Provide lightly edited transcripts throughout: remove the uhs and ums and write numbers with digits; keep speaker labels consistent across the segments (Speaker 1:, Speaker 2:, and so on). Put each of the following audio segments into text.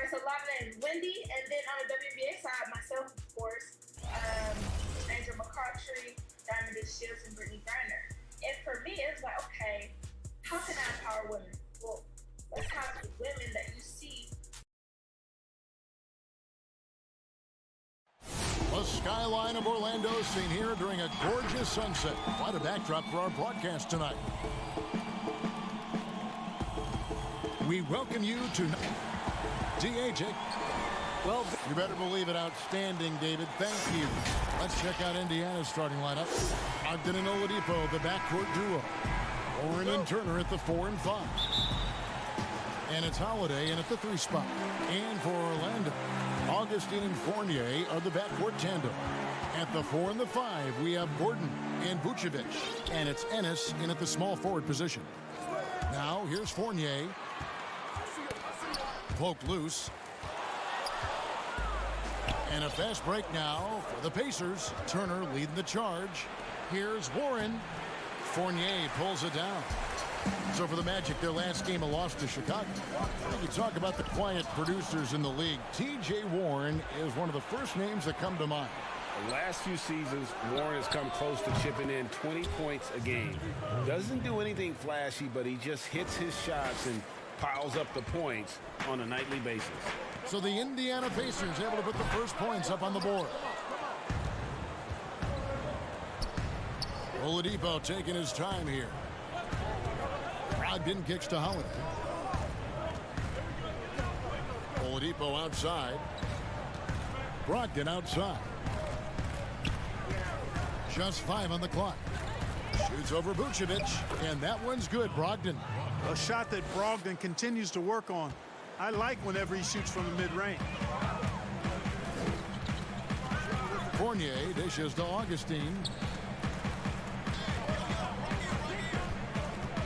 Speaker 1: It's a lot of names. Wendy, and then on the WBA side, myself, of course, Angel McCartry, Diamond Shields, and Brittany Griner. And for me, it's like, okay, how can I empower women? Well, let's have the women that you see.
Speaker 2: The skyline of Orlando seen here during a gorgeous sunset. Quite a backdrop for our broadcast tonight. We welcome you to DH. Well, you better believe it. Outstanding, David. Thank you. Let's check out Indiana's starting lineup. Ogden and Oladipo, the backcourt duo. Warren and Turner at the 4 and 5. And it's Holiday in at the 3 spot. And for Orlando, Augustine and Fournier are the backcourt tandem. At the 4 and the 5, we have Gordon and Vucevic. And it's Ennis in at the small forward position. Now, here's Fournier. Poked loose. And a fast break now for the Pacers. Turner leading the charge. Here's Warren. Fournier pulls it down. So for the Magic, their last game, a loss to Chicago. You talk about the quiet producers in the league. T.J. Warren is one of the first names that come to mind.
Speaker 3: The last few seasons, Warren has come close to chipping in 20 points a game. Doesn't do anything flashy, but he just hits his shots and piles up the points on a nightly basis.
Speaker 2: So the Indiana Pacers able to put the first points up on the board. Oladipo taking his time here. Brogdon kicks to Holiday. Oladipo outside. Brogdon outside. Just 5 on the clock. Shoots over Vucevic, and that one's good. Brogdon.
Speaker 4: A shot that Brogdon continues to work on. I like whenever he shoots from the mid-range.
Speaker 2: Fournier dishes to Augustine.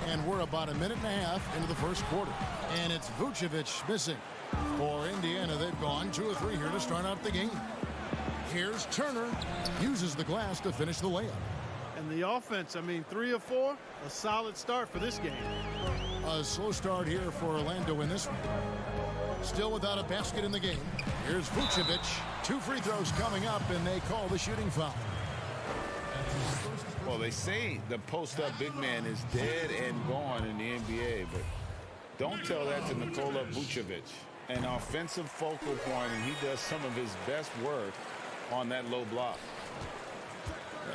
Speaker 2: And we're about a minute and a half into the first quarter. And it's Vucevic missing. For Indiana, they've gone 2 of 3 here to start out the game. Here's Turner. Uses the glass to finish the layup.
Speaker 4: And the offense, 3 of 4, a solid start for this game.
Speaker 2: A slow start here for Orlando in this one. Still without a basket in the game. Here's Vucevic. 2 free throws coming up, and they call the shooting foul.
Speaker 3: Well, they say the post-up big man is dead and gone in the NBA, but don't tell that to Nikola Vucevic. An offensive focal point, and he does some of his best work on that low block.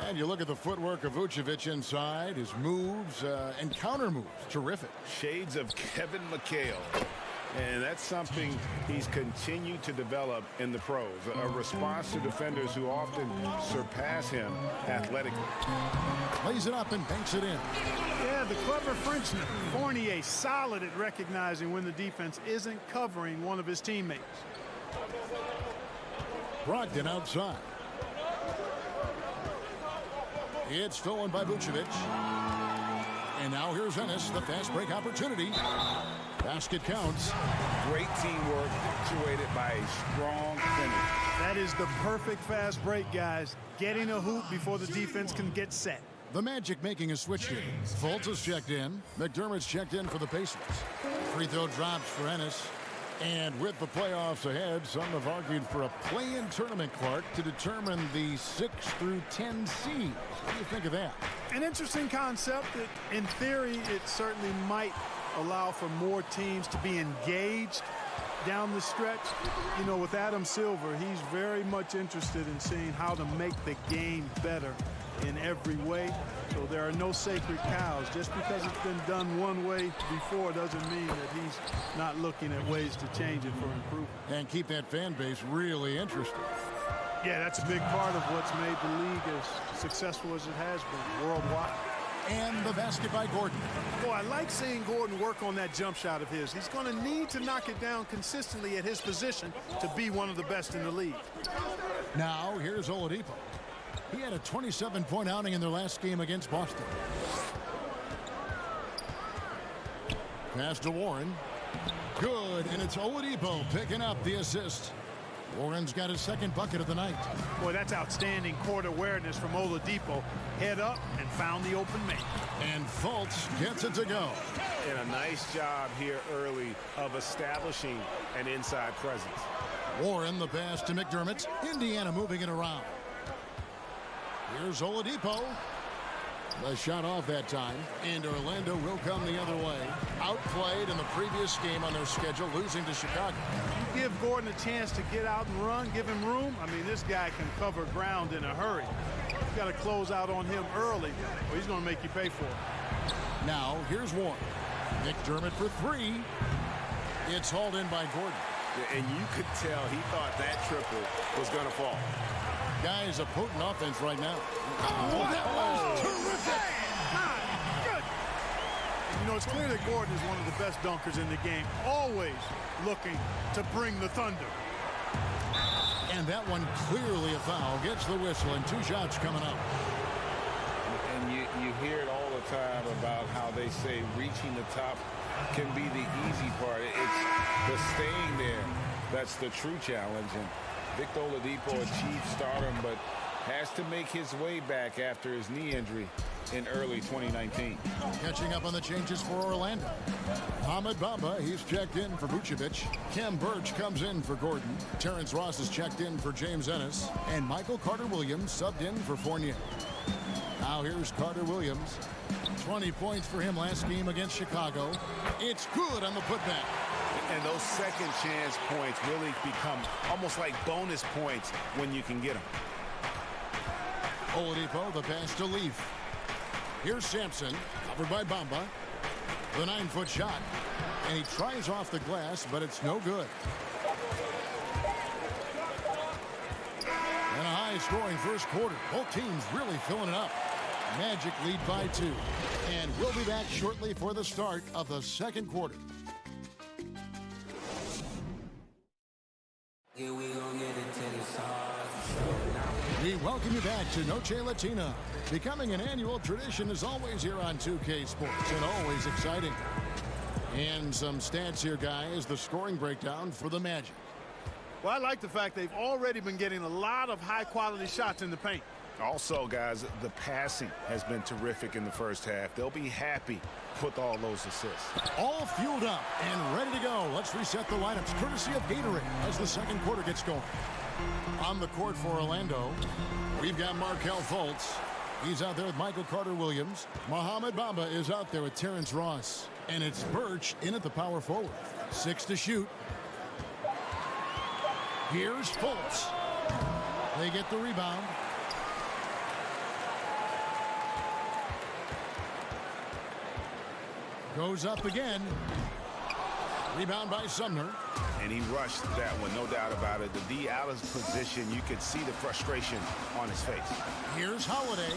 Speaker 2: And you look at the footwork of Vucevic inside, his moves and counter moves, terrific.
Speaker 3: Shades of Kevin McHale. And that's something he's continued to develop in the pros. A response to defenders who often surpass him athletically.
Speaker 2: Lays it up and banks it in.
Speaker 4: Yeah, the clever Frenchman. Fournier solid at recognizing when the defense isn't covering one of his teammates.
Speaker 2: Brogdon outside. It's stolen by Vucevic. And now here's Ennis, the fast break opportunity. Basket counts.
Speaker 3: Great teamwork punctuated by a strong finish.
Speaker 4: That is the perfect fast break, guys. Getting a hoop before the defense can get set.
Speaker 2: The Magic making a switch here. Fultz is checked in. McDermott's checked in for the Pacers. Free throw drops for Ennis. And with the playoffs ahead, some have argued for a play-in tournament, Clark, to determine the 6 through 10 seeds. What do you think of that?
Speaker 4: An interesting concept. In theory, it certainly might allow for more teams to be engaged down the stretch. You know, with Adam Silver, he's very much interested in seeing how to make the game better in every way. So there are no sacred cows. Just because it's been done one way before doesn't mean that he's not looking at ways to change it for improvement.
Speaker 2: And keep that fan base really interested.
Speaker 4: Yeah, that's a big part of what's made the league as successful as it has been worldwide.
Speaker 2: And the basket by Gordon.
Speaker 4: Boy, I like seeing Gordon work on that jump shot of his. He's going to need to knock it down consistently at his position to be one of the best in the league.
Speaker 2: Now, here's Oladipo. He had a 27-point outing in their last game against Boston. Pass to Warren. Good, and it's Oladipo picking up the assist. Warren's got his second bucket of the night.
Speaker 4: Boy, that's outstanding court awareness from Oladipo. Head up and found the open man.
Speaker 2: And Fultz gets it to go.
Speaker 5: And a nice job here early of establishing an inside presence.
Speaker 2: Warren the pass to McDermott. Indiana moving it around. Here's Oladipo. The shot off that time, and Orlando will come the other way. Outplayed in the previous game on their schedule, losing to Chicago.
Speaker 4: You give Gordon a chance to get out and run, give him room. I mean, this guy can cover ground in a hurry. You got to close out on him early, or he's going to make you pay for it.
Speaker 2: Now, here's Warren. McDermott for three. It's hauled in by Gordon.
Speaker 5: And you could tell he thought that triple was going to fall.
Speaker 2: Guys, a potent offense right now. Oh, that was terrific.
Speaker 4: Good. You know, it's clear that Gordon is one of the best dunkers in the game, always looking to bring the thunder.
Speaker 2: And that one clearly a foul. Gets the whistle, and two shots coming up.
Speaker 3: And you hear it all the time about how they say reaching the top can be the easy part. It's the staying there that's the true challenge. And Victor Oladipo achieved stardom, but has to make his way back after his knee injury in early 2019.
Speaker 2: Catching up on the changes for Orlando. Mohamed Bamba, he's checked in for Vucevic. Kem Birch comes in for Gordon. Terrence Ross is checked in for James Ennis. And Michael Carter-Williams subbed in for Fournier. Now here's Carter-Williams. 20 points for him last game against Chicago. It's good on the putback.
Speaker 5: And those second chance points really become almost like bonus points when you can get them.
Speaker 2: Oladipo, the pass to Leaf. Here's Sampson, covered by Bamba. The 9-foot shot. And he tries off the glass, but it's no good. And a high-scoring first quarter. Both teams really filling it up. Magic lead by 2. And we'll be back shortly for the start of the second quarter. We welcome you back to Noche Latina. Becoming an annual tradition is always here on 2K Sports, and always exciting. And some stats here, guys. The scoring breakdown for the Magic.
Speaker 4: Well, I like the fact they've already been getting a lot of high-quality shots in the paint.
Speaker 5: Also, guys, the passing has been terrific in the first half. They'll be happy with all those assists.
Speaker 2: All fueled up and ready to go. Let's reset the lineups courtesy of Gatorade as the second quarter gets going. On the court for Orlando, we've got Markelle Fultz. He's out there with Michael Carter-Williams. Mohamed Bamba is out there with Terrence Ross. And it's Birch in at the power forward. 6 to shoot. Here's Fultz. They get the rebound. Goes up again. Rebound by Sumner.
Speaker 5: And he rushed that one, no doubt about it. The D out of position, you could see the frustration on his face.
Speaker 2: Here's Holiday.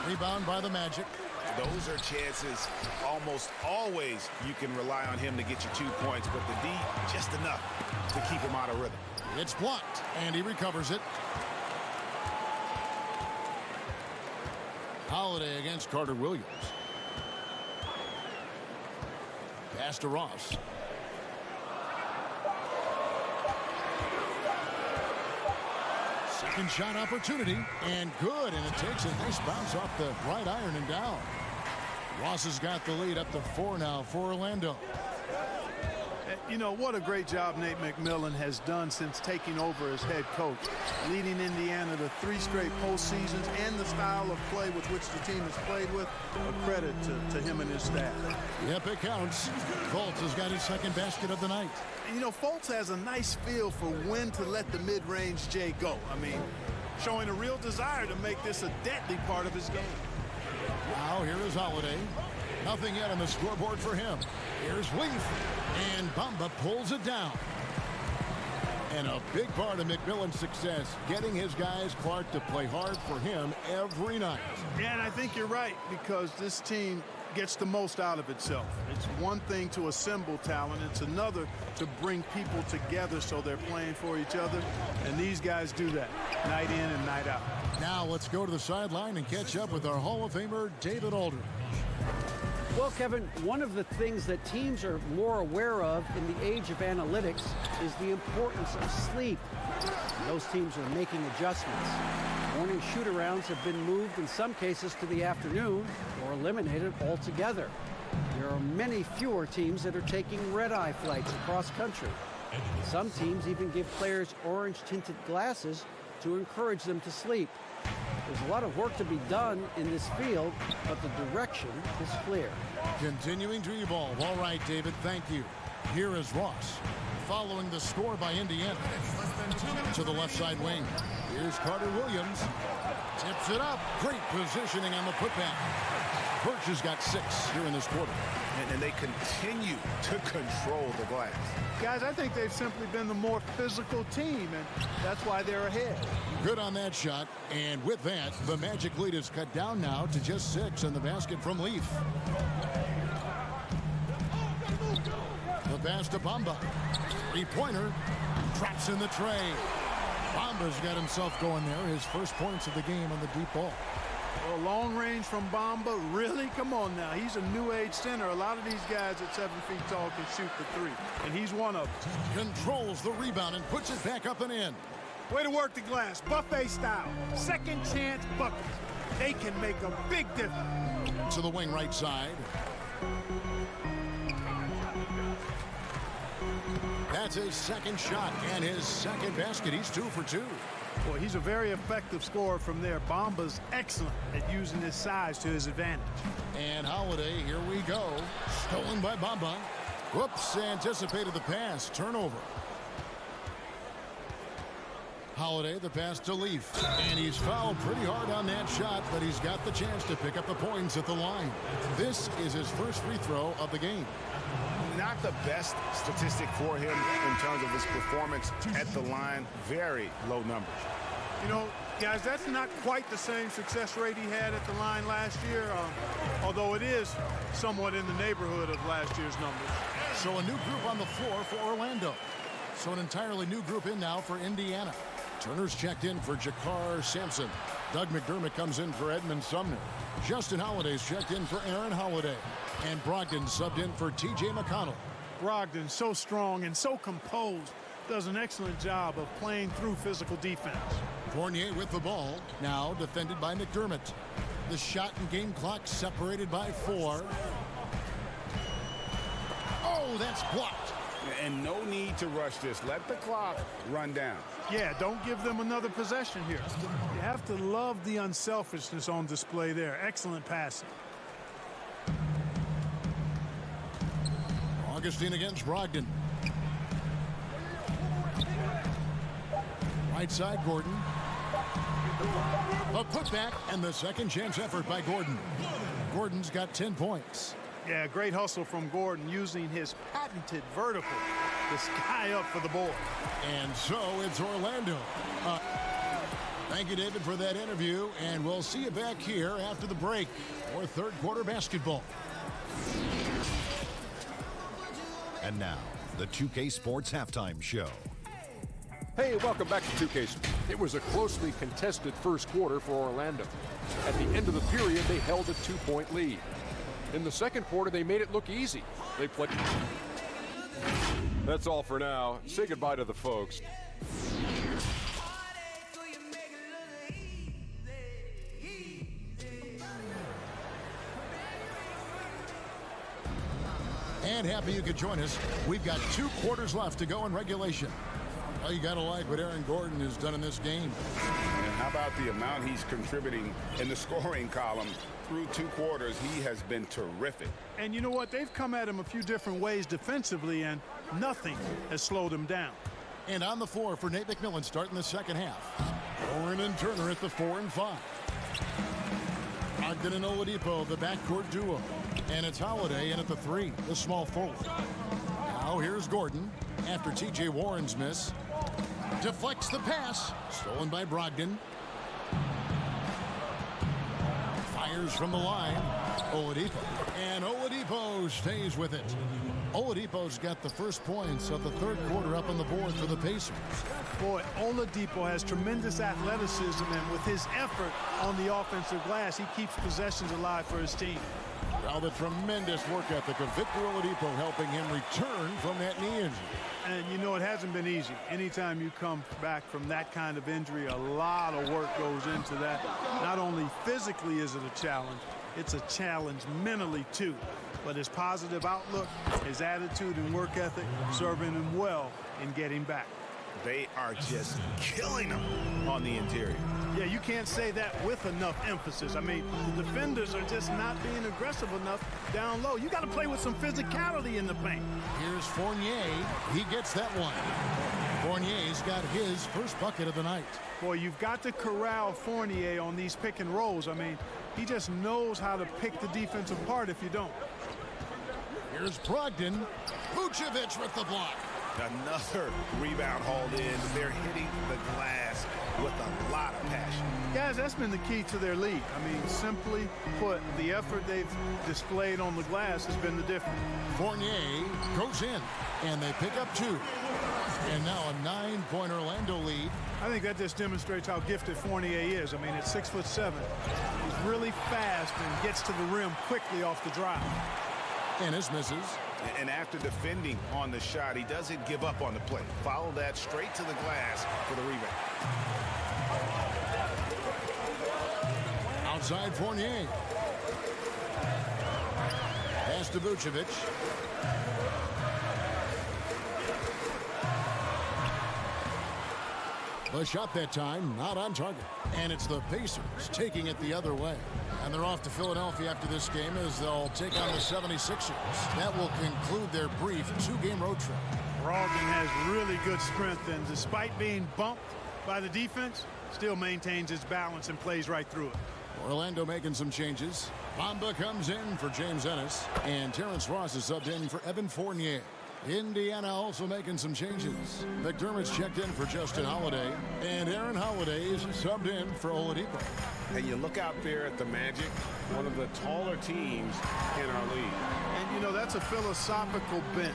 Speaker 2: Rebound by the Magic.
Speaker 5: Those are chances almost always you can rely on him to get you 2 points, but the D just enough to keep him out of rhythm.
Speaker 2: It's blocked, and he recovers it. Holiday against Carter-Williams. Pass to Ross. Second shot opportunity, and good, and it takes a nice bounce off the right iron and down. Ross has got the lead up to 4 now for Orlando.
Speaker 4: You know, what a great job Nate McMillan has done since taking over as head coach, leading Indiana to 3 straight postseasons, and the style of play with which the team has played with. A credit to him and his staff.
Speaker 2: Yep, it counts. Fultz has got his second basket of the night.
Speaker 4: You know, Fultz has a nice feel for when to let the mid-range J go. I mean, showing a real desire to make this a deadly part of his game.
Speaker 2: Now here is Holiday. Nothing yet on the scoreboard for him. Here's Leaf. And Bamba pulls it down. And a big part of McMillan's success, getting his guys, Clark, to play hard for him every night.
Speaker 4: Yeah, and I think you're right, because this team gets the most out of itself. It's one thing to assemble talent. It's another to bring people together so they're playing for each other. And these guys do that night in and night out.
Speaker 2: Now let's go to the sideline and catch up with our Hall of Famer, David Aldridge.
Speaker 6: Well, Kevin, one of the things that teams are more aware of in the age of analytics is the importance of sleep. Those teams are making adjustments. Morning shoot-arounds have been moved in some cases to the afternoon or eliminated altogether. There are many fewer teams that are taking red-eye flights across country. Some teams even give players orange-tinted glasses to encourage them to sleep. There's a lot of work to be done in this field, but the direction is clear.
Speaker 2: Continuing to evolve. All right, David, thank you. Here is Ross, following the score by Indiana. To the left side wing. Here's Carter Williams. Tips it up. Great positioning on the putback. Birch has got 6 here in this quarter.
Speaker 5: And they continue to control the glass.
Speaker 4: Guys, I think they've simply been the more physical team, and that's why they're ahead.
Speaker 2: Good on that shot. And with that, the Magic lead is cut down now to just 6 in the basket from Leaf. The pass to Bamba. Three-pointer. Drops in the tray. Bamba's got himself going there. His first points of the game on the deep ball.
Speaker 4: Well, long range from Bamba, really? Come on now. He's a new age center. A lot of these guys at 7 feet tall can shoot the 3, and he's one of them.
Speaker 2: Controls the rebound and puts it back up and in.
Speaker 4: Way to work the glass, buffet style. Second chance buckets. They can make a big difference.
Speaker 2: To the wing right side. That's his second shot and his second basket. He's 2 for 2.
Speaker 4: Boy, he's a very effective scorer from there. Bamba's excellent at using his size to his advantage.
Speaker 2: And Holiday, here we go. Stolen by Bamba. Whoops, anticipated the pass. Turnover. Holiday, the pass to Leaf. And he's fouled pretty hard on that shot, but he's got the chance to pick up the points at the line. This is his first free throw of the game.
Speaker 5: Not the best statistic for him in terms of his performance at the line. Very low numbers.
Speaker 4: You know, guys, that's not quite the same success rate he had at the line last year, although it is somewhat in the neighborhood of last year's numbers.
Speaker 2: So a new group on the floor for Orlando. So an entirely new group in now for Indiana. Turner's checked in for Jakar Sampson. Doug McDermott comes in for Edmund Sumner. Justin Holiday's checked in for Aaron Holiday. And Brogdon subbed in for T.J. McConnell.
Speaker 4: Brogdon, so strong and so composed, does an excellent job of playing through physical defense.
Speaker 2: Fournier with the ball, now defended by McDermott. The shot and game clock separated by 4. Oh, that's blocked.
Speaker 5: And no need to rush this. Let the clock run down.
Speaker 4: Yeah, don't give them another possession here. You have to love the unselfishness on display there. Excellent passing.
Speaker 2: Augustine against Brogdon. Right side, Gordon. A putback and the second chance effort by Gordon. Gordon's got 10 points.
Speaker 4: Yeah, great hustle from Gordon using his patented vertical to sky up for the board.
Speaker 2: And so it's Orlando. Thank you, David, for that interview. And we'll see you back here after the break for third quarter basketball.
Speaker 7: And now, the 2K Sports Halftime Show.
Speaker 8: Hey, welcome back to 2K. It was a closely contested first quarter for Orlando. At the end of the period, they held a 2-point lead. In the second quarter, they made it look easy. They played. That's all for now. Say goodbye to the folks.
Speaker 2: And happy you could join us. We've got 2 quarters left to go in regulation. Well, you got to like what Aaron Gordon has done in this game.
Speaker 5: And how about the amount he's contributing in the scoring column through 2 quarters? He has been terrific.
Speaker 4: And you know what? They've come at him a few different ways defensively, and nothing has slowed him down.
Speaker 2: And on the floor for Nate McMillan starting the second half. Oren and Turner at the 4 and 5. Ogden and Oladipo, the backcourt duo. And it's Holiday in at the 3, the small forward. Now here's Gordon after T.J. Warren's miss. Deflects the pass. Stolen by Brogdon. Fires from the line. Oladipo. And Oladipo stays with it. Oladipo's got the first points of the third quarter up on the board for the Pacers.
Speaker 4: Boy, Oladipo has tremendous athleticism, and with his effort on the offensive glass, he keeps possessions alive for his team.
Speaker 2: Well, the tremendous work ethic of Victor Oladipo helping him return from that knee injury.
Speaker 4: And, you know, it hasn't been easy. Anytime you come back from that kind of injury, a lot of work goes into that. Not only physically is it a challenge, it's a challenge mentally, too. But his positive outlook, his attitude and work ethic, serving him well in getting back.
Speaker 5: They are just killing him on the interior.
Speaker 4: Yeah, you can't say that with enough emphasis. I mean, the defenders are just not being aggressive enough down low. You got to play with some physicality in the paint.
Speaker 2: Here's Fournier. He gets that one. Fournier's got his first bucket of the night.
Speaker 4: Boy, you've got to corral Fournier on these pick and rolls. I mean, he just knows how to pick the defense apart if you don't.
Speaker 2: Here's Brogdon. Vucevic with the block.
Speaker 5: Another rebound hauled in. They're hitting the glass with a lot of passion.
Speaker 4: Guys, that's been the key to their lead. I mean, simply put, the effort they've displayed on the glass has been the difference.
Speaker 2: Fournier goes in, and they pick up 2. And now a 9-point Orlando lead.
Speaker 4: I think that just demonstrates how gifted Fournier is. I mean, at 6'7", he's really fast and gets to the rim quickly off the drive.
Speaker 2: Ennis misses.
Speaker 5: And after defending on the shot, he doesn't give up on the play. Follow that straight to the glass for the rebound.
Speaker 2: Outside Fournier. Pass to Vucevic. The shot that time not on target. And it's the Pacers taking it the other way. And they're off to Philadelphia after this game as they'll take on the 76ers. That will conclude their brief 2-game road trip.
Speaker 4: Brogdon has really good strength, and despite being bumped by the defense, still maintains his balance and plays right through it.
Speaker 2: Orlando making some changes. Bamba comes in for James Ennis, and Terrence Ross is subbed in for Evan Fournier. Indiana also making some changes. McDermott's checked in for Justin Holiday, and Aaron Holiday is subbed in for Oladipo.
Speaker 3: And you look out there at the Magic, one of the taller teams in our league.
Speaker 4: And, you know, that's a philosophical bent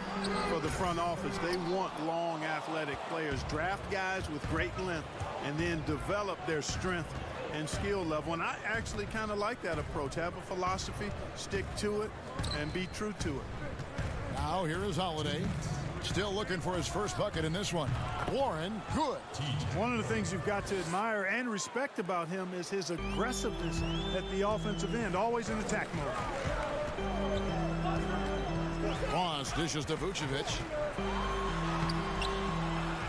Speaker 4: for the front office. They want long, athletic players. Draft guys with great length and then develop their strength and skill level. And I actually kind of like that approach. Have a philosophy, stick to it, and be true to it.
Speaker 2: Now here is Holiday. Still looking for his first bucket in this one. Warren, good.
Speaker 4: One of the things you've got to admire and respect about him is his aggressiveness at the offensive end, always in attack mode.
Speaker 2: Ross dishes to Vucevic.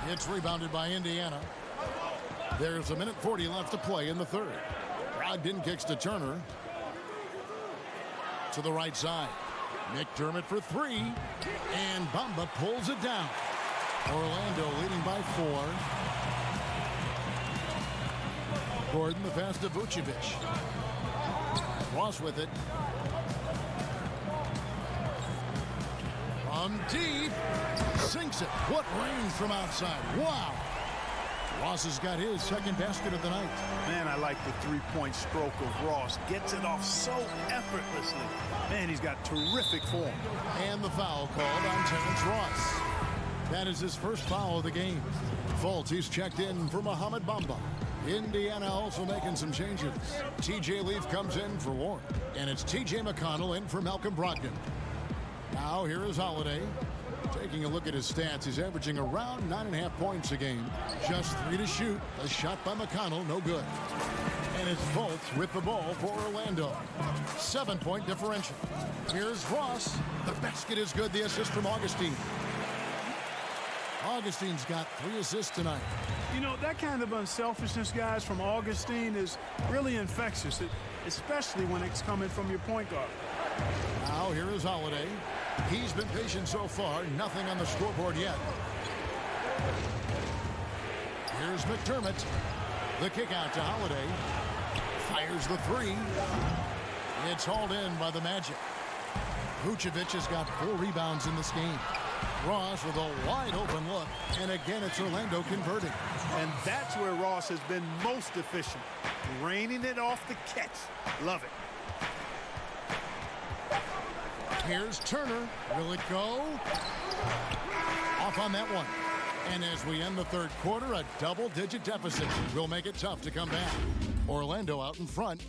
Speaker 2: It's rebounded by Indiana. There's 1:40 left to play in the third. Brogdon kicks to Turner. To the right side. McDermott for 3. And Bamba pulls it down. Orlando leading by 4. Gordon the pass to Vucevic. Ross with it. From deep. Sinks it. What range from outside. Wow. Ross has got his second basket of the night.
Speaker 4: Man, I like the three-point stroke of Ross. Gets it off so effortlessly. Man, he's got terrific form.
Speaker 2: And the foul called on Terrence Ross. That is his first foul of the game. Fultz, he's checked in for Mohamed Bamba. Indiana also making some changes. TJ Leaf comes in for Warren. And it's TJ McConnell in for Malcolm Brogdon. Now here is Holiday. Taking a look at his stats, he's averaging around 9.5 points a game. Just 3 to shoot. A shot by McConnell, no good. And it's Fultz with the ball for Orlando. 7-point differential. Here's Ross. The basket is good. The assist from Augustine. Augustine's got 3 assists tonight.
Speaker 4: You know, that kind of unselfishness, guys, from Augustine is really infectious, especially when it's coming from your point guard.
Speaker 2: Now here is Holiday. He's been patient so far. Nothing on the scoreboard yet. Here's McDermott. The kick out to Holiday. Fires the 3. It's hauled in by the Magic. Vucevic has got 4 rebounds in this game. Ross with a wide open look. And again, it's Orlando converting.
Speaker 4: And that's where Ross has been most efficient. Raining it off the catch. Love it.
Speaker 2: Here's Turner. Will it go? Off on that one. And as we end the third quarter, a double-digit deficit will make it tough to come back. Orlando out in front.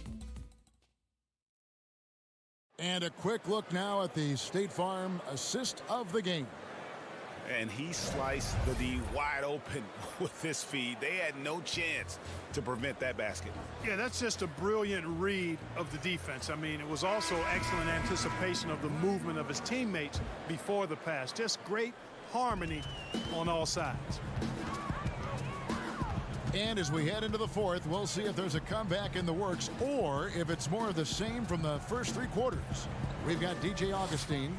Speaker 2: And a quick look now at the State Farm assist of the game.
Speaker 5: And he sliced the D wide open with this feed. They had no chance to prevent that basket.
Speaker 4: Yeah, that's just a brilliant read of the defense. I mean, it was also excellent anticipation of the movement of his teammates before the pass. Just great harmony on all sides.
Speaker 2: And as we head into the fourth, we'll see if there's a comeback in the works or if it's more of the same from the first three quarters. We've got DJ Augustine.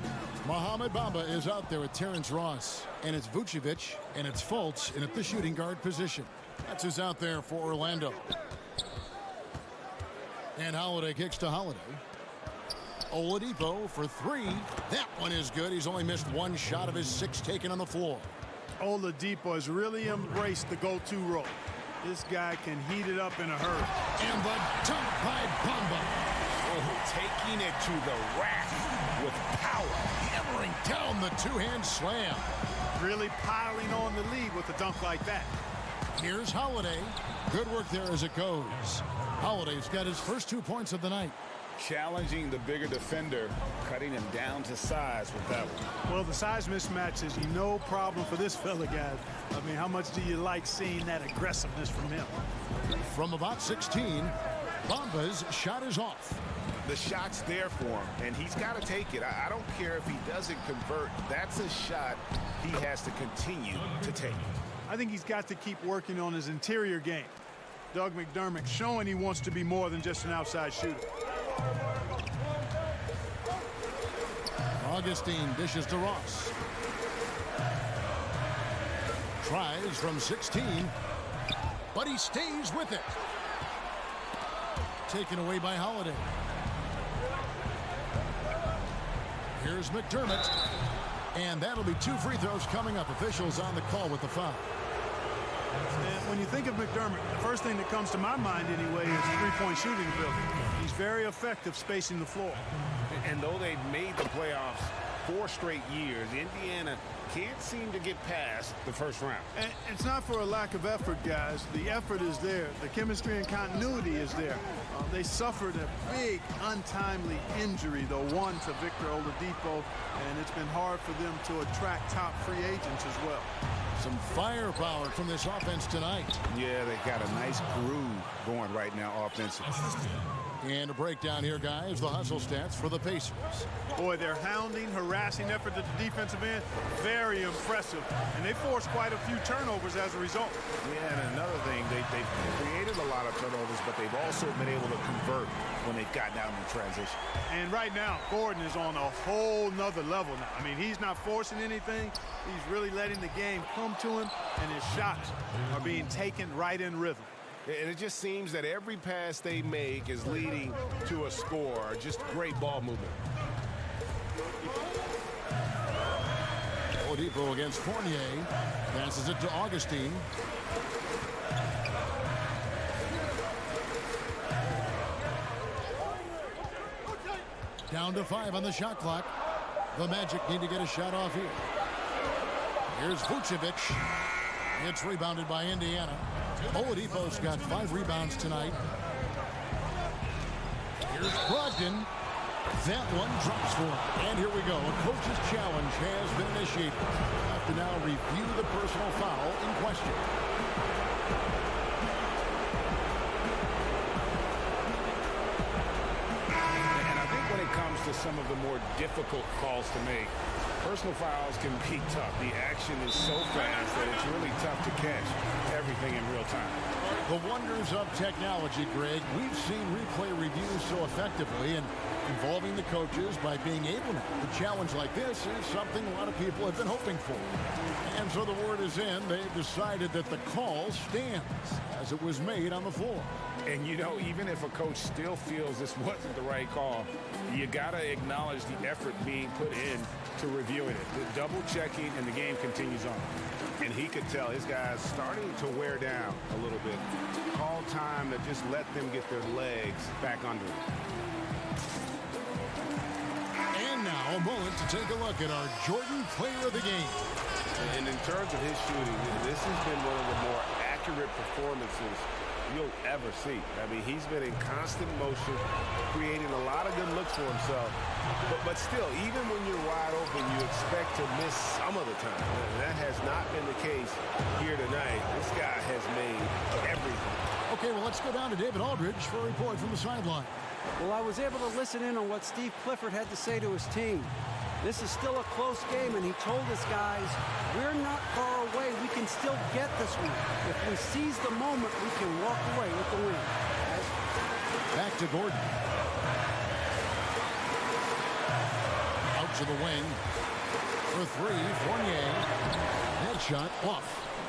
Speaker 2: Mohamed Bamba is out there with Terrence Ross. And it's Vucevic and it's Fultz in at the shooting guard position. That's who's out there for Orlando. And Holiday kicks to Holiday. Oladipo for three. That one is good. He's only missed one shot of his 6 taken on the floor.
Speaker 4: Oladipo has really embraced the go-to role. This guy can heat it up in a hurry.
Speaker 2: And the dunk by Bamba.
Speaker 5: Oh, taking it to the rack with power.
Speaker 2: Hammering down the two-hand slam.
Speaker 4: Really piling on the lead with a dunk like that.
Speaker 2: Here's Holiday. Good work there as it goes. Holiday's got his first 2 points of the night.
Speaker 5: Challenging the bigger defender, cutting him down to size with that one.
Speaker 4: Well, the size mismatch is no problem for this fella, guys. I mean, how much do you like seeing that aggressiveness from him?
Speaker 2: From about 16, Bamba's shot is off.
Speaker 5: The shot's there for him, and he's got to take it. I don't care if he doesn't convert. That's a shot he has to continue to take.
Speaker 4: I think he's got to keep working on his interior game. Doug McDermott showing he wants to be more than just an outside shooter.
Speaker 2: Augustine dishes to Ross. Tries from 16, but he stays with it. Taken away by Holiday. Here's McDermott. And that'll be 2 free throws coming up. Officials on the call with the foul.
Speaker 4: And when you think of McDermott, the first thing that comes to my mind anyway is three-point shooting ability. He's very effective spacing the floor.
Speaker 5: And though they've made the playoffs 4 straight years, Indiana can't seem to get past the first round.
Speaker 4: And it's not for a lack of effort, guys. The effort is there. The chemistry and continuity is there. They suffered a big, untimely injury, the one to Victor Oladipo, and it's been hard for them to attract top free agents as well.
Speaker 2: Some firepower from this offense tonight.
Speaker 5: Yeah, they got a nice groove going right now offensively.
Speaker 2: And a breakdown here, guys. The hustle stats for the Pacers.
Speaker 4: Boy, their hounding, harassing effort at the defensive end, very impressive. And they forced quite a few turnovers as a result.
Speaker 5: Yeah, and another thing, they've created a lot of turnovers, but they've also been able to convert when they've gotten out in transition.
Speaker 4: And right now, Gordon is on a whole nother level now. I mean, he's not forcing anything. He's really letting the game come to him, and his shots are being taken right in rhythm.
Speaker 5: And it just seems that every pass they make is leading to a score. Just great ball movement.
Speaker 2: Oladipo against Fournier. Passes it to Augustine. Down to 5 on the shot clock. The Magic need to get a shot off here. Here's Vucevic. It's rebounded by Indiana. Oladipo's got 5 rebounds tonight. Here's Brogdon. That one drops for him. And here we go. A coach's challenge has been initiated. Have to now review the personal foul in question.
Speaker 5: And I think when it comes to some of the more difficult calls to make, personal fouls can be tough. The action is so fast that it's really tough to catch everything in real time.
Speaker 2: The wonders of technology, Greg. We've seen replay reviews so effectively, and involving the coaches by being able to challenge like this is something a lot of people have been hoping for. And so the word is in. They've decided that the call stands as it was made on the floor.
Speaker 5: And, you know, even if a coach still feels this wasn't the right call, you got to acknowledge the effort being put in to reviewing it. The double checking, and the game continues on. And he could tell his guys starting to wear down a little bit. Call time to just let them get their legs back under it.
Speaker 2: And now a moment to take a look at our Jordan Player of the Game.
Speaker 5: And in terms of his shooting, this has been one of the more accurate performances you'll ever see. I mean, he's been in constant motion, creating a lot of good looks for himself. But still, even when you're wide open, you expect to miss some of the time. And that has not been the case here tonight. This guy has made everything.
Speaker 2: Okay, well, let's go down to David Aldridge for a report from the sideline.
Speaker 6: Well, I was able to listen in on what Steve Clifford had to say to his team. This is still a close game, and he told his guys, we're not far away. We can still get this one. If we seize the moment, we can walk away with the win.
Speaker 2: Back to Gordon. Out to the wing. For three, Fournier. Headshot off.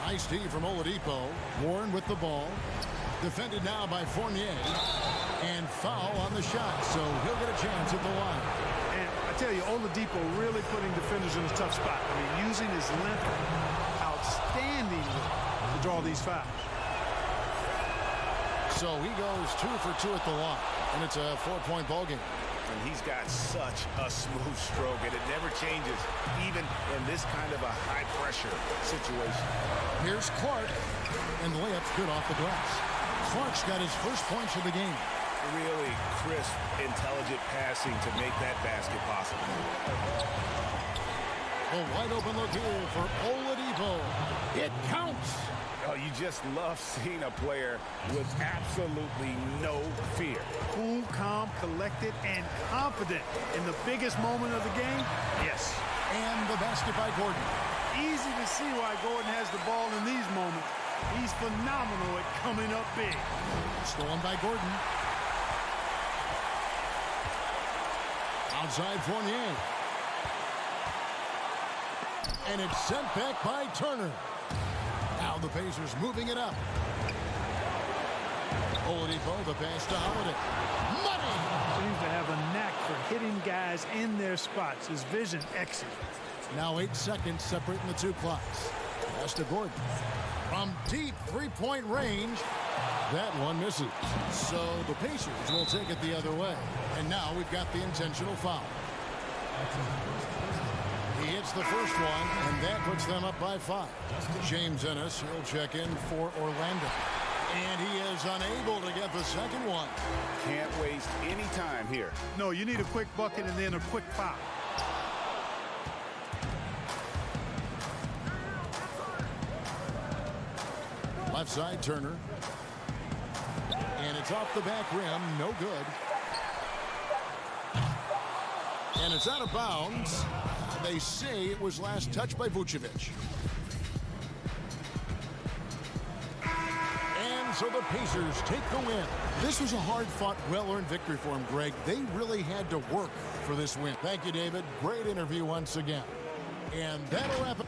Speaker 2: Nice D from Oladipo. Warren with the ball. Defended now by Fournier. And foul on the shot, so he'll get a chance at the line.
Speaker 4: And I tell you, Oladipo really putting defenders in a tough spot. I mean, using his length outstandingly to draw these fouls.
Speaker 2: So he goes 2 for 2 at the line, and it's a 4-point ball game.
Speaker 5: And he's got such a smooth stroke, and it never changes, even in this kind of a high-pressure situation.
Speaker 2: Here's Clark, and the layup's good off the glass. Clark's got his first points of the game.
Speaker 5: Really crisp, intelligent passing to make that basket possible.
Speaker 2: A wide open look here for Oladipo. It counts.
Speaker 5: Oh, you just love seeing a player with absolutely no fear.
Speaker 4: Cool, calm, collected, and confident in the biggest moment of the game. Yes.
Speaker 2: And the basket by Gordon.
Speaker 4: Easy to see why Gordon has the ball in these moments. He's phenomenal at coming up big.
Speaker 2: Stolen by Gordon. Outside Fournier. And it's sent back by Turner. Now the Pacers moving it up. Oladipo, the pass to Holiday. Money!
Speaker 4: Seems to have a knack for hitting guys in their spots. His vision excellent.
Speaker 2: Now 8 seconds separating the two clocks. Pass to Gordon. From deep three-point range, that one misses. So the Pacers will take it the other way. And now we've got the intentional foul. He hits the first one, and that puts them up by 5. James Ennis, he'll check in for Orlando. And he is unable to get the second one.
Speaker 5: Can't waste any time here.
Speaker 4: No, you need a quick bucket and then a quick foul.
Speaker 2: Left side, Turner. And it's off the back rim. No good. And it's out of bounds. They say it was last touched by Vucevic. And so the Pacers take the win. This was a hard-fought, well-earned victory for them, Greg. They really had to work for this win. Thank you, David. Great interview once again. And that'll wrap it.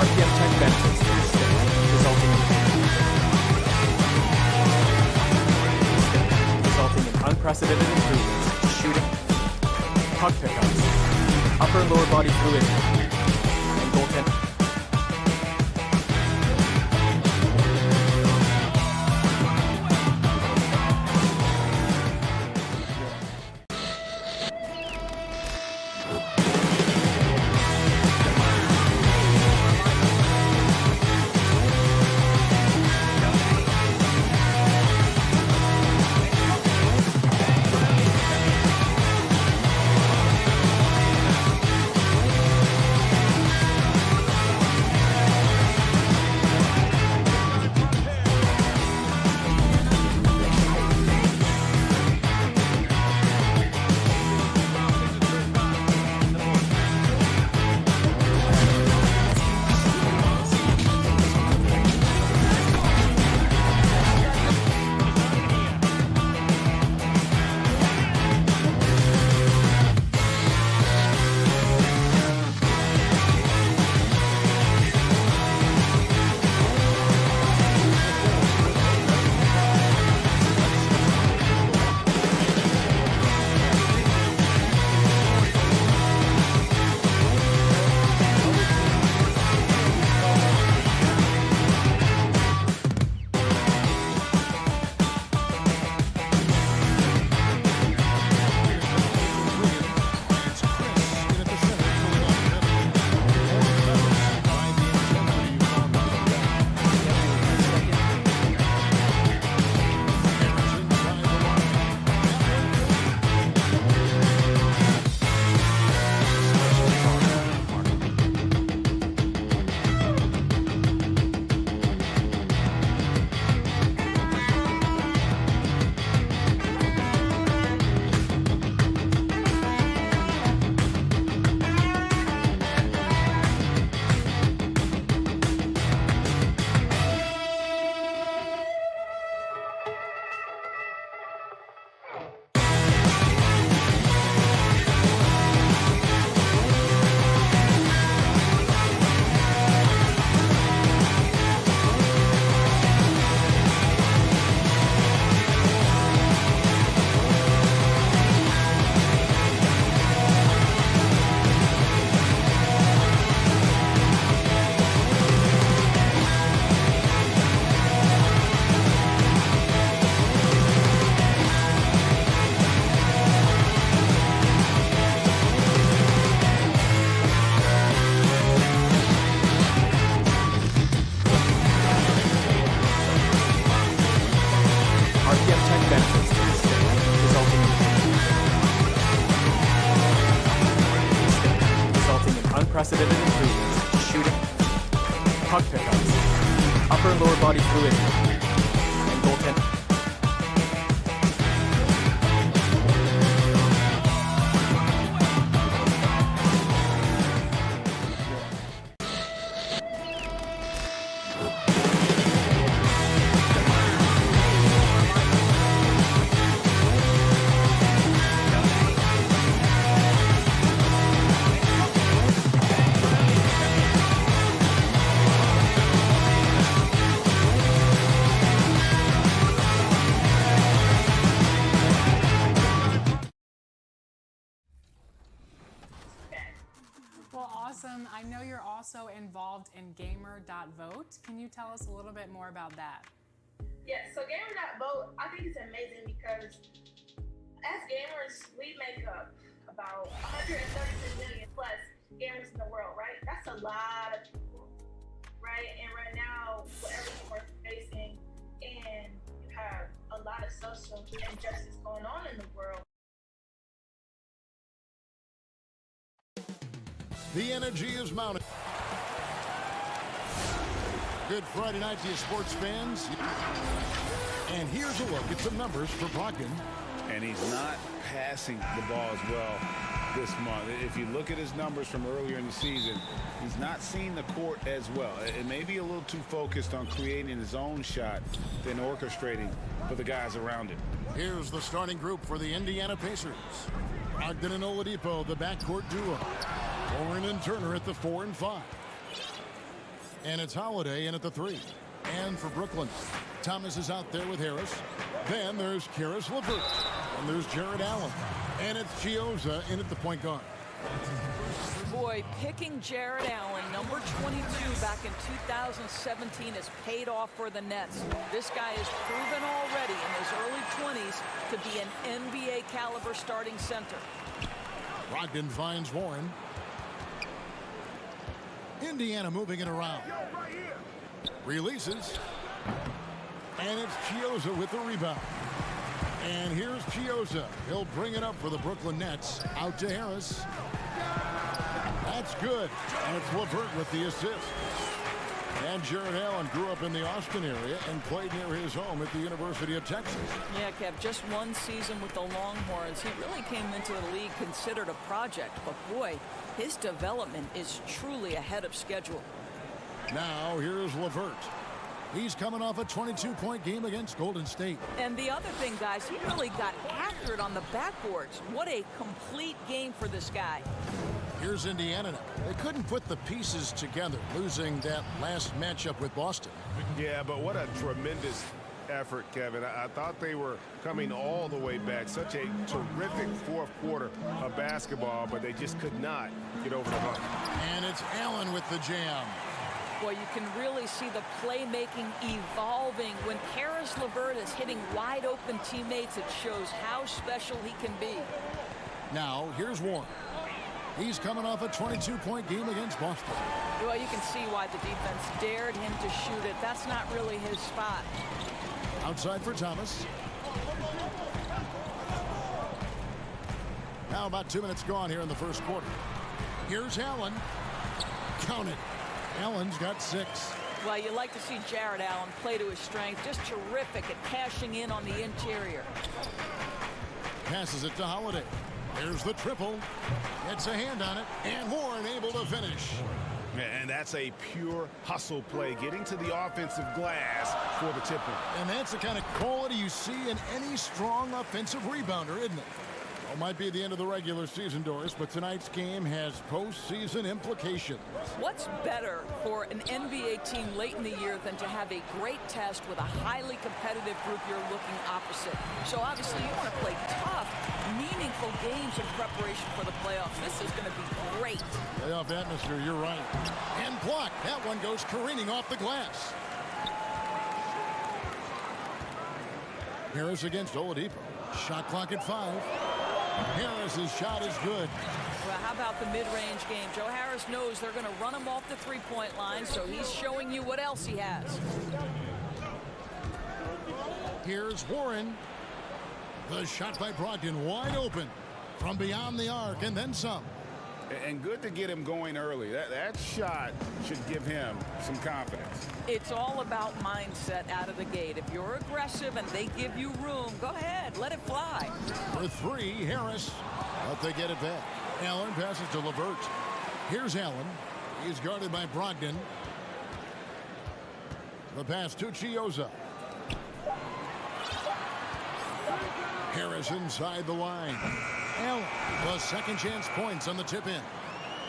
Speaker 9: RPM check benefits to the stick, resulting in unprecedented improvements in shooting, puck pickups, upper and lower body fluidity, and goaltending. Unprecedented improvements in shooting, puck pickups, upper and lower body fluidity, and goaltending.
Speaker 10: Well, awesome. I know you're also involved in Gamer.vote. Can you tell us a little bit more about that?
Speaker 1: Yeah, so Gamer.vote, I think it's amazing because as gamers, we make up about 133 million plus gamers in the world, right? That's a lot of people, right? And right now, what everything we're facing, and you have a lot of social injustice going on in the world.
Speaker 2: The energy is mounting. Good Friday night to you, sports fans. And here's a look at some numbers for Pregame.
Speaker 3: And he's not passing the ball as well this month. If you look at his numbers from earlier in the season, he's not seeing the court as well. It may be a little too focused on creating his own shot than orchestrating for the guys around him.
Speaker 2: Here's the starting group for the Indiana Pacers. Ogden and Oladipo, the backcourt duo. Warren and Turner at the 4 and 5. And it's Holiday in at the 3. And for Brooklyn, Thomas is out there with Harris. Then there's Karis LeVert. And there's Jared Allen. And it's Chiozza in at the point guard.
Speaker 11: Boy, picking Jared Allen, number 22, back in 2017 has paid off for the Nets. This guy has proven already in his early 20s to be an NBA caliber starting center.
Speaker 2: Brogdon finds Warren. Indiana moving it around. Releases. And it's Chiozza with the rebound. And here's Chiozza. He'll bring it up for the Brooklyn Nets. Out to Harris. That's good. And it's LeVert with the assist. And Jared Allen grew up in the Austin area and played near his home at the University of Texas.
Speaker 11: Yeah, Kev, just one season with the Longhorns. He really came into the league considered a project. But, boy, his development is truly ahead of schedule.
Speaker 2: Now, here's LeVert. He's coming off a 22-point game against Golden State.
Speaker 11: And the other thing, guys, he really got after it on the backboards. What a complete game for this guy.
Speaker 2: Here's Indiana now. They couldn't put the pieces together, losing that last matchup with Boston.
Speaker 5: Yeah, but what a tremendous effort, Kevin. I thought they were coming all the way back. Such a terrific fourth quarter of basketball, but they just could not get over the hump.
Speaker 2: And it's Allen with the jam.
Speaker 11: Boy, you can really see the playmaking evolving. When Karis LeVert is hitting wide open teammates, it shows how special he can be.
Speaker 2: Now, here's Warren. He's coming off a 22-point game against Boston.
Speaker 11: Well, you can see why the defense dared him to shoot it. That's not really his spot.
Speaker 2: Outside for Thomas. Now about 2 minutes gone here in the first quarter. Here's Allen. Count it. Allen's got 6.
Speaker 11: Well, you like to see Jared Allen play to his strength. Just terrific at cashing in on the interior.
Speaker 2: Passes it to Holiday. There's the triple. Gets a hand on it. And Warren able to finish.
Speaker 5: And that's a pure hustle play, getting to the offensive glass for the tip-in.
Speaker 2: And that's the kind of quality you see in any strong offensive rebounder, isn't it? Well, might be the end of the regular season, Doris, but tonight's game has postseason implications.
Speaker 11: What's better for an NBA team late in the year than to have a great test with a highly competitive group you're looking opposite? So obviously you want to play tough, meaningful games in preparation for the playoffs. This is going to be great.
Speaker 2: Playoff atmosphere, you're right. And blocked. That one goes careening off the glass. Harris against Oladipo. Shot clock at 5. Harris's shot is good.
Speaker 11: Well, how about the mid-range game? Joe Harris knows they're going to run him off the three-point line, so he's showing you what else he has.
Speaker 2: Here's Warren. The shot by Brogdon wide open from beyond the arc and then some.
Speaker 3: And good to get him going early. That shot should give him some confidence.
Speaker 11: It's all about mindset out of the gate. If you're aggressive and they give you room, go ahead, let it fly.
Speaker 2: For 3, Harris. But they get it back. Allen passes to LeVert. Here's Allen. He's guarded by Brogdon. The pass to Chiozza. Harris inside the line. Allen, the second chance points on the tip-in.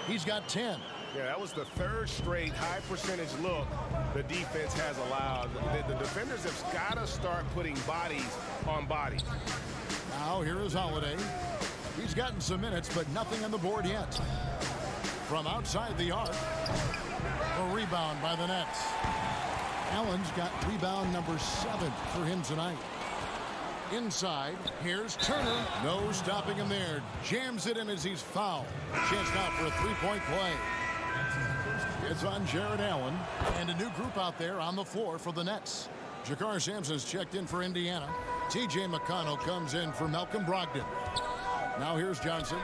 Speaker 2: He's got 10.
Speaker 5: Yeah, that was the third straight high percentage look the defense has allowed. The defenders have got to start putting bodies on bodies.
Speaker 2: Now here is Holiday. He's gotten some minutes, but nothing on the board yet. From outside the arc, a rebound by the Nets. Allen's got rebound number 7 for him tonight. Inside, here's Turner. No stopping him there. Jams it in as he's fouled. Chance now for a three-point play. It's on Jared Allen. And a new group out there on the floor for the Nets. Jakar Sampson's checked in for Indiana. T.J. McConnell comes in for Malcolm Brogdon. Now here's Johnson.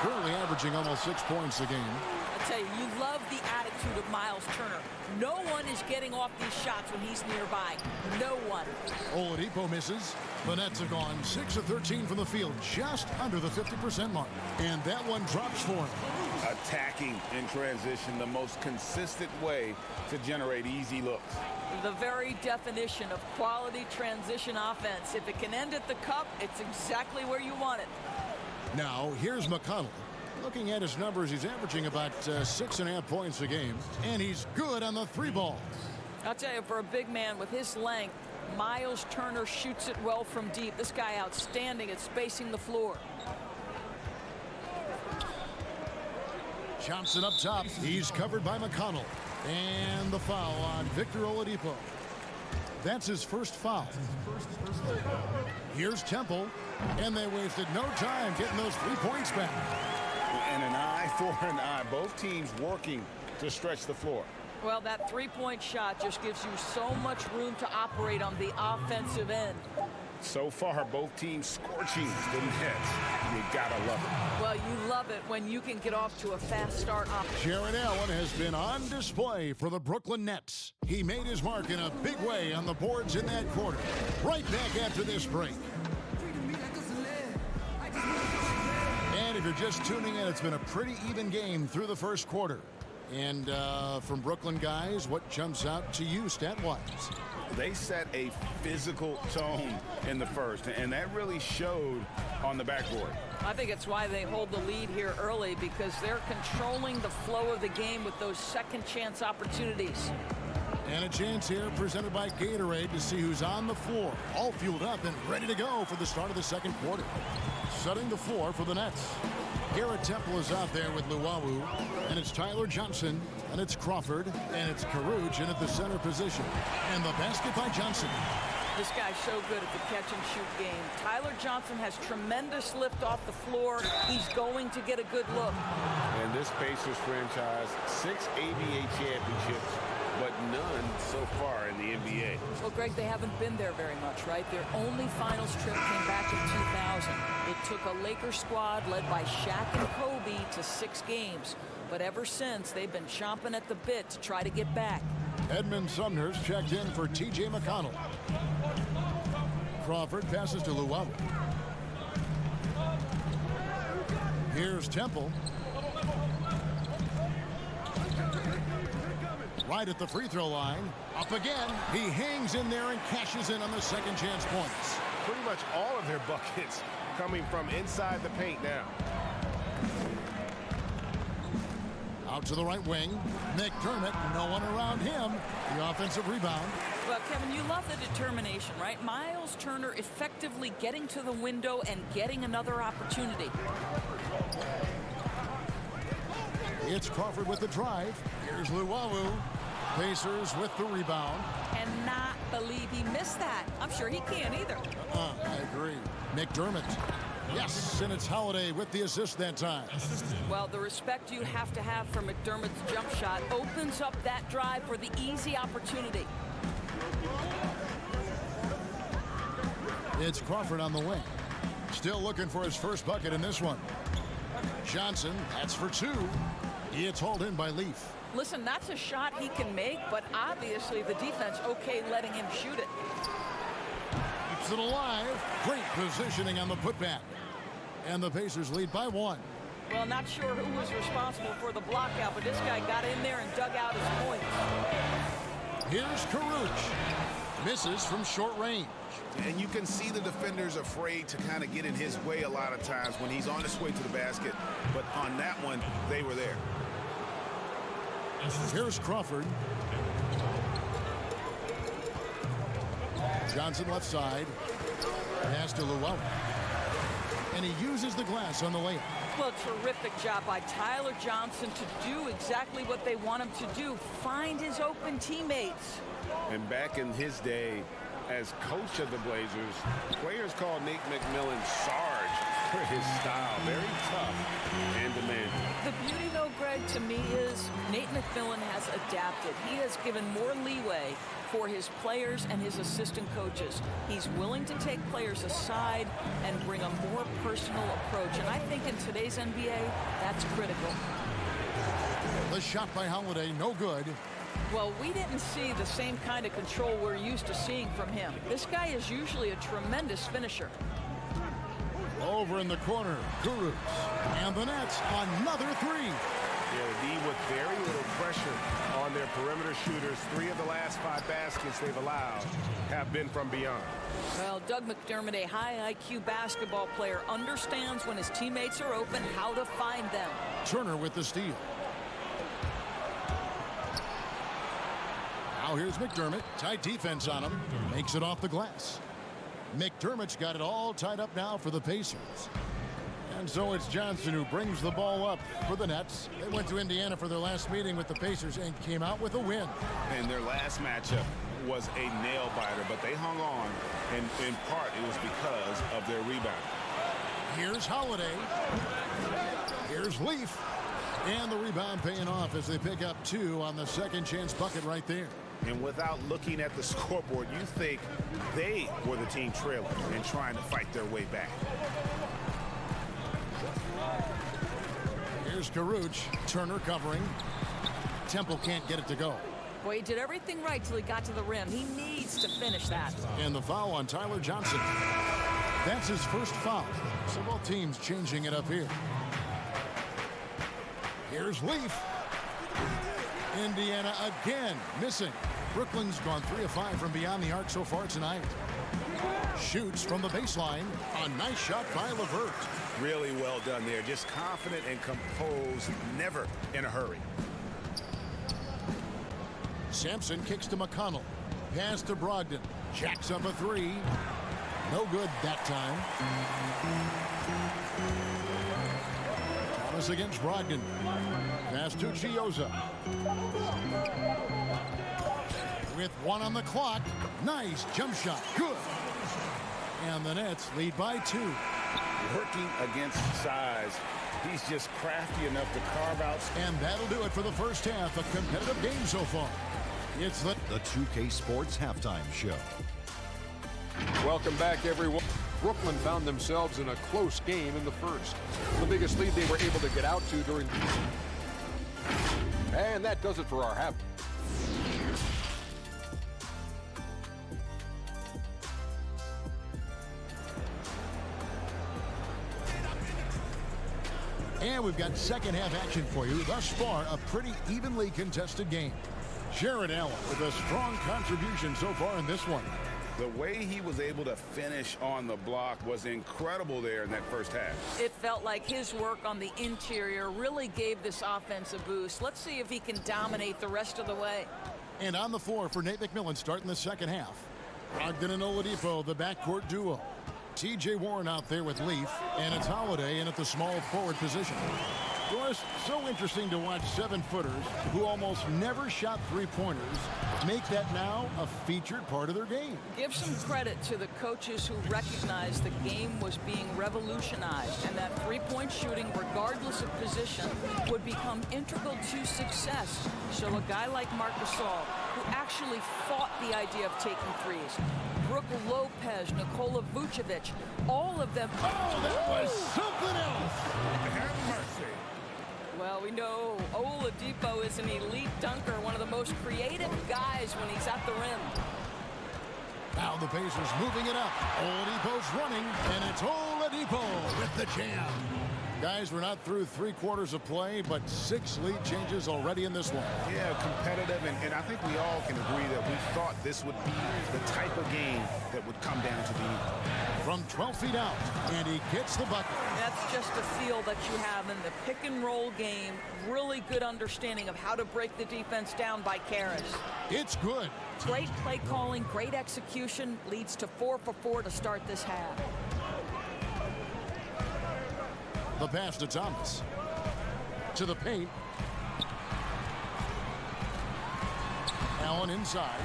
Speaker 2: Currently averaging almost 6 points a game.
Speaker 11: I tell you, you love the attitude of Miles Turner. No one is getting off these shots when he's nearby. No one.
Speaker 2: Oladipo misses. The Nets have gone 6 of 13 from the field, just under the 50% mark. And that one drops for him.
Speaker 3: Attacking in transition, the most consistent way to generate easy looks.
Speaker 11: The very definition of quality transition offense. If it can end at the cup, it's exactly where you want it.
Speaker 2: Now, here's McConnell. Looking at his numbers, he's averaging about 6.5 points a game, and he's good on the 3-ball.
Speaker 11: I'll tell you, for a big man with his length, Miles Turner shoots it well from deep. This guy outstanding at spacing the floor.
Speaker 2: Johnson up top. He's covered by McConnell. And the foul on Victor Oladipo. That's his first foul. Here's Temple. And they wasted no time getting those 3 points back.
Speaker 3: And an eye for an eye. Both teams working to stretch the floor.
Speaker 11: Well, that three-point shot just gives you so much room to operate on the offensive end.
Speaker 3: So far, both teams scorching the nets. You gotta love it.
Speaker 11: Well, you love it when you can get off to a fast start.
Speaker 2: Jared Allen has been on display for the Brooklyn Nets. He made his mark in a big way on the boards in that quarter. Right back after this break. And if you're just tuning in, it's been a pretty even game through the first quarter. And from Brooklyn guys, what jumps out to you stat-wise?
Speaker 3: They set a physical tone in the first, and that really showed on the backboard.
Speaker 11: I think it's why they hold the lead here early, because they're controlling the flow of the game with those second chance opportunities.
Speaker 2: And a chance here presented by Gatorade to see who's on the floor, all fueled up and ready to go for the start of the second quarter. Setting the floor for the Nets. Garrett Temple is out there with Luwawu, and it's Tyler Johnson, and it's Crawford, and it's Caruge in at the center position. And the basket by Johnson.
Speaker 11: This guy's so good at the catch-and-shoot game. Tyler Johnson has tremendous lift off the floor. He's going to get a good look.
Speaker 3: And this Pacers franchise, 6 ABA championships, but none so far in the NBA.
Speaker 11: Well, Greg, they haven't been there very much, right? Their only finals trip came back in 2000. It took a Lakers squad led by Shaq and Kobe to 6 games. But ever since, they've been chomping at the bit to try to get back.
Speaker 2: Edmund Sumner's checked in for T.J. McConnell. Crawford passes to Luwawu. Here's Temple. Right at the free throw line. Up again. He hangs in there and cashes in on the second chance points.
Speaker 5: Pretty much all of their buckets coming from inside the paint now.
Speaker 2: Out to the right wing. McDermott, no one around him. The offensive rebound.
Speaker 11: Well, Kevin, you love the determination, right? Miles Turner effectively getting to the window and getting another opportunity.
Speaker 2: It's Crawford with the drive. Here's Luwawu. Pacers with the rebound.
Speaker 11: Cannot believe he missed that. I'm sure he can't either.
Speaker 2: I agree. McDermott. Yes, and it's Holiday with the assist that time.
Speaker 11: Well, the respect you have to have for McDermott's jump shot opens up that drive for the easy opportunity.
Speaker 2: It's Crawford on the wing. Still looking for his first bucket in this one. Johnson, that's for 2. It's hauled in by Leaf.
Speaker 11: Listen, that's a shot he can make, but obviously the defense okay letting him shoot it.
Speaker 2: Keeps it alive. Great positioning on the putback. And the Pacers lead by 1.
Speaker 11: Well, not sure who was responsible for the block out, but this guy got in there and dug out his points.
Speaker 2: Here's Caruge. Misses from short range.
Speaker 12: And you can see the defenders afraid to kind of get in his way a lot of times when he's on his way to the basket. But on that one, they were there.
Speaker 2: Here's Crawford. Johnson left side. Pass to Luwawu. And he uses the glass on the layup.
Speaker 11: Well, terrific job by Tyler Johnson to do exactly what they want him to do. Find his open teammates.
Speaker 3: And back in his day, as coach of the Blazers, players called Nate McMillan Sarge for his style. Very tough and demanding.
Speaker 11: The beauty, though, Greg, to me is Nate McMillan has adapted. He has given more leeway for his players and his assistant coaches. He's willing to take players aside and bring a more personal approach. And I think in today's NBA, that's critical.
Speaker 2: The shot by Holiday, no good.
Speaker 11: Well, we didn't see the same kind of control we're used to seeing from him. This guy is usually a tremendous finisher.
Speaker 2: Over in the corner, Caruge. And the Nets, another 3.
Speaker 5: Yeah, the D with very little pressure on their perimeter shooters, 3 of the last 5 baskets they've allowed have been from beyond.
Speaker 11: Well, Doug McDermott, a high IQ basketball player, understands when his teammates are open how to find them.
Speaker 2: Turner with the steal. Now here's McDermott. Tight defense on him. Makes it off the glass. McDermott's got it all tied up now for the Pacers. And so it's Johnson who brings the ball up for the Nets. They went to Indiana for their last meeting with the Pacers and came out with a win.
Speaker 12: And their last matchup was a nail-biter, but they hung on, and in part it was because of their rebound.
Speaker 2: Here's Holiday. Here's Leaf. And the rebound paying off as they pick up 2 on the second chance bucket right there.
Speaker 12: And without looking at the scoreboard, you think they were the team trailing and trying to fight their way back.
Speaker 2: Here's Karuch. Turner covering. Temple can't get it to go.
Speaker 11: Boy, he did everything right till he got to the rim. He needs to finish that.
Speaker 2: And the foul on Tyler Johnson. That's his first foul. So both teams changing it up here. Here's Leaf. Indiana again missing. Brooklyn's gone 3 of 5 from beyond the arc so far tonight. Shoots from the baseline. A nice shot by LeVert.
Speaker 12: Really well done there. Just confident and composed, never in a hurry.
Speaker 2: Sampson kicks to McConnell. Pass to Brogdon. Jacks up a 3. No good that time. Thomas against Brogdon. Pass to Chioza. With 1 on the clock. Nice jump shot. Good. And the Nets lead by 2.
Speaker 12: Working against size. He's just crafty enough to carve out.
Speaker 2: And that'll do it for the first half. A competitive game so far. It's the
Speaker 7: 2K Sports Halftime Show.
Speaker 8: Welcome back, everyone. Brooklyn found themselves in a close game in the first. The biggest lead they were able to get out to during. And that does it for our half.
Speaker 2: And we've got second half action for you. Thus far, a pretty evenly contested game. Jared Allen with a strong contribution so far in this one.
Speaker 12: The way he was able to finish on the block was incredible there in that first half.
Speaker 11: It felt like his work on the interior really gave this offense a boost. Let's see if he can dominate the rest of the way.
Speaker 2: And on the floor for Nate McMillan starting the second half. Brogdon and Oladipo, the backcourt duo. T.J. Warren out there with Leaf, and it's Holiday in at the small forward position. It was so interesting to watch 7-footers who almost never shot 3-pointers make that now a featured part of their game.
Speaker 11: Give some credit to the coaches who recognized the game was being revolutionized and that 3-point shooting, regardless of position, would become integral to success. So a guy like Marc Gasol, who actually fought the idea of taking threes, Brook Lopez, Nikola Vucevic, all of them.
Speaker 2: Oh, that was something else.
Speaker 12: Have mercy.
Speaker 11: Well, we know Oladipo is an elite dunker, one of the most creative guys when he's at the rim.
Speaker 2: Now the Pacers moving it up. Oladipo's running, and it's Oladipo with the jam. Guys, we're not through 3/4 of play, but 6 lead changes already in this one.
Speaker 12: Yeah, competitive, and I think we all can agree that we thought this would be the type of game that would come down to the end.
Speaker 2: From 12 feet out, and he gets the bucket.
Speaker 11: That's just a feel that you have in the pick-and-roll game. Really good understanding of how to break the defense down by Karras.
Speaker 2: It's good.
Speaker 11: Great play calling, great execution, leads to 4 for 4 to start this half.
Speaker 2: The pass to Thomas. To the paint. Allen inside.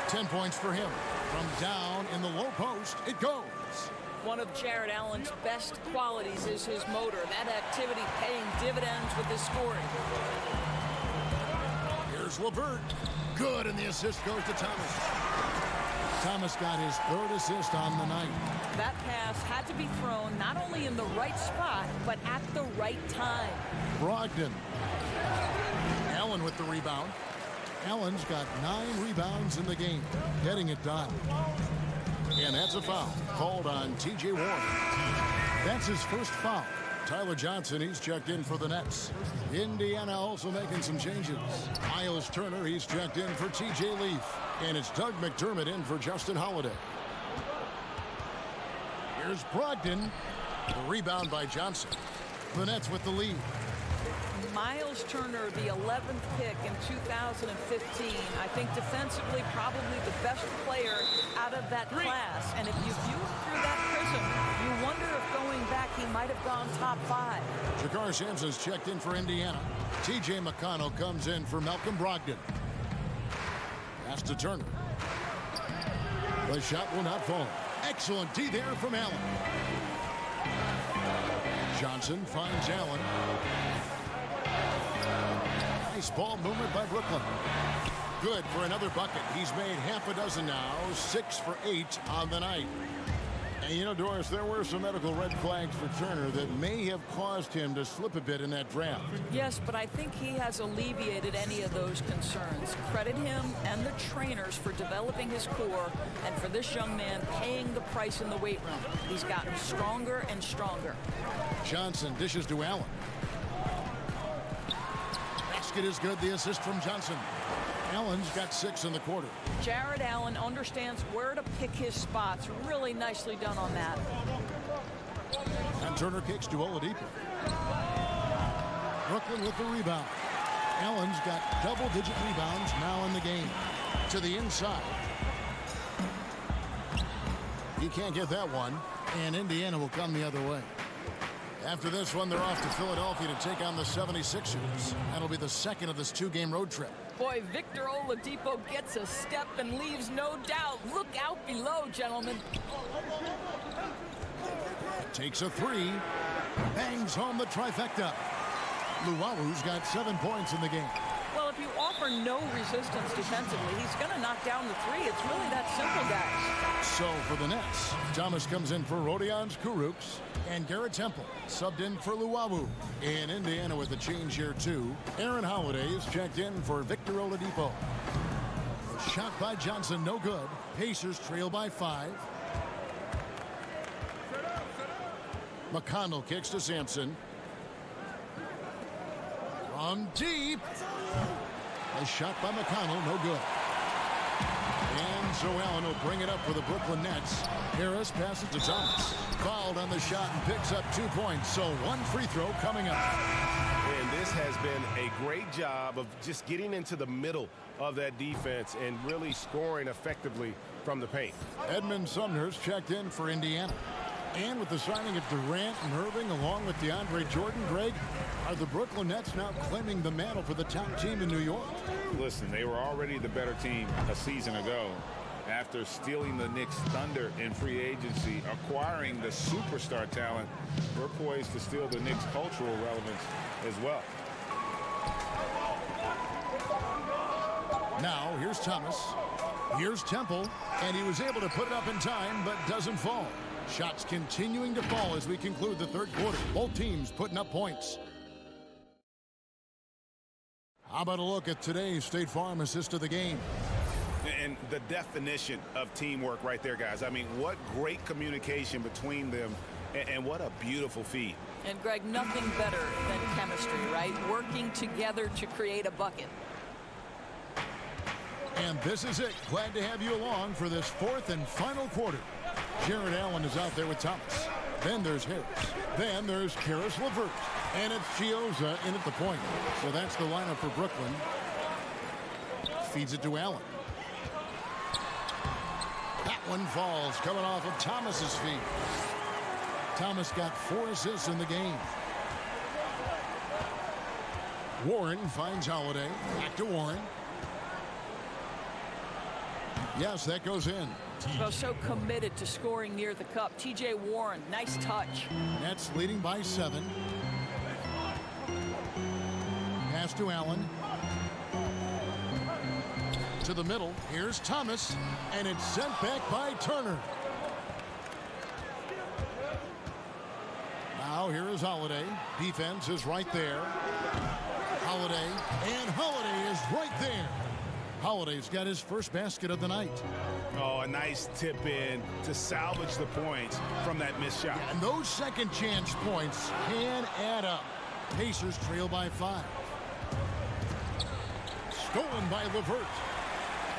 Speaker 2: 10 points for him. From down in the low post, it goes.
Speaker 11: One of Jared Allen's best qualities is his motor. That activity paying dividends with his scoring.
Speaker 2: Here's LeVert. Good, and the assist goes to Thomas. Thomas got his 3rd assist on the night.
Speaker 11: That pass had to be thrown not only in the right spot, but at the right time.
Speaker 2: Brogdon. Allen with the rebound. Allen's got 9 rebounds in the game, getting it done. And that's a foul called on T.J. Warren. That's his first foul. Tyler Johnson, he's checked in for the Nets. Indiana also making some changes. Miles Turner, he's checked in for TJ Leaf. And it's Doug McDermott in for Justin Holiday. Here's Brogdon. The rebound by Johnson. The Nets with the lead.
Speaker 11: Miles Turner, the 11th pick in 2015. I think defensively probably the best player out of that class. And if you view it through that prism, you wonder if going back he might have gone top 5.
Speaker 2: Jakar Sampson's checked in for Indiana. T.J. McConnell comes in for Malcolm Brogdon. Pass to Turner. The shot will not fall. Excellent D there from Allen. Johnson finds Allen. Nice ball movement by Brooklyn. Good for another bucket. He's made half a dozen now. 6 for 8 on the night. And you know, Doris, there were some medical red flags for Turner that may have caused him to slip a bit in that draft.
Speaker 11: Yes, but I think he has alleviated any of those concerns. Credit him and the trainers for developing his core and for this young man paying the price in the weight room. He's gotten stronger and stronger.
Speaker 2: Johnson dishes to Allen. Basket is good. The assist from Johnson. Allen's got 6 in the quarter.
Speaker 11: Jared Allen understands where to pick his spots. Really nicely done on that.
Speaker 2: And Turner kicks to Oladipo. Brooklyn with the rebound. Allen's got double-digit rebounds now in the game. To the inside. He can't get that one, and Indiana will come the other way. After this one, they're off to Philadelphia to take on the 76ers. That'll be the second of this 2-game road trip.
Speaker 11: Boy, Victor Oladipo gets a step and leaves no doubt. Look out below, gentlemen.
Speaker 2: Takes a 3. Bangs home the trifecta. Luwalu's got 7 points in the game.
Speaker 11: Well, if you offer no resistance defensively, he's going to knock down the 3. It's really that simple, guys.
Speaker 2: So for the Nets, Thomas comes in for Rodions Kurucs, and Garrett Temple subbed in for Luwawu. In Indiana with a change here too, Aaron Holiday is checked in for Victor Oladipo. The shot by Johnson, no good. Pacers trail by 5. McConnell kicks to Sampson. From deep. A shot by McConnell, no good. And so Allen will bring it up for the Brooklyn Nets. Harris passes to Thomas. Fouled on the shot and picks up 2 points. So 1 free throw coming up.
Speaker 12: And this has been a great job of just getting into the middle of that defense and really scoring effectively from the paint.
Speaker 2: Edmund Sumner's checked in for Indiana. And with the signing of Durant and Irving along with DeAndre Jordan, Greg, are the Brooklyn Nets now claiming the mantle for the top team in New York?
Speaker 3: Listen, they were already the better team a season ago. After stealing the Knicks' thunder in free agency, acquiring the superstar talent, we're poised to steal the Knicks' cultural relevance as well.
Speaker 2: Now, here's Thomas. Here's Temple, and he was able to put it up in time, but doesn't fall. Shots continuing to fall as we conclude the third quarter. Both teams putting up points. How about a look at today's State Farm assist of the game?
Speaker 12: And the definition of teamwork right there, guys. I mean, what great communication between them, and what a beautiful feed.
Speaker 11: And, Greg, nothing better than chemistry, right? Working together to create a bucket.
Speaker 2: And this is it. Glad to have you along for this fourth and final quarter. Jared Allen is out there with Thomas. Then there's Harris. Then there's Karis LeVert. And it's Chiozza in at the point. So that's the lineup for Brooklyn. Feeds it to Allen. That one falls coming off of Thomas's feet. Thomas got 4 assists in the game. Warren finds Holiday. Back to Warren. Yes, that goes in.
Speaker 11: Well, so committed to scoring near the cup. T.J. Warren, nice touch.
Speaker 2: Nets leading by 7. Pass to Allen. To the middle. Here's Thomas. And it's sent back by Turner. Now here is Holiday. Defense is right there. Holiday. And Holiday is right there. Holiday's got his first basket of the night.
Speaker 12: Oh, a nice tip in to salvage the points from that missed shot.
Speaker 2: And those second chance points can add up. Pacers trail by 5. Stolen by LeVert.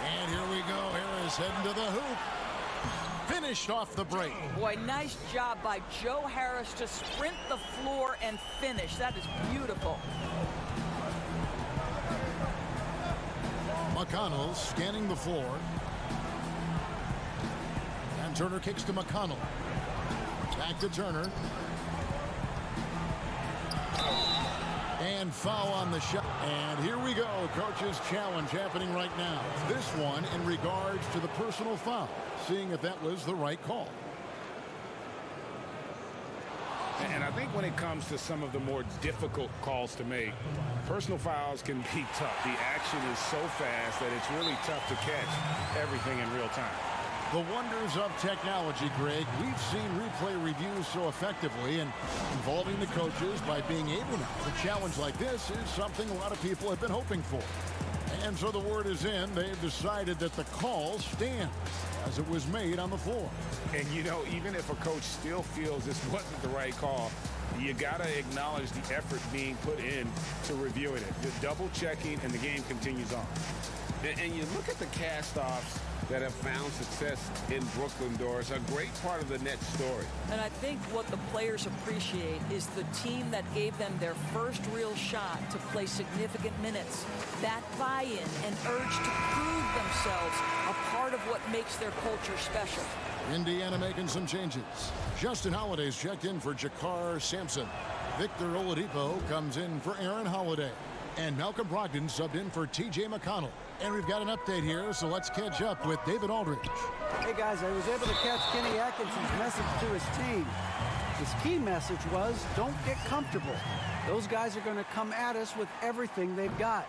Speaker 2: And here we go. Harris heading to the hoop. Finished off the break.
Speaker 11: Boy, nice job by Joe Harris to sprint the floor and finish. That is beautiful.
Speaker 2: McConnell scanning the floor. And Turner kicks to McConnell. Back to Turner. And foul on the shot. And here we go. Coach's challenge happening right now. This one in regards to the personal foul. Seeing if that was the right call.
Speaker 5: And I think when it comes to some of the more difficult calls to make, personal fouls can be tough. The action is so fast that it's really tough to catch everything in real time.
Speaker 2: The wonders of technology, Greg. We've seen replay reviews so effectively, and involving the coaches by being able to challenge like this is something a lot of people have been hoping for. And so the word is in. They've decided that the call stands as it was made on the floor.
Speaker 5: And, you know, even if a coach still feels this wasn't the right call, you got to acknowledge the effort being put in to reviewing it. The double checking, and the game continues on.
Speaker 13: And you look at the cast-offs that have found success in Brooklyn, Doris, a great part of the Nets story.
Speaker 11: And I think what the players appreciate is the team that gave them their first real shot to play significant minutes. That buy-in and urge to prove themselves a part of what makes their culture special.
Speaker 2: Indiana making some changes. Justin Holiday's checked in for Jakar Sampson. Victor Oladipo comes in for Aaron Holiday. And Malcolm Brogdon subbed in for T.J. McConnell. And we've got an update here, so let's catch up with David Aldridge.
Speaker 6: Hey, guys, I was able to catch Kenny Atkinson's message to his team. His key message was, don't get comfortable. Those guys are going to come at us with everything they've got.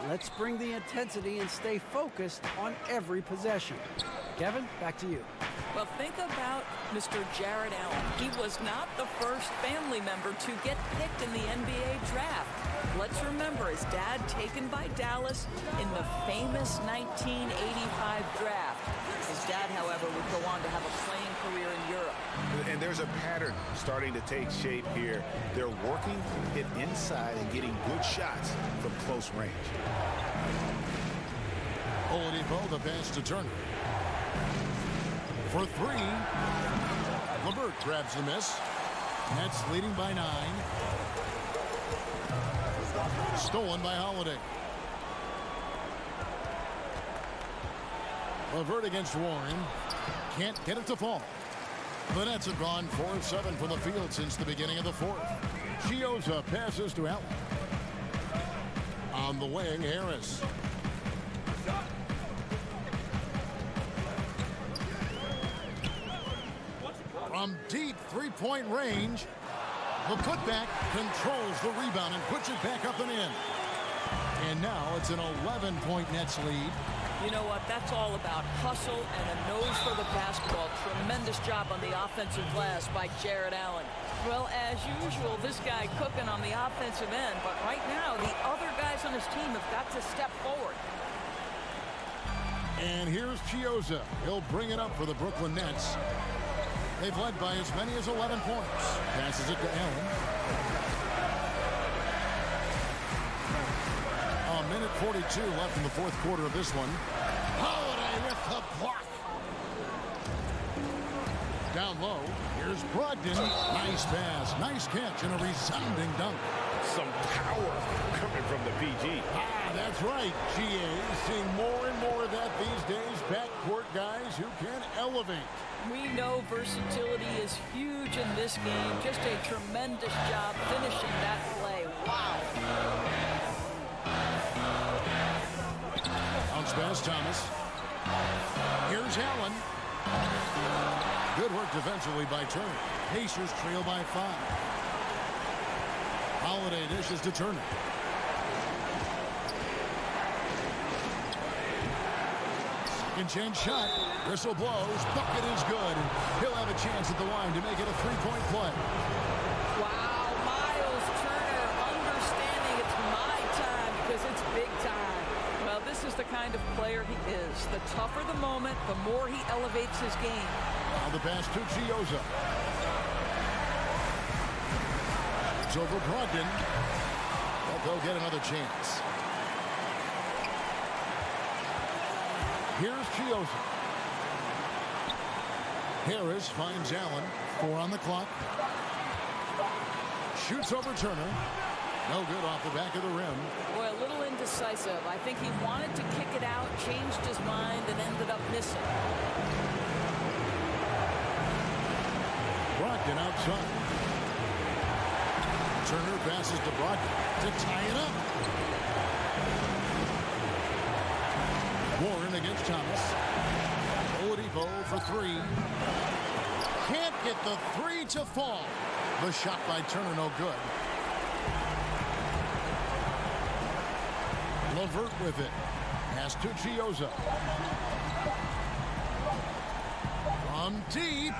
Speaker 6: Let's bring the intensity and stay focused on every possession. Kevin, back to you.
Speaker 11: Well, think about Mr. Jared Allen. He was not the first family member to get picked in the NBA draft. Let's remember his dad taken by Dallas in the famous 1985 draft. His dad, however, would go on to have a playing career in Europe.
Speaker 12: And there's a pattern starting to take shape here. They're working it inside and getting good shots from close range.
Speaker 2: Oladipo, the pass to Turner. For 3. LeVert grabs the miss. Nets leading by 9. Stolen by Holiday. LeVert against Warren. Can't get it to fall. The Nets have gone 4 of 7 from the field since the beginning of the fourth. Chioza passes to Allen. On the wing, Harris. From deep three-point range, the putback controls the rebound and puts it back up and in. And now it's an 11-point Nets lead.
Speaker 11: You know what? That's all about hustle and a nose for the basketball. Tremendous job on the offensive glass by Jared Allen. Well, as usual, this guy cooking on the offensive end. But right now, the other guys on his team have got to step forward.
Speaker 2: And here's Chioza. He'll bring it up for the Brooklyn Nets. They've led by as many as 11 points. Passes it to Allen. A minute 42 left in the fourth quarter of this one. Holiday with the block. Down low. Here's Brogdon. Nice pass. Nice catch and a resounding dunk.
Speaker 12: Some power coming from the PG.
Speaker 2: That's right. GA seeing more and more of that these days. Backcourt guys who can elevate.
Speaker 11: We know versatility is huge in this game. Just a tremendous job finishing that play. Wow.
Speaker 2: Bounce pass, Thomas. Here's Allen. Good work defensively by Turner. Pacers trail by 5. Holiday dishes to Turner. Second chance shot. Whistle blows. Bucket is good. And he'll have a chance at the line to make it a 3-point play.
Speaker 11: Wow, Miles Turner understanding it's my time because it's big time. Well, this is the kind of player he is. The tougher the moment, the more he elevates his game.
Speaker 2: Now the pass to Chioza. It's over Brogdon. But they'll get another chance. Here's Chioza. Harris finds Allen. 4 on the clock. Shoots over Turner. No good off the back of the rim.
Speaker 11: Boy, a little indecisive. I think he wanted to kick it out, changed his mind, and ended up missing.
Speaker 2: Brogdon outside. Turner passes to Brogdon to tie it up. Warren against Thomas. Oladipo for 3. Can't get the 3 to fall. The shot by Turner no good. LeVert with it. Pass to Chioza. From deep.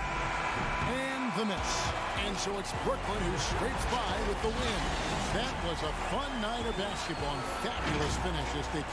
Speaker 2: And the miss. And so it's Brooklyn who scrapes by with the win. That was a fun night of basketball and fabulous finish as they...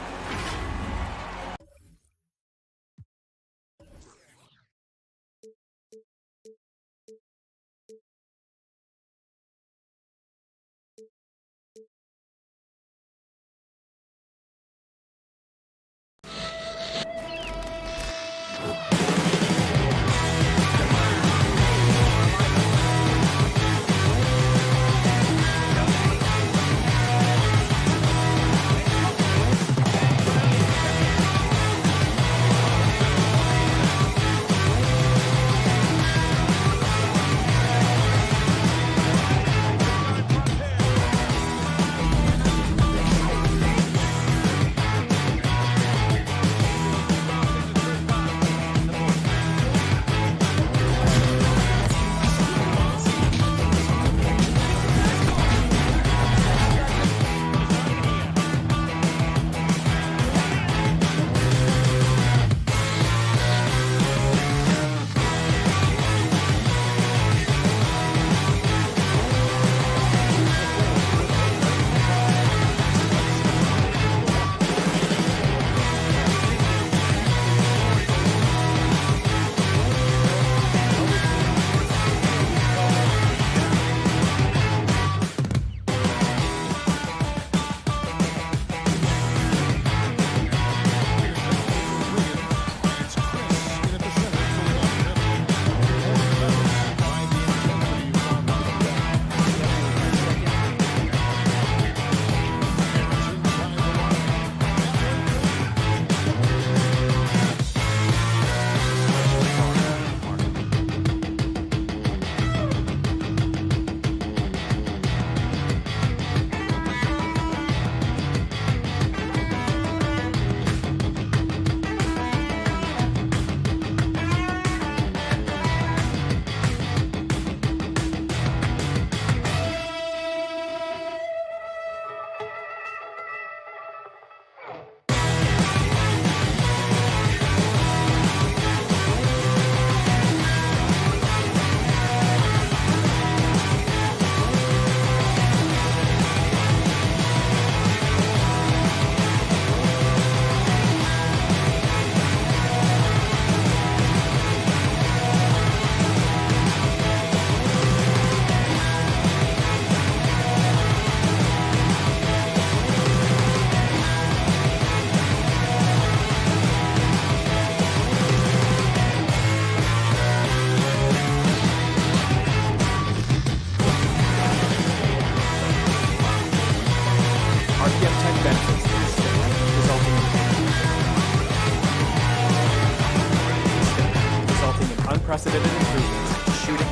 Speaker 9: unprecedented improvements, shooting,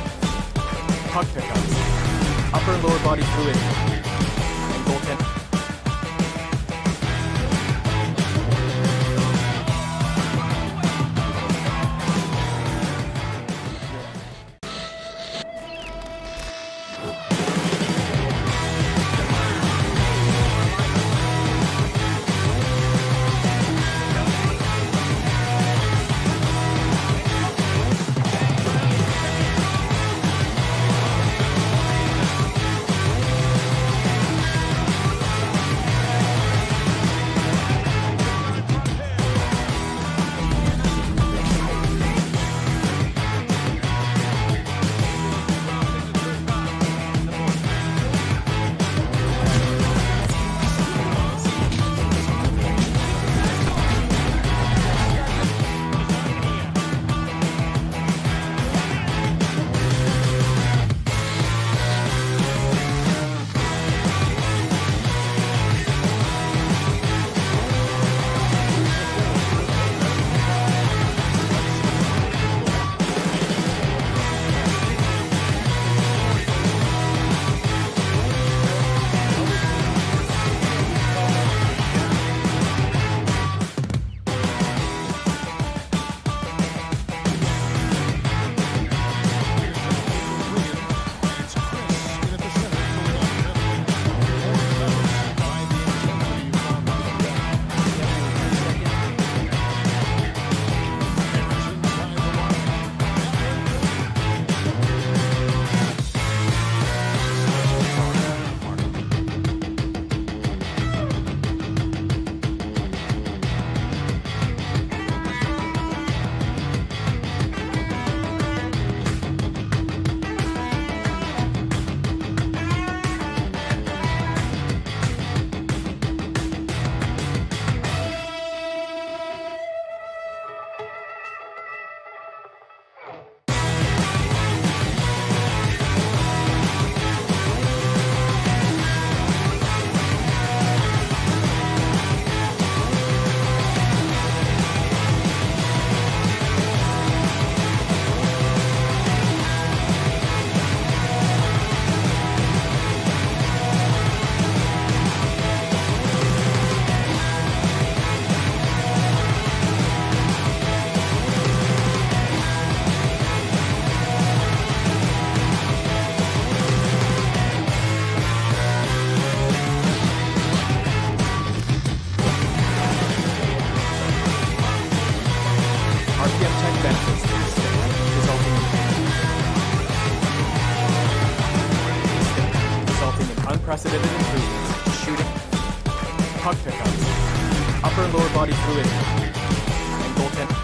Speaker 9: puck pickups, upper and lower body fluidity, and goaltending. unprecedented improvements. Shooting, puck pickups, upper and lower body fluidity, and goaltending.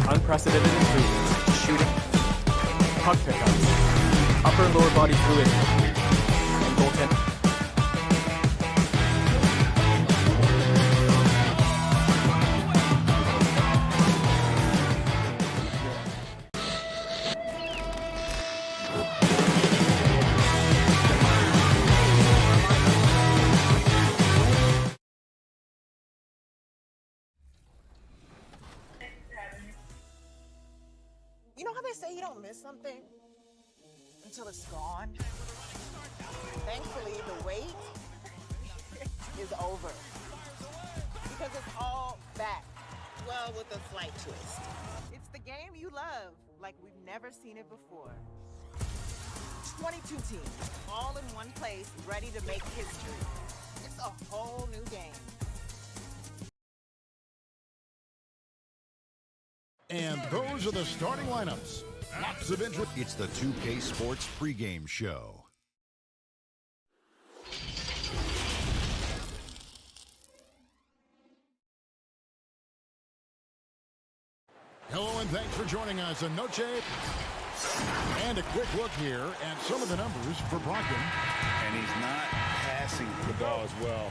Speaker 9: Unprecedented improvements. Shooting, puck pickups, upper and lower body fluidity, and goaltending.
Speaker 14: You know how they say you don't miss something until it's gone? Thankfully, the wait is over. Because it's all back. Well, with a slight twist. It's the game you love, like we've never seen it before. 22 teams, all in one place, ready to make history. It's a whole new game.
Speaker 2: And those are the starting lineups. Lots of interest.
Speaker 7: It's the 2K Sports pregame show.
Speaker 2: Hello and thanks for joining us. Anoche. And a quick look here at some of the numbers for Pregame.
Speaker 3: And he's not passing the ball as well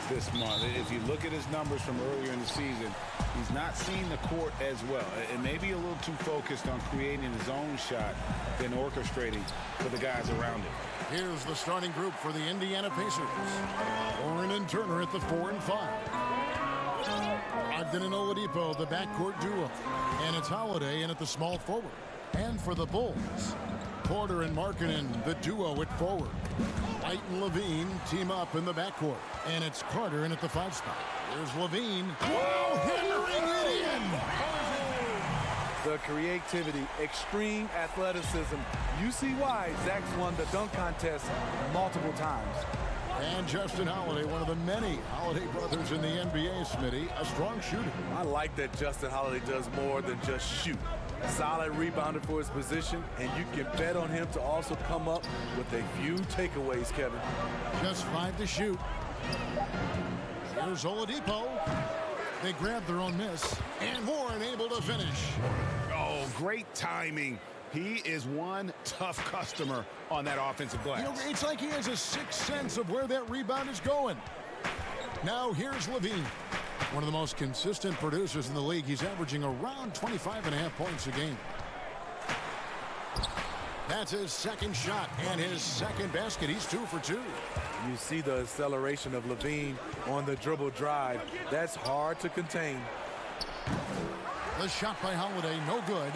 Speaker 3: this month. If you look at his numbers from earlier in the season, he's not seeing the court as well. It may be a little too focused on creating his own shot than orchestrating for the guys around him.
Speaker 2: Here's the starting group for the Indiana Pacers. Oren and Turner at the 4 and 5. Ogden and Oladipo, the backcourt duo. And it's Holiday in at the small forward. And for the Bulls, Porter and Markkanen, the duo at forward. White and Levine team up in the backcourt. And it's Carter in at the 5 spot. Here's Levine. Whoa, hammering it in.
Speaker 15: The creativity, extreme athleticism. You see why Zach's won the dunk contest multiple times.
Speaker 2: And Justin Holiday, one of the many Holiday brothers in the NBA, Smitty, a strong shooter.
Speaker 15: I like that Justin Holiday does more than just shoot. Solid rebounder for his position, and you can bet on him to also come up with a few takeaways, Kevin.
Speaker 2: Just 5 to shoot. Here's Oladipo. They grab their own miss, and Warren able to finish.
Speaker 3: Oh, great timing. He is one tough customer on that offensive glass.
Speaker 2: You know, it's like he has a sixth sense of where that rebound is going. Now here's Levine, one of the most consistent producers in the league. He's averaging around 25.5 points a game. That's his second shot and his second basket. He's 2 for 2.
Speaker 15: You see the acceleration of Levine on the dribble drive. That's hard to contain.
Speaker 2: The shot by Holiday, no good.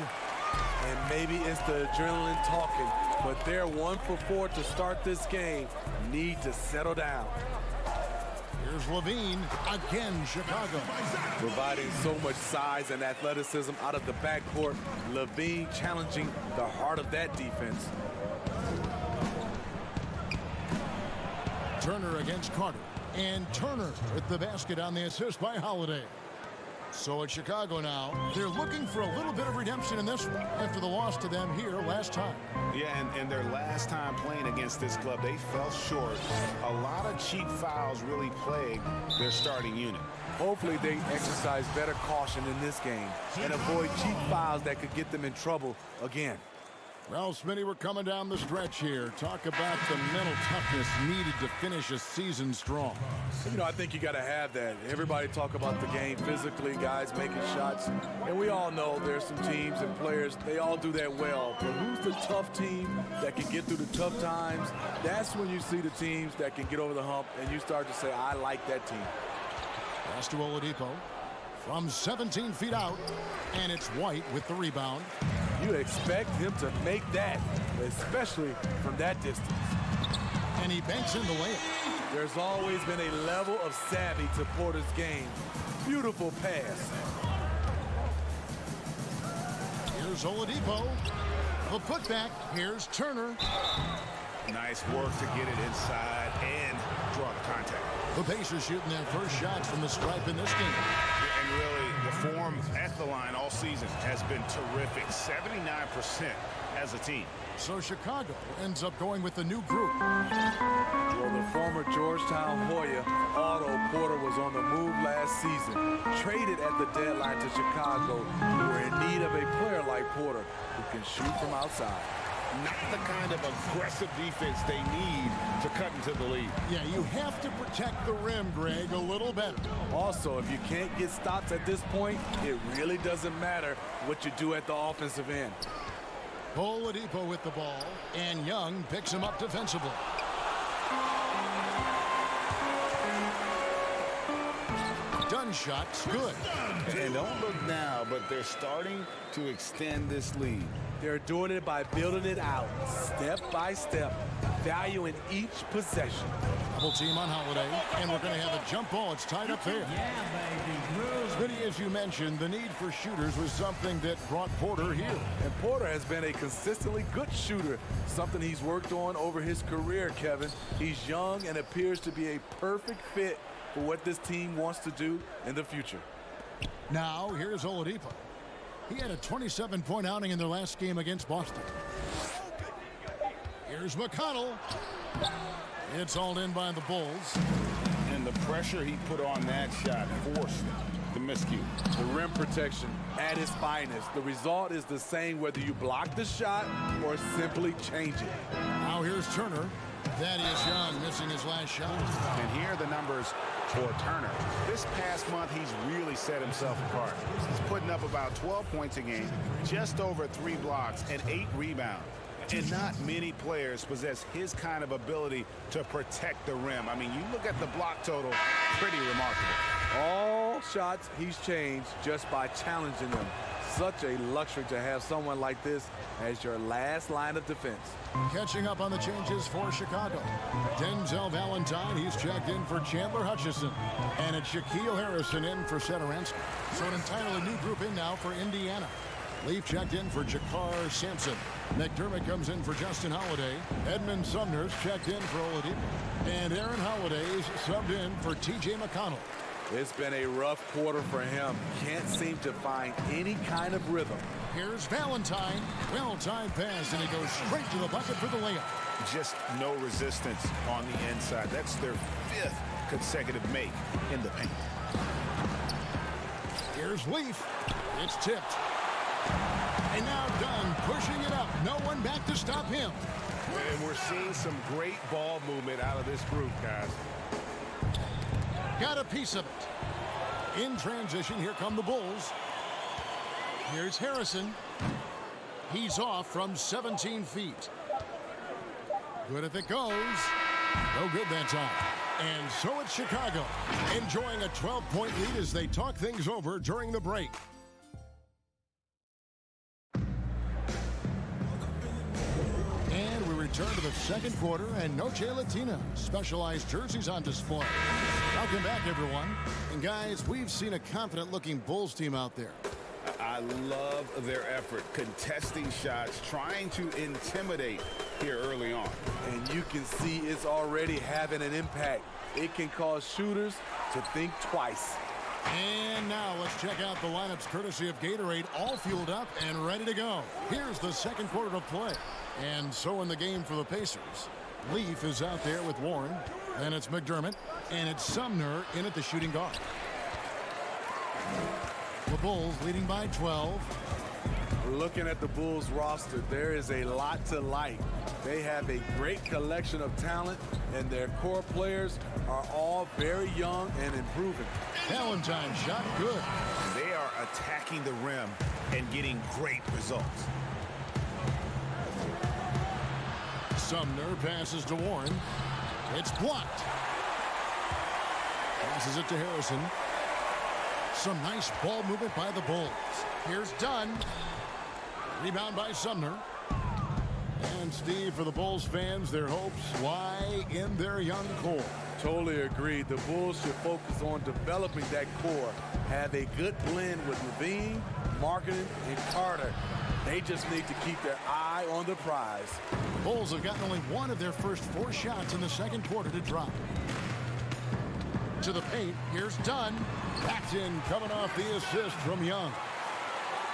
Speaker 15: And maybe it's the adrenaline talking, but they're 1 for 4 to start this game. Need to settle down.
Speaker 2: Here's Levine, again Chicago.
Speaker 15: Providing so much size and athleticism out of the backcourt. Levine challenging the heart of that defense.
Speaker 2: Turner against Carter. And Turner with the basket on the assist by Holiday. So it's Chicago now. They're looking for a little bit of redemption in this one after the loss to them here last time.
Speaker 3: Yeah, and their last time playing against this club, they fell short. A lot of cheap fouls really plagued their starting unit.
Speaker 15: Hopefully they exercise better caution in this game and avoid cheap fouls that could get them in trouble again.
Speaker 2: Well, Smitty, we're coming down the stretch here. Talk about the mental toughness needed to finish a season strong.
Speaker 15: You know, I think you got to have that. Everybody talk about the game physically, guys making shots. And we all know there's some teams and players, they all do that well. But who's the tough team that can get through the tough times? That's when you see the teams that can get over the hump and you start to say, I like that team.
Speaker 2: Pass to Oladipo from 17 feet out. And it's White with the rebound.
Speaker 15: You expect him to make that, especially from that distance.
Speaker 2: And he banks in the layup.
Speaker 15: There's always been a level of savvy to Porter's game. Beautiful pass.
Speaker 2: Here's Oladipo. The putback. Here's Turner.
Speaker 3: Nice work to get it inside and draw the contact.
Speaker 2: The Pacers shooting their first shots from the stripe in this game.
Speaker 3: And really, the form at the line all season has been terrific. 79% as a team.
Speaker 2: So Chicago ends up going with the new group.
Speaker 15: Well, the former Georgetown Hoya, Otto Porter, was on the move last season. Traded at the deadline to Chicago, who were in need of a player like Porter who can shoot from outside.
Speaker 3: Not the kind of aggressive defense they need to cut into the lead.
Speaker 2: Yeah, you have to protect the rim, Greg, a little better.
Speaker 15: Also, if you can't get stops at this point, it really doesn't matter what you do at the offensive end.
Speaker 2: Oladipo with the ball, and Young picks him up defensively. Done shot's good.
Speaker 3: And don't look now, but they're starting to extend this lead.
Speaker 15: They're doing it by building it out, step by step, valuing each possession.
Speaker 2: Double team on Holiday, and we're going to have a jump ball. It's tied up there. Smitty, as you mentioned, the need for shooters was something that brought Porter here.
Speaker 15: And Porter has been a consistently good shooter, something he's worked on over his career, Kevin. He's young and appears to be a perfect fit for what this team wants to do in the future.
Speaker 2: Now, here's Oladipo. He had a 27-point outing in their last game against Boston. Here's McConnell. It's hauled in by the Bulls.
Speaker 3: And the pressure he put on that shot forced the miscue.
Speaker 15: The rim protection at its finest. The result is the same whether you block the shot or simply change it.
Speaker 2: Now here's Turner. Thaddeus Young missing his last shot.
Speaker 3: And here are the numbers for Turner. This past month, he's really set himself apart. He's putting up about 12 points a game, just over 3 blocks, and 8 rebounds. And not many players possess his kind of ability to protect the rim. I mean, you look at the block total, pretty remarkable.
Speaker 15: All shots he's changed just by challenging them. such a luxury to have someone like this as your last line of defense.
Speaker 2: Catching up on the changes for Chicago. Denzel Valentine, he's checked in for Chandler Hutchison. And it's Shaquille Harrison in for Setoransky. So an entirely new group in now for Indiana. Leaf checked in for Jakar Sampson. McDermott comes in for Justin Holiday. Edmund Sumner's checked in for Oladipo. And Aaron Holiday's subbed in for T.J. McConnell.
Speaker 15: It's been a rough quarter for him. Can't seem to find any kind of rhythm.
Speaker 2: Here's Valentine. Well-timed pass, and he goes straight to the bucket for the layup.
Speaker 3: Just no resistance on the inside. That's their 5th consecutive make in the paint.
Speaker 2: Here's Leaf. It's tipped. And now Dunn pushing it up. No one back to stop him.
Speaker 12: And we're seeing some great ball movement out of this group, guys.
Speaker 2: Got a piece of it. In transition, here come the Bulls. Here's Harrison. He's off from 17 feet. Good if it goes. No good that time. And so it's Chicago, enjoying a 12-point lead as they talk things over during the break. And we return to the second quarter, and Noche Latina specialized jerseys on display. Welcome back, everyone. And guys, we've seen a confident-looking Bulls team out there.
Speaker 3: I love their effort, contesting shots, trying to intimidate here early on.
Speaker 15: And you can see it's already having an impact. It can cause shooters to think twice.
Speaker 2: And now let's check out the lineups courtesy of Gatorade, all fueled up and ready to go. Here's the second quarter of play. And so in the game for the Pacers, Leaf is out there with Warren. Then it's McDermott, and it's Sumner in at the shooting guard. The Bulls leading by 12.
Speaker 15: Looking at the Bulls roster, there is a lot to like. They have a great collection of talent, and their core players are all very young and improving.
Speaker 2: Valentine shot good.
Speaker 3: They are attacking the rim and getting great results.
Speaker 2: Sumner passes to Warren. It's blocked. Passes it to Harrison. Some nice ball movement by the Bulls. Here's Dunn. Rebound by Sumner. And Steve, for the Bulls fans, their hopes lie in their young core.
Speaker 15: Totally agree. The Bulls should focus on developing that core. Have a good blend with Levine, Markkanen, and Carter. They just need to keep their eye on the prize.
Speaker 2: The Bulls have gotten only one of their first 4 shots in the second quarter to drop. To the paint, here's Dunn. Backed in, coming off the assist from Young.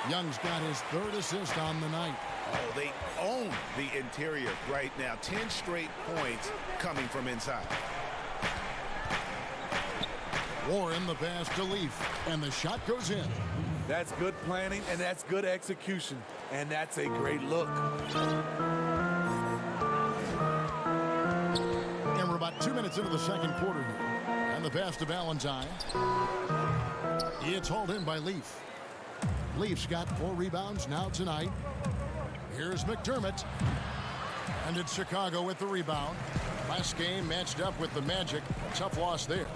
Speaker 2: Young's got his 3rd assist on the night.
Speaker 3: Oh, they own the interior right now. 10 straight points coming from inside.
Speaker 2: Warren the pass to Leaf, and the shot goes in.
Speaker 15: That's good planning, and that's good execution, and that's a great look.
Speaker 2: And we're about 2 minutes into the second quarter here. And the pass to Valentine. It's hauled in by Leaf. Leaf's got 4 rebounds now tonight. Here's McDermott. And it's Chicago with the rebound. Last game matched up with the Magic. A tough loss there.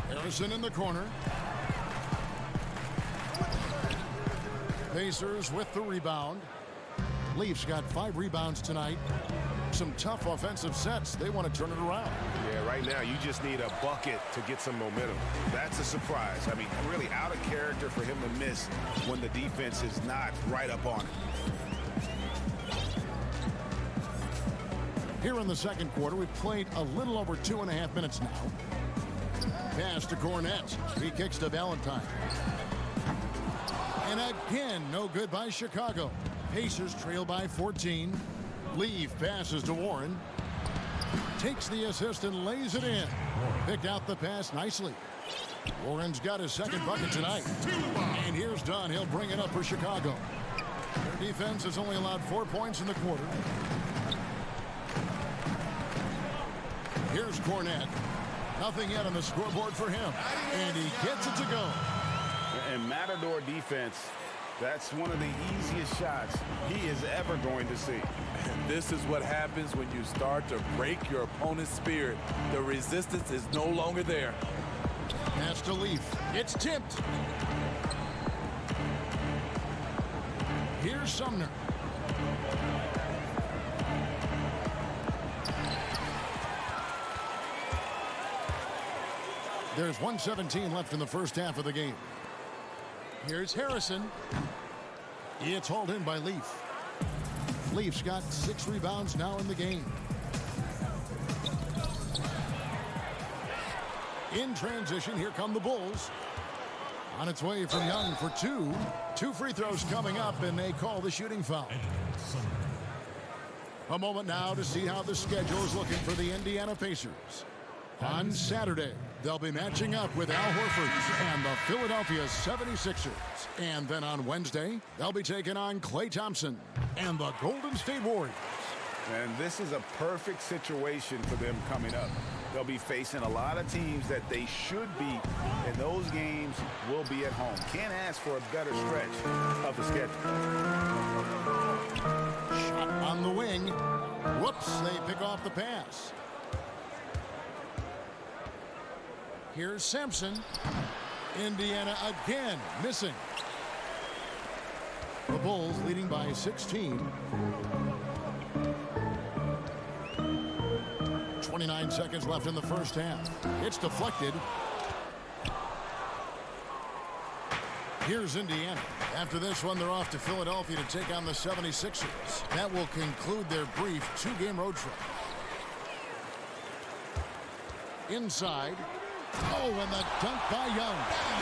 Speaker 2: Harrison in the corner. Pacers with the rebound. Leafs got 5 rebounds tonight. Some tough offensive sets. They want to turn it around.
Speaker 12: Yeah, right now you just need a bucket to get some momentum.
Speaker 3: That's a surprise. I mean, really out of character for him to miss when the defense is not right up on him.
Speaker 2: Here in the second quarter, we've played a little over 2.5 minutes now. Pass to Cornette. He kicks to Valentine. And again, no good by Chicago. Pacers trail by 14. Leaf passes to Warren. Takes the assist and lays it in. Picked out the pass nicely. Warren's got his second bucket tonight. And here's Dunn. He'll bring it up for Chicago. Their defense has only allowed 4 points in the quarter. Here's Cornette. Nothing yet on the scoreboard for him. And he gets it to go.
Speaker 3: And Matador defense, that's one of the easiest shots he is ever going to see.
Speaker 15: And this is what happens when you start to break your opponent's spirit. The resistance is no longer there.
Speaker 2: Pass to Leaf. It's tipped. Here's Sumner. There's 1:17 left in the first half of the game. Here's Harrison. It's hauled in by Leaf. Leaf's got 6 rebounds now in the game. In transition, here come the Bulls. On its way from Young for 2. 2 free throws coming up, and they call the shooting foul. A moment now to see how the schedule is looking for the Indiana Pacers. On Saturday, they'll be matching up with Al Horford and the Philadelphia 76ers. And then on Wednesday, they'll be taking on Klay Thompson and the Golden State Warriors.
Speaker 3: And this is a perfect situation for them coming up. They'll be facing a lot of teams that they should beat, and those games will be at home. Can't ask for a better stretch of the schedule.
Speaker 2: Shot on the wing. Whoops, they pick off the pass. Here's Sampson. Indiana again missing. The Bulls leading by 16. 29 seconds left in the first half. It's deflected. Here's Indiana. After this one, they're off to Philadelphia to take on the 76ers. That will conclude their brief 2-game road trip. Inside. Oh, and the dunk by Young.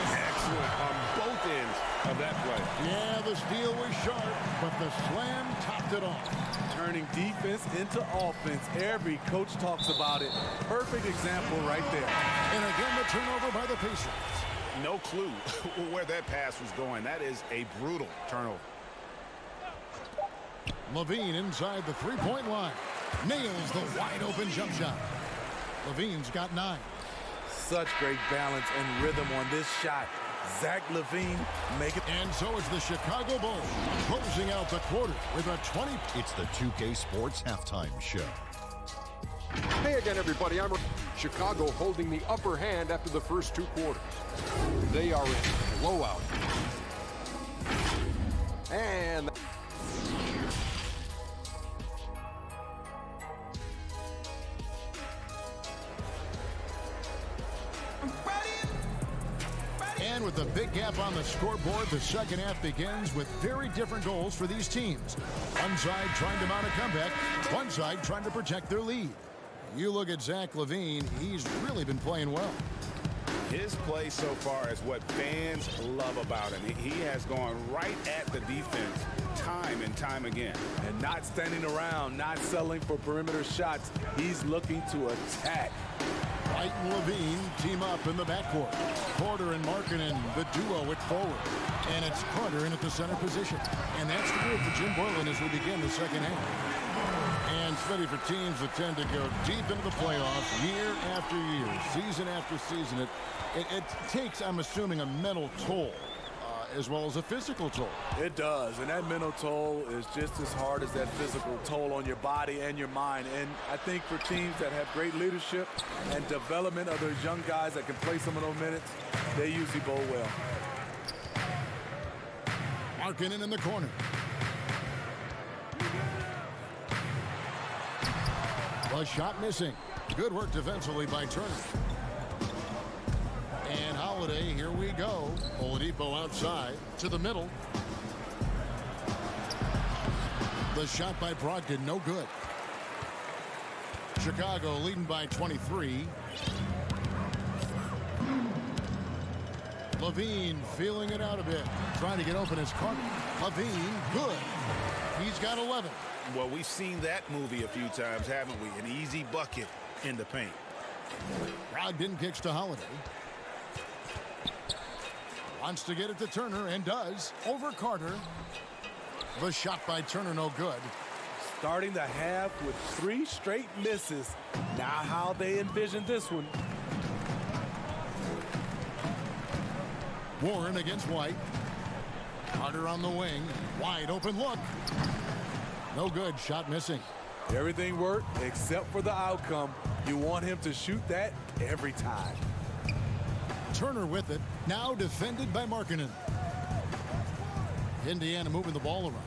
Speaker 12: Excellent on both ends of that play.
Speaker 2: Yeah, the steal was sharp, but the slam topped it off.
Speaker 15: Turning defense into offense. Every coach talks about it. Perfect example right there.
Speaker 2: And again, the turnover by the Pacers.
Speaker 3: No clue where that pass was going. That is a brutal turnover.
Speaker 2: Levine inside the three-point line. Nails the wide-open jump shot. Levine's got 9.
Speaker 15: Such great balance and rhythm on this shot. Zach LaVine make it.
Speaker 2: And so it's the Chicago Bulls closing out the quarter with a 20.
Speaker 7: It's the 2K Sports Halftime Show.
Speaker 8: Hey again, everybody. I'm Chicago holding the upper hand after the first 2 quarters. They are in blowout. And
Speaker 2: And with the big gap on the scoreboard, the second half begins with very different goals for these teams. One side trying to mount a comeback, one side trying to protect their lead. You look at Zach LaVine, he's really been playing well.
Speaker 3: His play so far is what fans love about him. He has gone right at the defense time and time again.
Speaker 15: And not standing around, not settling for perimeter shots. He's looking to attack.
Speaker 2: White and Levine team up in the backcourt. Porter and Markkanen, the duo at forward. And it's Carter in at the center position. And that's the group for Jim Boylan as we begin the second half. And Smitty, for teams that tend to go deep into the playoffs year after year, season after season, it takes, I'm assuming, a mental toll as well as a physical toll.
Speaker 15: It does, and that mental toll is just as hard as that physical toll on your body and your mind. And I think for teams that have great leadership and development of those young guys that can play some of those minutes, they usually bowl well.
Speaker 2: Markkanen in the corner. A shot missing. Good work defensively by Turner. And Holiday, here we go. Oladipo outside to the middle. The shot by Brogdon, no good. Chicago leading by 23. Levine feeling it out a bit. Trying to get open as Carter. Levine, good. He's got 11.
Speaker 3: Well, we've seen that movie a few times, haven't we? An easy bucket in the paint.
Speaker 2: Brogdon kicks to Holiday. Wants to get it to Turner and does. Over Carter. The shot by Turner, no good.
Speaker 15: Starting the half with 3 straight misses. Now how they envision this one.
Speaker 2: Warren against White. Carter on the wing. Wide open look. No good. Shot missing.
Speaker 15: Everything worked except for the outcome. You want him to shoot that every time.
Speaker 2: Turner with it. Now defended by Markkanen. Indiana moving the ball around.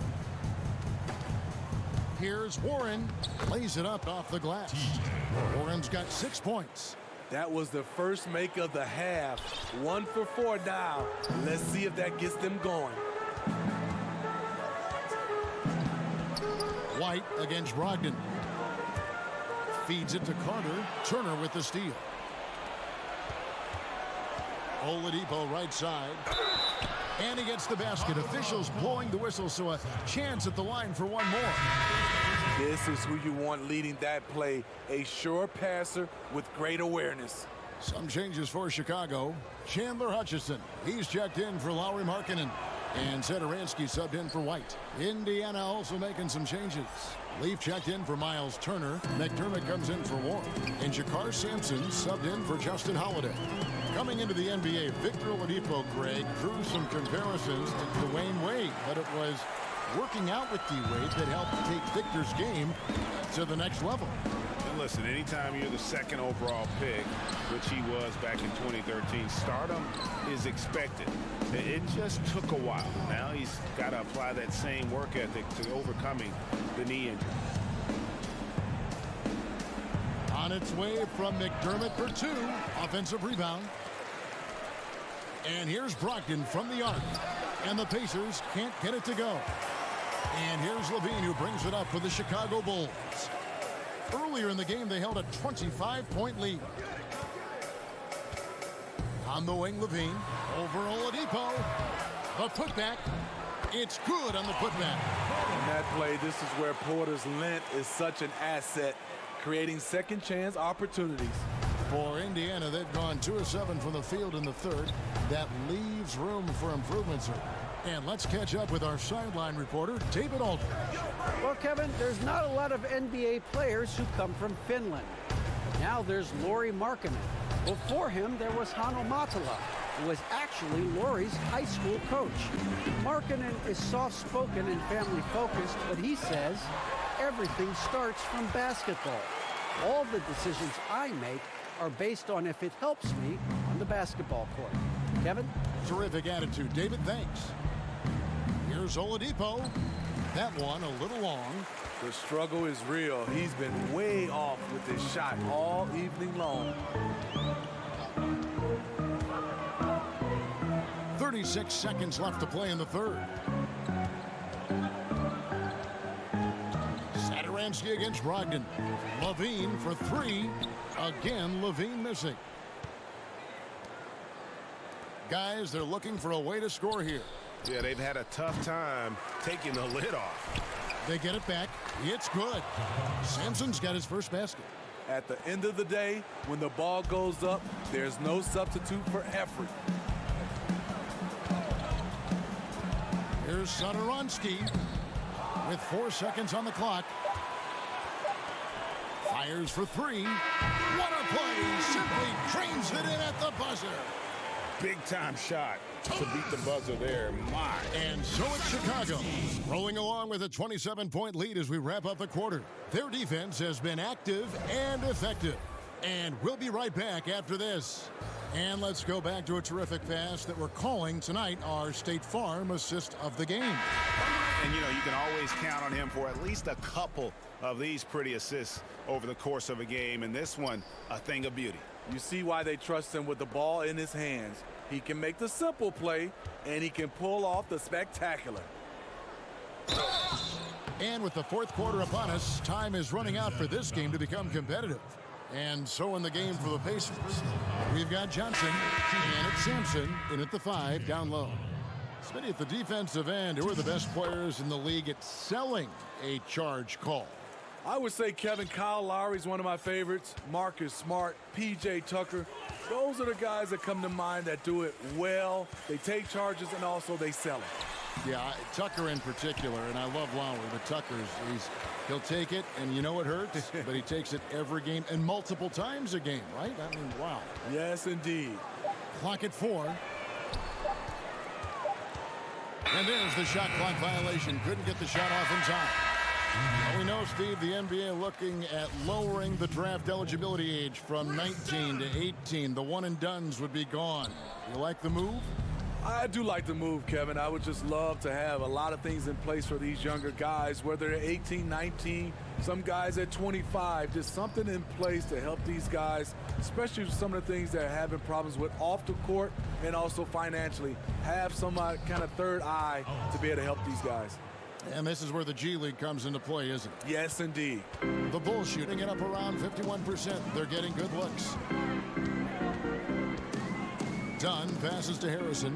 Speaker 2: Here's Warren. Lays it up off the glass. Warren's got 6 points.
Speaker 15: That was the first make of the half. 1 for 4 now. Let's see if that gets them going.
Speaker 2: White against Brogdon. Feeds it to Carter. Turner with the steal. Oladipo right side. And he gets the basket. Officials blowing the whistle, so a chance at the line for one more.
Speaker 15: This is who you want leading that play. A sure passer with great awareness.
Speaker 2: Some changes for Chicago. Chandler Hutchison. He's checked in for Lauri Markkanen. And Satoransky subbed in for White. Indiana also making some changes. Leaf checked in for Miles Turner. McDermott comes in for Warren. And Jakar Sampson subbed in for Justin Holiday. Coming into the NBA, Victor Oladipo, Greg, drew some comparisons to Dwayne Wade, but it was working out with D-Wade that helped take Victor's game to the next level.
Speaker 12: And listen, anytime you're the second overall pick, which he was back in 2013, stardom is expected. It just took a while. Now he's got to apply that same work ethic to overcoming the knee injury.
Speaker 2: On its way from McDermott for 2. Offensive rebound. And here's Brogdon from the arc. And the Pacers can't get it to go. And here's Levine, who brings it up for the Chicago Bulls. Earlier in the game, they held a 25-point lead. On the wing, Levine. Over Oladipo. The putback. It's good on the putback.
Speaker 15: In that play, this is where Porter's length is such an asset, creating second chance opportunities.
Speaker 2: For Indiana, they've gone 2 of 7 from the field in the third. That leaves room for improvement, sir. And let's catch up with our sideline reporter, David Aldridge.
Speaker 6: Well, Kevin, there's not a lot of NBA players who come from Finland. Now there's Lauri Markkanen. Before him, there was Hanno Matala, who was actually Lauri's high school coach. Markkanen is soft-spoken and family-focused, but he says everything starts from basketball. All the decisions I make are based on if it helps me on the basketball court. Kevin?
Speaker 2: Terrific attitude, David. Thanks. Here's Oladipo. That one a little long.
Speaker 15: The struggle is real. He's been way off with his shot all evening long.
Speaker 2: 36 seconds left to play in the third. Satoransky against Brogdon. Levine for 3. Again, Levine missing. Guys, they're looking for a way to score here.
Speaker 12: Yeah, they've had a tough time taking the lid off.
Speaker 2: They get it back. It's good. Sampson's got his first basket.
Speaker 15: At the end of the day, when the ball goes up, there's no substitute for effort.
Speaker 2: Here's Satoransky with 4 seconds on the clock. Fires for 3. What a play! Simply trains it in at the buzzer.
Speaker 3: Big time shot to beat the buzzer there. My.
Speaker 2: And so it's Chicago, rolling along with a 27-point lead as we wrap up the quarter. Their defense has been active and effective. And we'll be right back after this. And let's go back to a terrific pass that we're calling tonight our State Farm assist of the game.
Speaker 12: And, you know, you can always count on him for at least a couple of these pretty assists over the course of a game. And this one, a thing of beauty.
Speaker 15: You see why they trust him with the ball in his hands. He can make the simple play, and he can pull off the spectacular.
Speaker 2: And with the fourth quarter upon us, time is running out for this game to become competitive. And so in the game for the Pacers, we've got Johnson and it's Sampson in at the 5 down low. Smitty at the defensive end, who are the best players in the league at selling a charge call?
Speaker 15: I would say Kyle Lowry is one of my favorites. Marcus Smart, P.J. Tucker. Those are the guys that come to mind that do it well. They take charges and also they sell it.
Speaker 2: Yeah, Tucker in particular, and I love Lowry, but Tucker's, he'll take it, and you know it hurts, but he takes it every game and multiple times a game, right? I mean, wow.
Speaker 15: Yes, indeed.
Speaker 2: Clock at 4. And there's the shot clock violation. Couldn't get the shot off in time. Well, we know, Steve, the NBA looking at lowering the draft eligibility age from 19 to 18. The one and dones would be gone. You like the move?
Speaker 15: I do like the move, Kevin. I would just love to have a lot of things in place for these younger guys, whether they're 18, 19, some guys at 25, just something in place to help these guys, especially with some of the things they're having problems with off the court and also financially. Have some kind of third eye to be able to help these guys.
Speaker 2: And this is where the G League comes into play, isn't it?
Speaker 15: Yes, indeed.
Speaker 2: The Bulls shooting it up around 51%. They're getting good looks. Dunn passes to Harrison.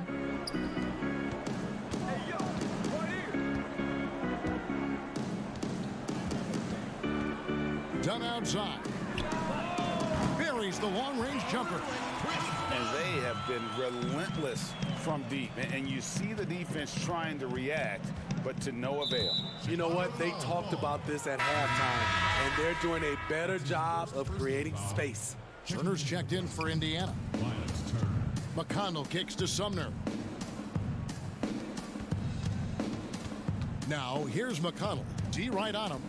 Speaker 2: Dunn outside. Buries the long-range jumper.
Speaker 3: And they have been relentless from deep. And you see the defense trying to react, but to no avail.
Speaker 15: You know what? They talked about this at halftime, and they're doing a better job of creating space.
Speaker 2: Turner's checked in for Indiana. McConnell kicks to Sumner. Now, here's McConnell. D right on him.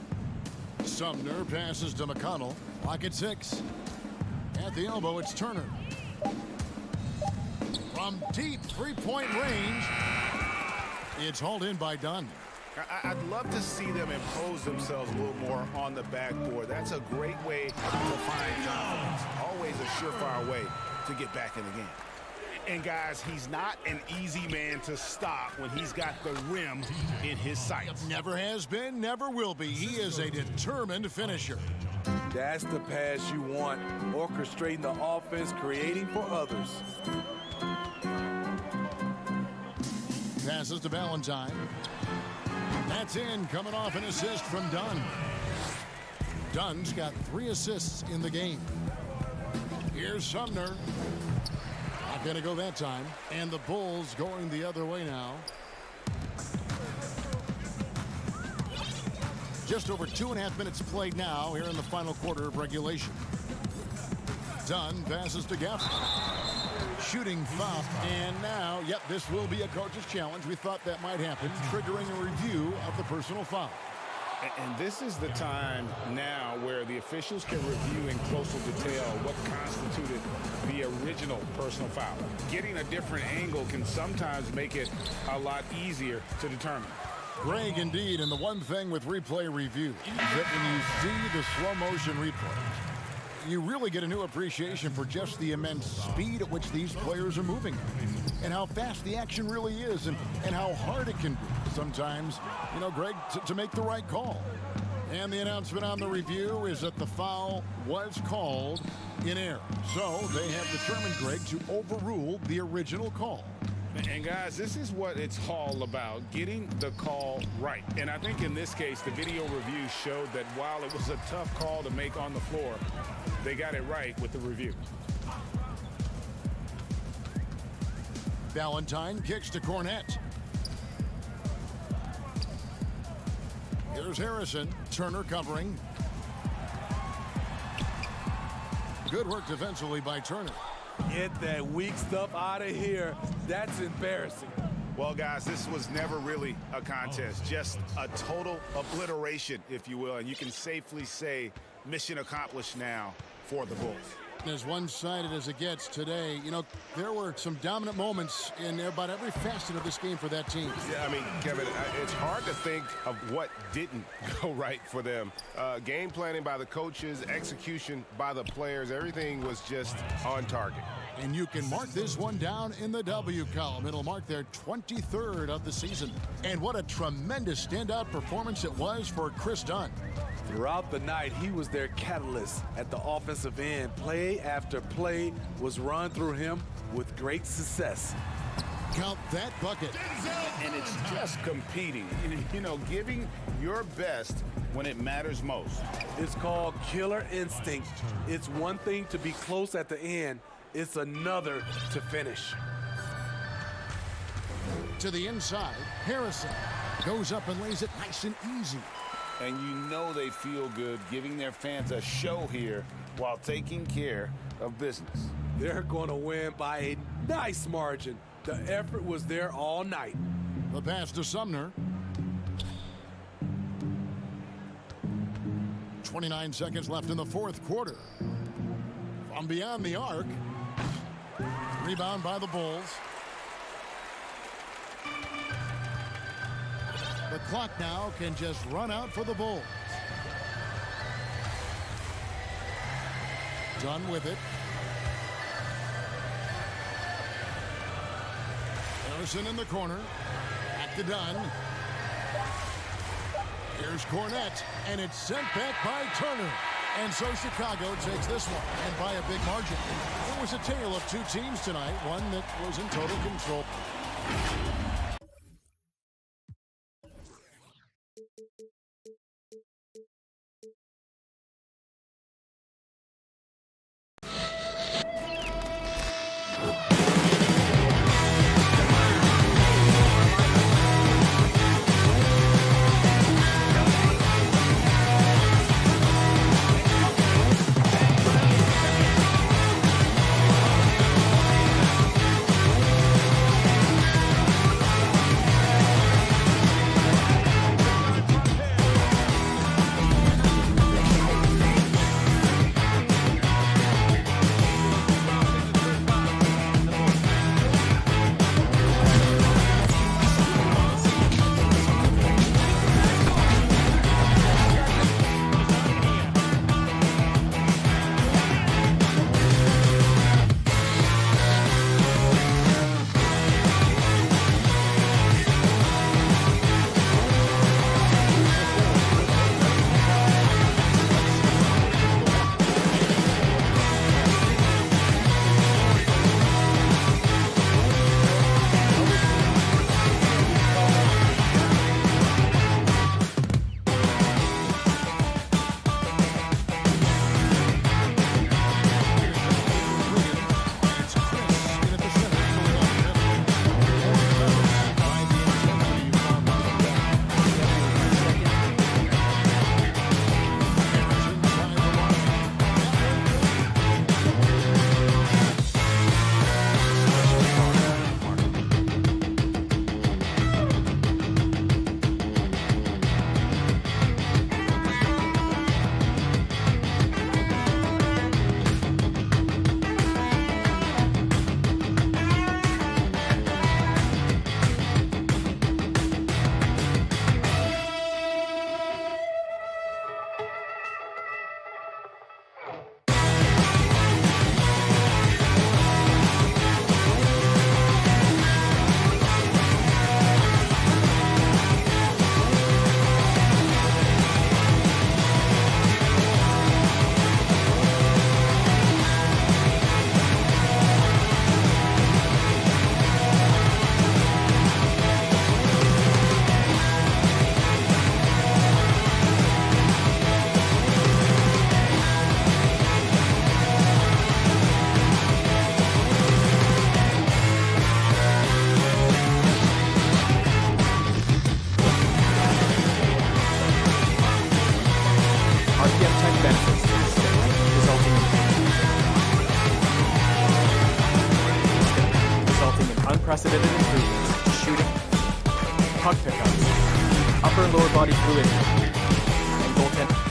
Speaker 2: Sumner passes to McConnell. Clock at 6. At the elbow, it's Turner. From deep three-point range, it's hauled in by Dunn.
Speaker 12: I'd love to see them impose themselves a little more on the backboard. That's a great way to find confidence. Always a surefire way to get back in the game. And guys, he's not an easy man to stop when he's got the rim in his sights.
Speaker 2: Never has been, never will be. He is a determined finisher.
Speaker 15: That's the pass you want. Orchestrating the offense, creating for others.
Speaker 2: Passes to Valentine. That's in, coming off an assist from Dunn. Dunn's got 3 assists in the game. Here's Sumner. Not going to go that time. And the Bulls going the other way now. Just over 2.5 minutes played now here in the final quarter of regulation. Dunn passes to Gaffney. Shooting foul. And now, yep, this will be a coach's challenge. We thought that might happen, triggering a review of the personal foul.
Speaker 3: And this is the time now where the officials can review in closer detail what constituted the original personal foul. Getting a different angle can sometimes make it a lot easier to determine.
Speaker 2: Greg, indeed, and the one thing with replay review is that when you see the slow motion replay, you really get a new appreciation for just the immense speed at which these players are moving and how fast the action really is and how hard it can be sometimes, you know, Greg, to make the right call. And the announcement on the review is that the foul was called in error. So they have determined, Greg, to overrule the original call.
Speaker 3: And guys, this is what it's all about, getting the call right. And I think in this case, the video review showed that while it was a tough call to make on the floor, they got it right with the review.
Speaker 2: Valentine kicks to Cornette. Here's Harrison. Turner covering. Good work defensively by Turner.
Speaker 15: Get that weak stuff out of here. That's embarrassing.
Speaker 12: Well, guys, this was never really a contest, just a total obliteration, if you will. And you can safely say mission accomplished now for the Bulls.
Speaker 2: As one-sided as it gets today, you know, there were some dominant moments in about every facet of this game for that team.
Speaker 13: Yeah, I mean, Kevin, it's hard to think of what didn't go right for them. Game planning by the coaches, execution by the players, everything was just on target.
Speaker 2: And you can mark this one down in the W column. It'll mark their 23rd of the season. And what a tremendous standout performance it was for Chris Dunn.
Speaker 15: Throughout the night, he was their catalyst at the offensive end. Play after play was run through him with great success.
Speaker 2: Count that bucket.
Speaker 3: And it's just competing, you know, giving your best when it matters most.
Speaker 15: It's called killer instinct. It's one thing to be close at the end. It's another to finish.
Speaker 2: To the inside, Harrison goes up and lays it nice and easy.
Speaker 3: And you know they feel good giving their fans a show here while taking care of business.
Speaker 15: They're going to win by a nice margin. The effort was there all night.
Speaker 2: The pass to Sumner. 29 seconds left in the fourth quarter. From beyond the arc. Rebound by the Bulls. The clock now can just run out for the Bulls. Done with it. Harrison in the corner. Back to Dunn. Here's Cornette, and it's sent back by Turner. And so Chicago takes this one, and by a big margin. It was a tale of two teams tonight, one that was in total control.
Speaker 9: unprecedented improvements to shooting, puck pickups, upper and lower body fluidity, and goaltending.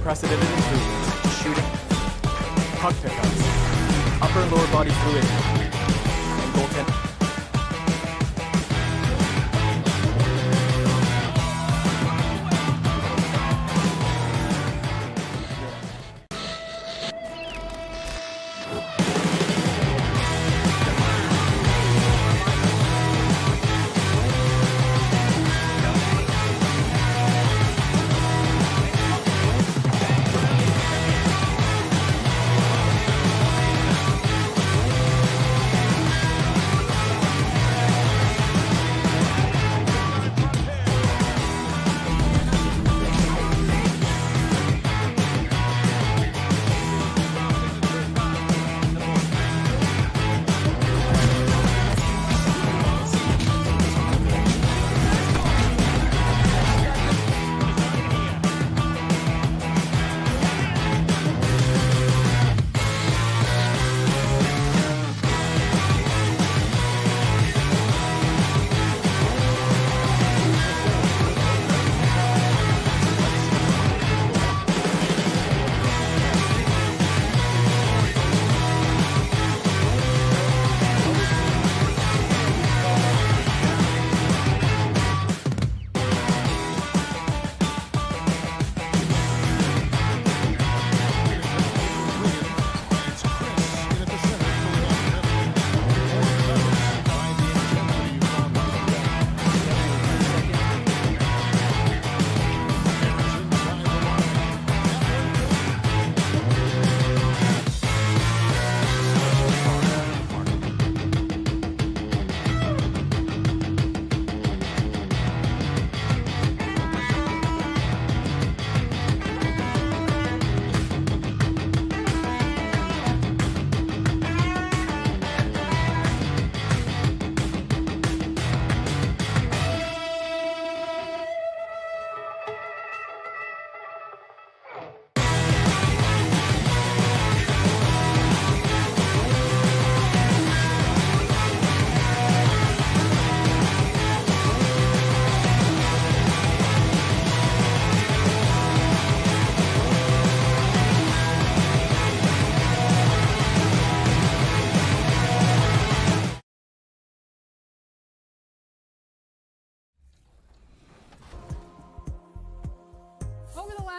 Speaker 9: unprecedented improvements to shooting, puck pickups, upper and lower body fluidity, and goaltending.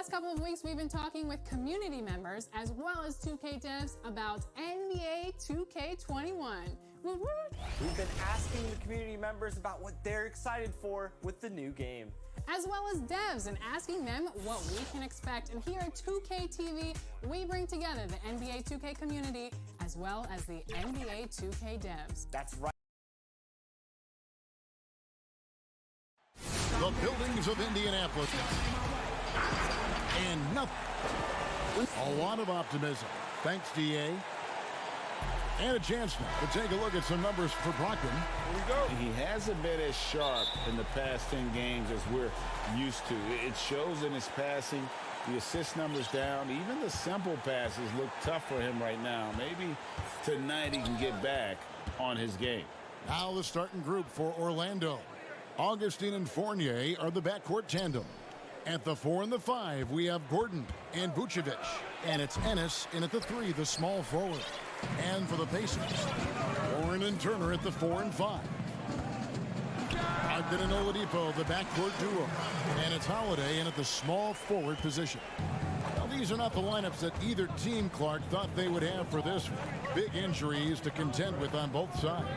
Speaker 10: Couple of weeks we've been talking with community members as well as 2K devs about NBA 2K21.
Speaker 16: We've been asking the community members about what they're excited for with the new game.
Speaker 10: As well as devs and asking them what we can expect. And here at 2K TV, we bring together the NBA 2K community as well as the NBA 2K devs.
Speaker 16: That's right.
Speaker 2: The buildings of Indianapolis. And nothing. A lot of optimism. Thanks, DA. And a chance now to take a look at some numbers for Brockton.
Speaker 3: Here we go. He hasn't been as sharp in the past 10 games as we're used to. It shows in his passing. The assist numbers down. Even the simple passes look tough for him right now. Maybe tonight he can get back on his game.
Speaker 2: Now the starting group for Orlando. Augustine and Fournier are the backcourt tandem. At the 4 and the 5, we have Gordon and Vucevic. And it's Ennis in at the 3, the small forward. And for the Pacers, Warren and Turner at the 4 and 5. Ogden and Oladipo, the backcourt duo. And it's Holiday in at the small forward position. Now, these are not the lineups that either team, Clark, thought they would have for this one. Big injuries to contend with on both sides.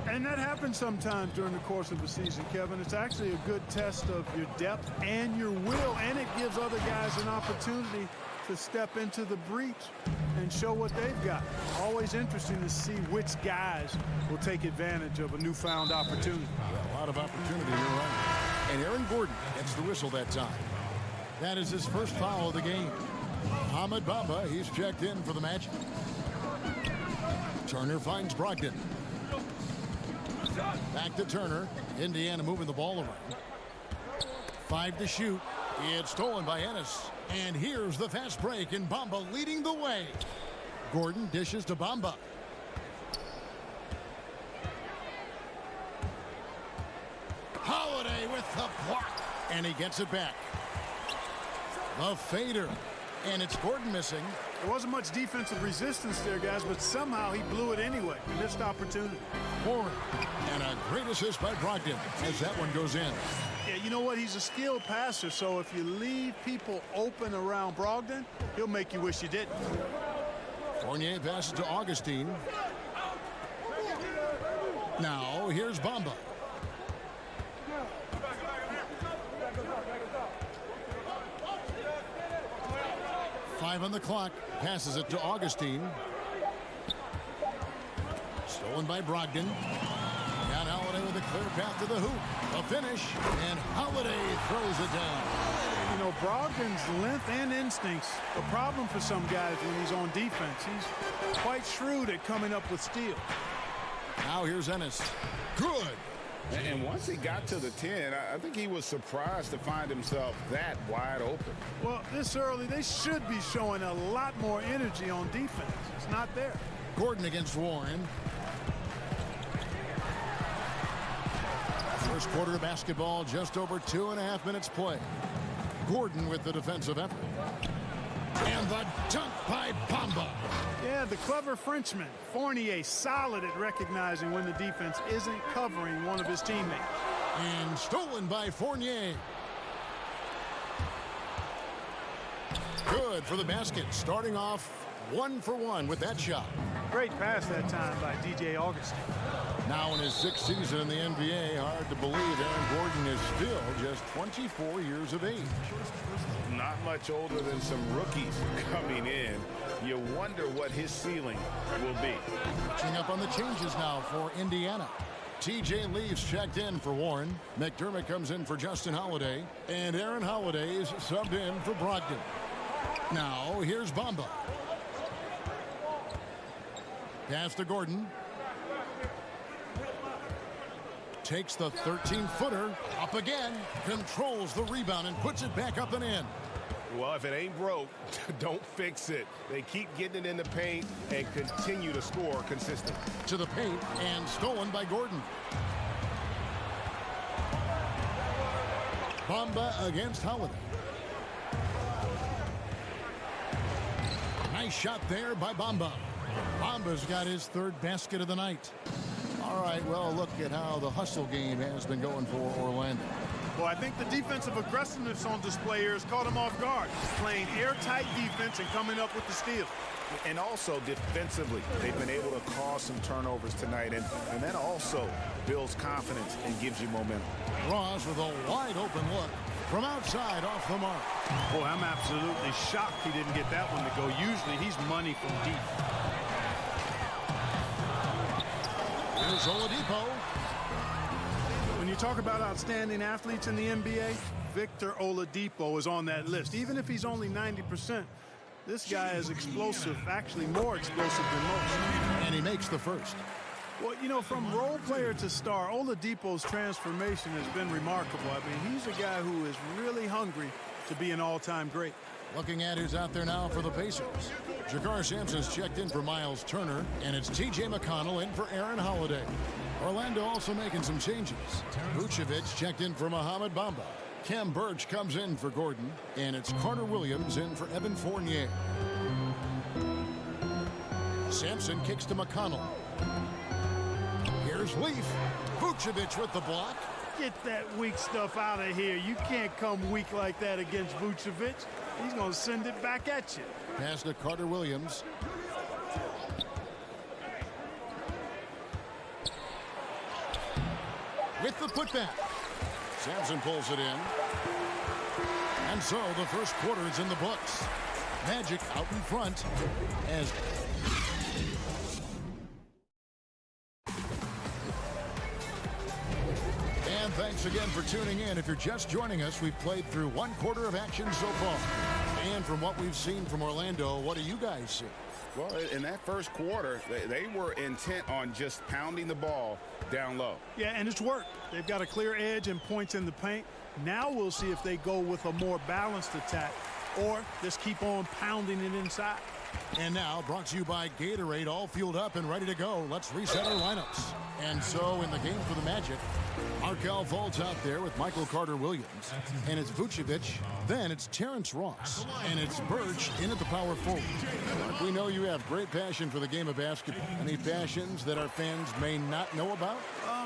Speaker 4: And that happens sometimes during the course of the season, Kevin. It's actually a good test of your depth and your will, and it gives other guys an opportunity to step into the breach and show what they've got. Always interesting to see which guys will take advantage of a newfound opportunity.
Speaker 2: Yeah, a lot of opportunity, you're right. And Aaron Gordon gets the whistle that time. That is his first foul of the game. Ahmed Bamba, he's checked in for the Magic. Turner finds Brogdon. Back to Turner. Indiana moving the ball around. 5 to shoot. It's stolen by Ennis. And here's the fast break, and Bamba leading the way. Gordon dishes to Bamba. Holiday with the block. And he gets it back. The fader. And it's Gordon missing.
Speaker 4: There wasn't much defensive resistance there, guys, but somehow he blew it anyway. Missed opportunity.
Speaker 2: Warren. And a great assist by Brogdon as that one goes in.
Speaker 4: Yeah, you know what? He's a skilled passer, so if you leave people open around Brogdon, he'll make you wish you didn't.
Speaker 2: Fournier passes to Augustine. Now, here's Bamba. Five on the clock. Passes it to Augustine. Stolen by Brogdon. Down Holiday with a clear path to the hoop. A finish, and Holiday throws it down.
Speaker 4: You know, Brogdon's length and instincts a problem for some guys when he's on defense. He's quite shrewd at coming up with steals.
Speaker 2: Now here's Ennis. Good.
Speaker 3: And once he got to the 10, I think he was surprised to find himself that wide open.
Speaker 4: Well, this early, they should be showing a lot more energy on defense. It's not there.
Speaker 2: Gordon against Warren. First quarter of basketball, just over 2.5 minutes play. Gordon with the defensive effort. And the dunk by Bamba.
Speaker 4: Yeah, the clever Frenchman. Fournier solid at recognizing when the defense isn't covering one of his teammates.
Speaker 2: And stolen by Fournier. Good for the basket. Starting off 1 for 1 with that shot.
Speaker 4: Great pass that time by DJ Augustine.
Speaker 2: Now in his 6th season in the NBA, hard to believe Aaron Gordon is still just 24 years of age.
Speaker 3: Not much older than some rookies coming in. You wonder what his ceiling will be.
Speaker 2: Catching up on the changes now for Indiana. TJ leaves checked in for Warren. McDermott comes in for Justin Holiday. And Aaron Holiday is subbed in for Brogdon. Now here's Bamba. Pass to Gordon. Takes the 13-footer up again, controls the rebound and puts it back up and in.
Speaker 13: Well, if it ain't broke, don't fix it. They keep getting it in the paint and continue to score consistently.
Speaker 2: To the paint and stolen by Gordon. Bamba against Holiday. Nice shot there by Bamba. Bamba's got his 3rd basket of the night. All right, well, look at how the hustle game has been going for Orlando.
Speaker 4: Well, I think the defensive aggressiveness on display here has caught him off guard. Playing airtight defense and coming up with the steal.
Speaker 12: And also defensively, they've been able to cause some turnovers tonight. And that also builds confidence and gives you momentum.
Speaker 2: Ross with a wide open look from outside off the mark.
Speaker 4: Boy, I'm absolutely shocked he didn't get that one to go. Usually he's money from deep.
Speaker 2: Here's Oladipo.
Speaker 4: When you talk about outstanding athletes in the NBA, Victor Oladipo is on that list. Even if he's only 90%, this guy is explosive, actually more explosive than most.
Speaker 2: And he makes the first.
Speaker 4: Well, you know, from role player to star, Oladipo's transformation has been remarkable. I mean, he's a guy who is really hungry to be an all-time great.
Speaker 2: Looking at who's out there now for the Pacers. Jagar Sampson's checked in for Miles Turner, and it's T.J. McConnell in for Aaron Holiday. Orlando also making some changes. Vucevic checked in for Mohamed Bamba. Kem Birch comes in for Gordon, and it's Carter Williams in for Evan Fournier. Sampson kicks to McConnell. Here's Leaf. Vucevic with the block.
Speaker 4: Get that weak stuff out of here. You can't come weak like that against Vucevic. He's going to send it back at you.
Speaker 2: Pass to Carter Williams. With the putback. Sampson pulls it in. And so the first quarter is in the books. Magic out in front as and thanks again for tuning in. If you're just joining us, we've played through 1 quarter of action so far. And from what we've seen from Orlando, what do you guys see?
Speaker 3: Well, in that first quarter, they were intent on just pounding the ball down low.
Speaker 4: Yeah, and it's worked. They've got a clear edge and points in the paint. Now we'll see if they go with a more balanced attack or just keep on pounding it inside.
Speaker 2: And now brought to you by Gatorade, all fueled up and ready to go. Let's reset our lineups. And so in the game for the Magic, Markel Fultz out there with Michael Carter-Williams. And it's Vucevic. Then it's Terrence Ross. And it's Birch in at the power forward. Mark, we know you have great passion for the game of basketball. Any passions that our fans may not know about?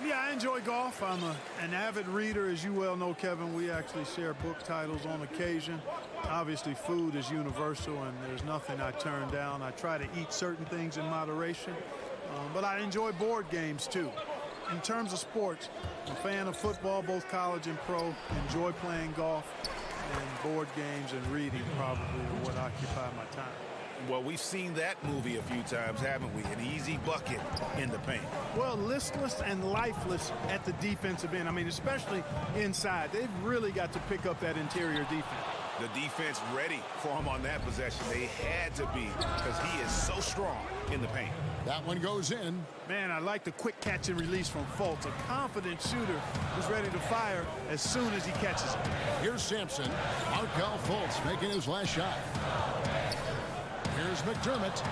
Speaker 4: Yeah, I enjoy golf. I'm an avid reader, as you well know, Kevin. We actually share book titles on occasion. Obviously, food is universal, and there's nothing I turn down. I try to eat certain things in moderation, but I enjoy board games, too. In terms of sports, I'm a fan of football, both college and pro. Enjoy playing golf, and board games and reading probably are what occupy my time.
Speaker 12: Well, we've seen that movie a few times, haven't we? An easy bucket in the paint.
Speaker 4: Well, listless and lifeless at the defensive end. I mean, especially inside. They've really got to pick up that interior defense.
Speaker 12: The defense ready for him on that possession. They had to be, because he is so strong in the paint.
Speaker 2: That one goes in.
Speaker 4: Man, I like the quick catch and release from Fultz. A confident shooter who's ready to fire as soon as he catches it.
Speaker 2: Here's Sampson. Markel Fultz making his last shot. Here's McDermott.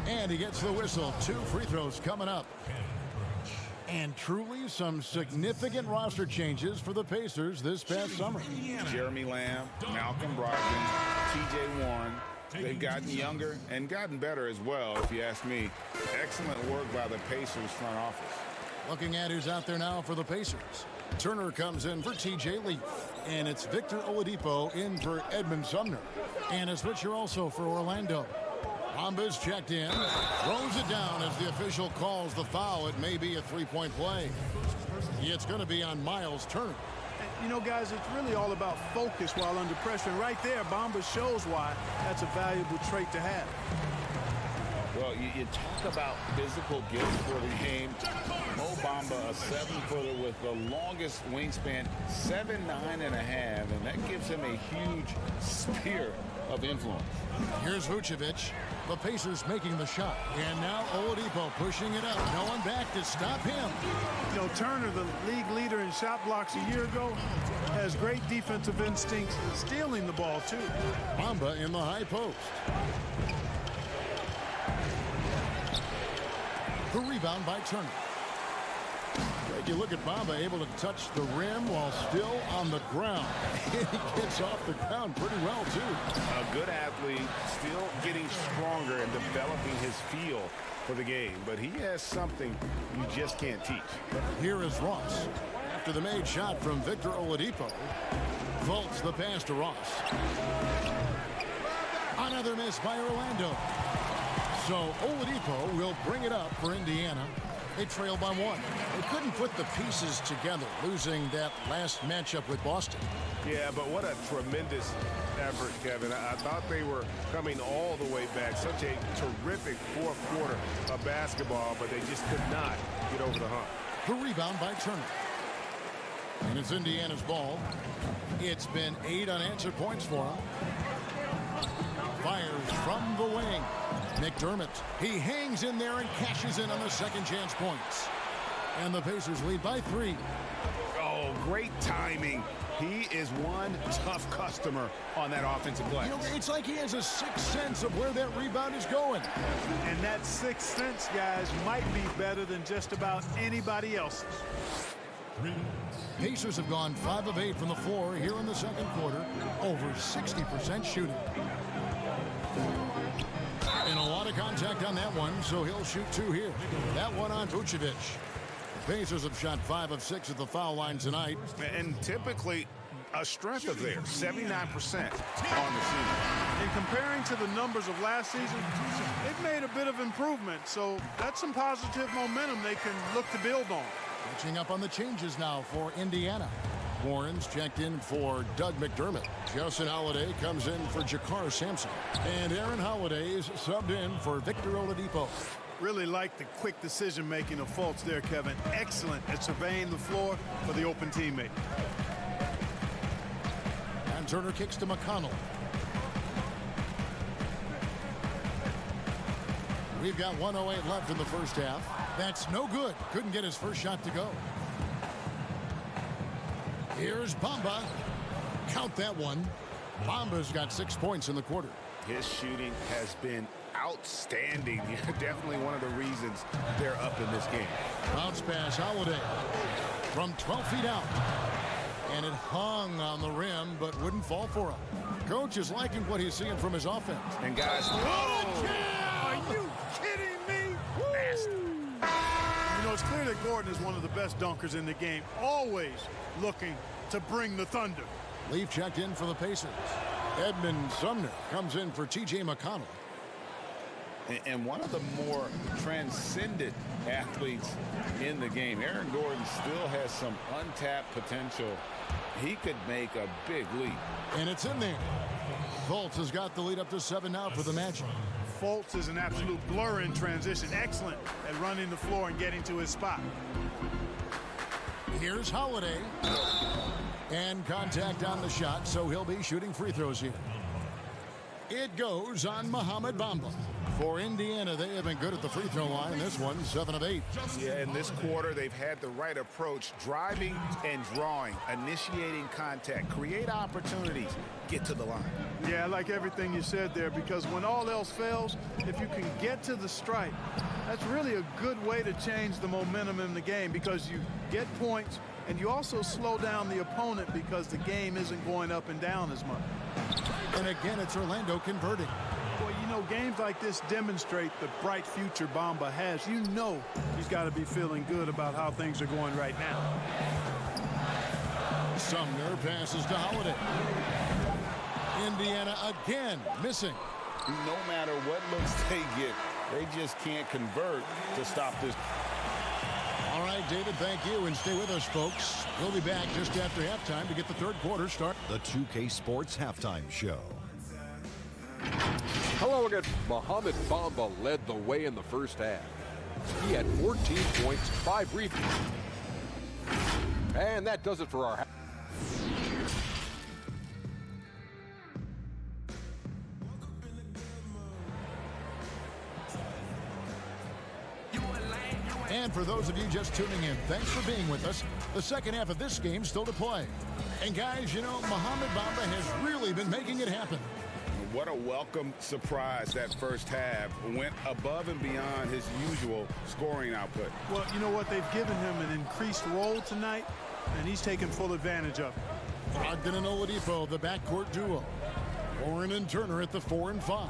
Speaker 2: And he gets the whistle. 2 free throws coming up. And truly some significant roster changes for the Pacers this past summer.
Speaker 3: Jeremy Lamb, Malcolm Brogdon, TJ Warren. They've gotten younger and gotten better as well, if you ask me. Excellent work by the Pacers front office.
Speaker 2: Looking at who's out there now for the Pacers. Turner comes in for TJ Leaf. And it's Victor Oladipo in for Edmund Sumner. And a switcher also for Orlando. Bamba's checked in. Throws it down as the official calls the foul. It may be a three-point play. It's going to be on Miles Turner.
Speaker 4: You know, guys, it's really all about focus while under pressure. And right there, Bamba shows why that's a valuable trait to have.
Speaker 3: Well, you talk about physical gifts for the game. Mo Bamba, a 7-footer with the longest wingspan, 7'9.5", and that gives him a huge sphere of influence.
Speaker 2: Here's Vucevic. The Pacers making the shot. And now Oladipo pushing it up. No one back to stop him.
Speaker 4: You know, Turner, the league leader in shot blocks a year ago, has great defensive instincts, stealing the ball, too.
Speaker 2: Bamba in the high post. The rebound by Turner. You look at Bamba able to touch the rim while still on the ground. He gets off the ground pretty well, too.
Speaker 12: A good athlete, still getting stronger and developing his feel for the game. But he has something you just can't teach.
Speaker 2: Here is Ross. After the made shot from Victor Oladipo, Fultz the pass to Ross. Another miss by Orlando. So Oladipo will bring it up for Indiana. They trail by 1. They couldn't put the pieces together, losing that last matchup with Boston.
Speaker 12: Yeah, but what a tremendous effort, Kevin. I thought they were coming all the way back. Such a terrific fourth quarter of basketball, but they just could not get over the hump.
Speaker 2: The rebound by Turner. And it's Indiana's ball. It's been 8 unanswered points for him. Fires from the wing. McDermott. He hangs in there and cashes in on the second chance points. And the Pacers lead by 3.
Speaker 12: Oh, great timing. He is one tough customer on that offensive play.
Speaker 2: You know, it's like he has a sixth sense of where that rebound is going.
Speaker 4: And that sixth sense, guys, might be better than just about anybody else's.
Speaker 2: Pacers have gone 5 of 8 from the floor here in the second quarter. Over 60% shooting. And a lot of contact on that one, so he'll shoot 2 here. That one on Vucevic. The Pacers have shot 5 of 6 at the foul line tonight.
Speaker 12: And typically a strength of theirs, 79% on the season.
Speaker 4: And comparing to the numbers of last season, they've made a bit of improvement. So that's some positive momentum they can look to build on.
Speaker 2: Catching up on the changes now for Indiana. Warren's checked in for Doug McDermott. Justin Holiday comes in for Jakar Sampson. And Aaron Holiday is subbed in for Victor Oladipo.
Speaker 4: Really like the quick decision-making of Fultz there, Kevin. Excellent at surveying the floor for the open teammate.
Speaker 2: And Turner kicks to McConnell. We've got 1:08 left in the first half. That's no good. Couldn't get his first shot to go. Here's Bamba. Count that one. Bamba's got 6 points in the quarter.
Speaker 12: His shooting has been outstanding. Definitely one of the reasons they're up in this game.
Speaker 2: Bounce pass, Holiday from 12 feet out. And it hung on the rim, but wouldn't fall for him. Coach is liking what he's seeing from his offense.
Speaker 12: And guys,
Speaker 4: Are you kidding me?
Speaker 12: nasty.
Speaker 4: You know, it's clear that Gordon is one of the best dunkers in the game, always looking to bring the thunder.
Speaker 2: Leaf checked in for the Pacers. Edmund Sumner comes in for T.J. McConnell.
Speaker 3: And one of the more transcendent athletes in the game. Aaron Gordon still has some untapped potential. He could make a big leap.
Speaker 2: And it's in there. Fultz has got the lead up to 7 now for the Magic.
Speaker 4: Fultz is an absolute blur in transition. Excellent at running the floor and getting to his spot.
Speaker 2: Here's Holiday. And contact on the shot, so he'll be shooting free throws here. It goes on Mohamed Bamba. For Indiana, they have been good at the free throw line. This one, 7 of 8.
Speaker 12: Yeah, in this quarter, they've had the right approach, driving and drawing, initiating contact, create opportunities, get to the line.
Speaker 4: Yeah, I like everything you said there, because when all else fails, if you can get to the stripe, that's really a good way to change the momentum in the game, because you get points and you also slow down the opponent because the game isn't going up and down as much.
Speaker 2: And again, it's Orlando converting.
Speaker 4: Well, you know, games like this demonstrate the bright future Bamba has. You know he's got to be feeling good about how things are going right now.
Speaker 2: Sumner passes to Holiday. Indiana again missing.
Speaker 3: No matter what looks they get, they just can't convert to stop this.
Speaker 2: All right, David, thank you, and stay with us, folks. We'll be back just after halftime to get the third quarter started.
Speaker 7: The 2K Sports Halftime Show.
Speaker 8: Hello again. Mohamed Bamba led the way in the first half. He had 14 points, 5 rebounds. And that does it for our half.
Speaker 2: And for those of you just tuning in, thanks for being with us. The second half of this game still to play. And guys, you know, Mohamed Bamba has really been making it happen.
Speaker 12: What a welcome surprise that first half. Went above and beyond his usual scoring output.
Speaker 4: Well, you know what? They've given him an increased role tonight, and he's taken full advantage of it.
Speaker 2: Brogdon and Oladipo, the backcourt duo. Warren and Turner at the 4 and 5.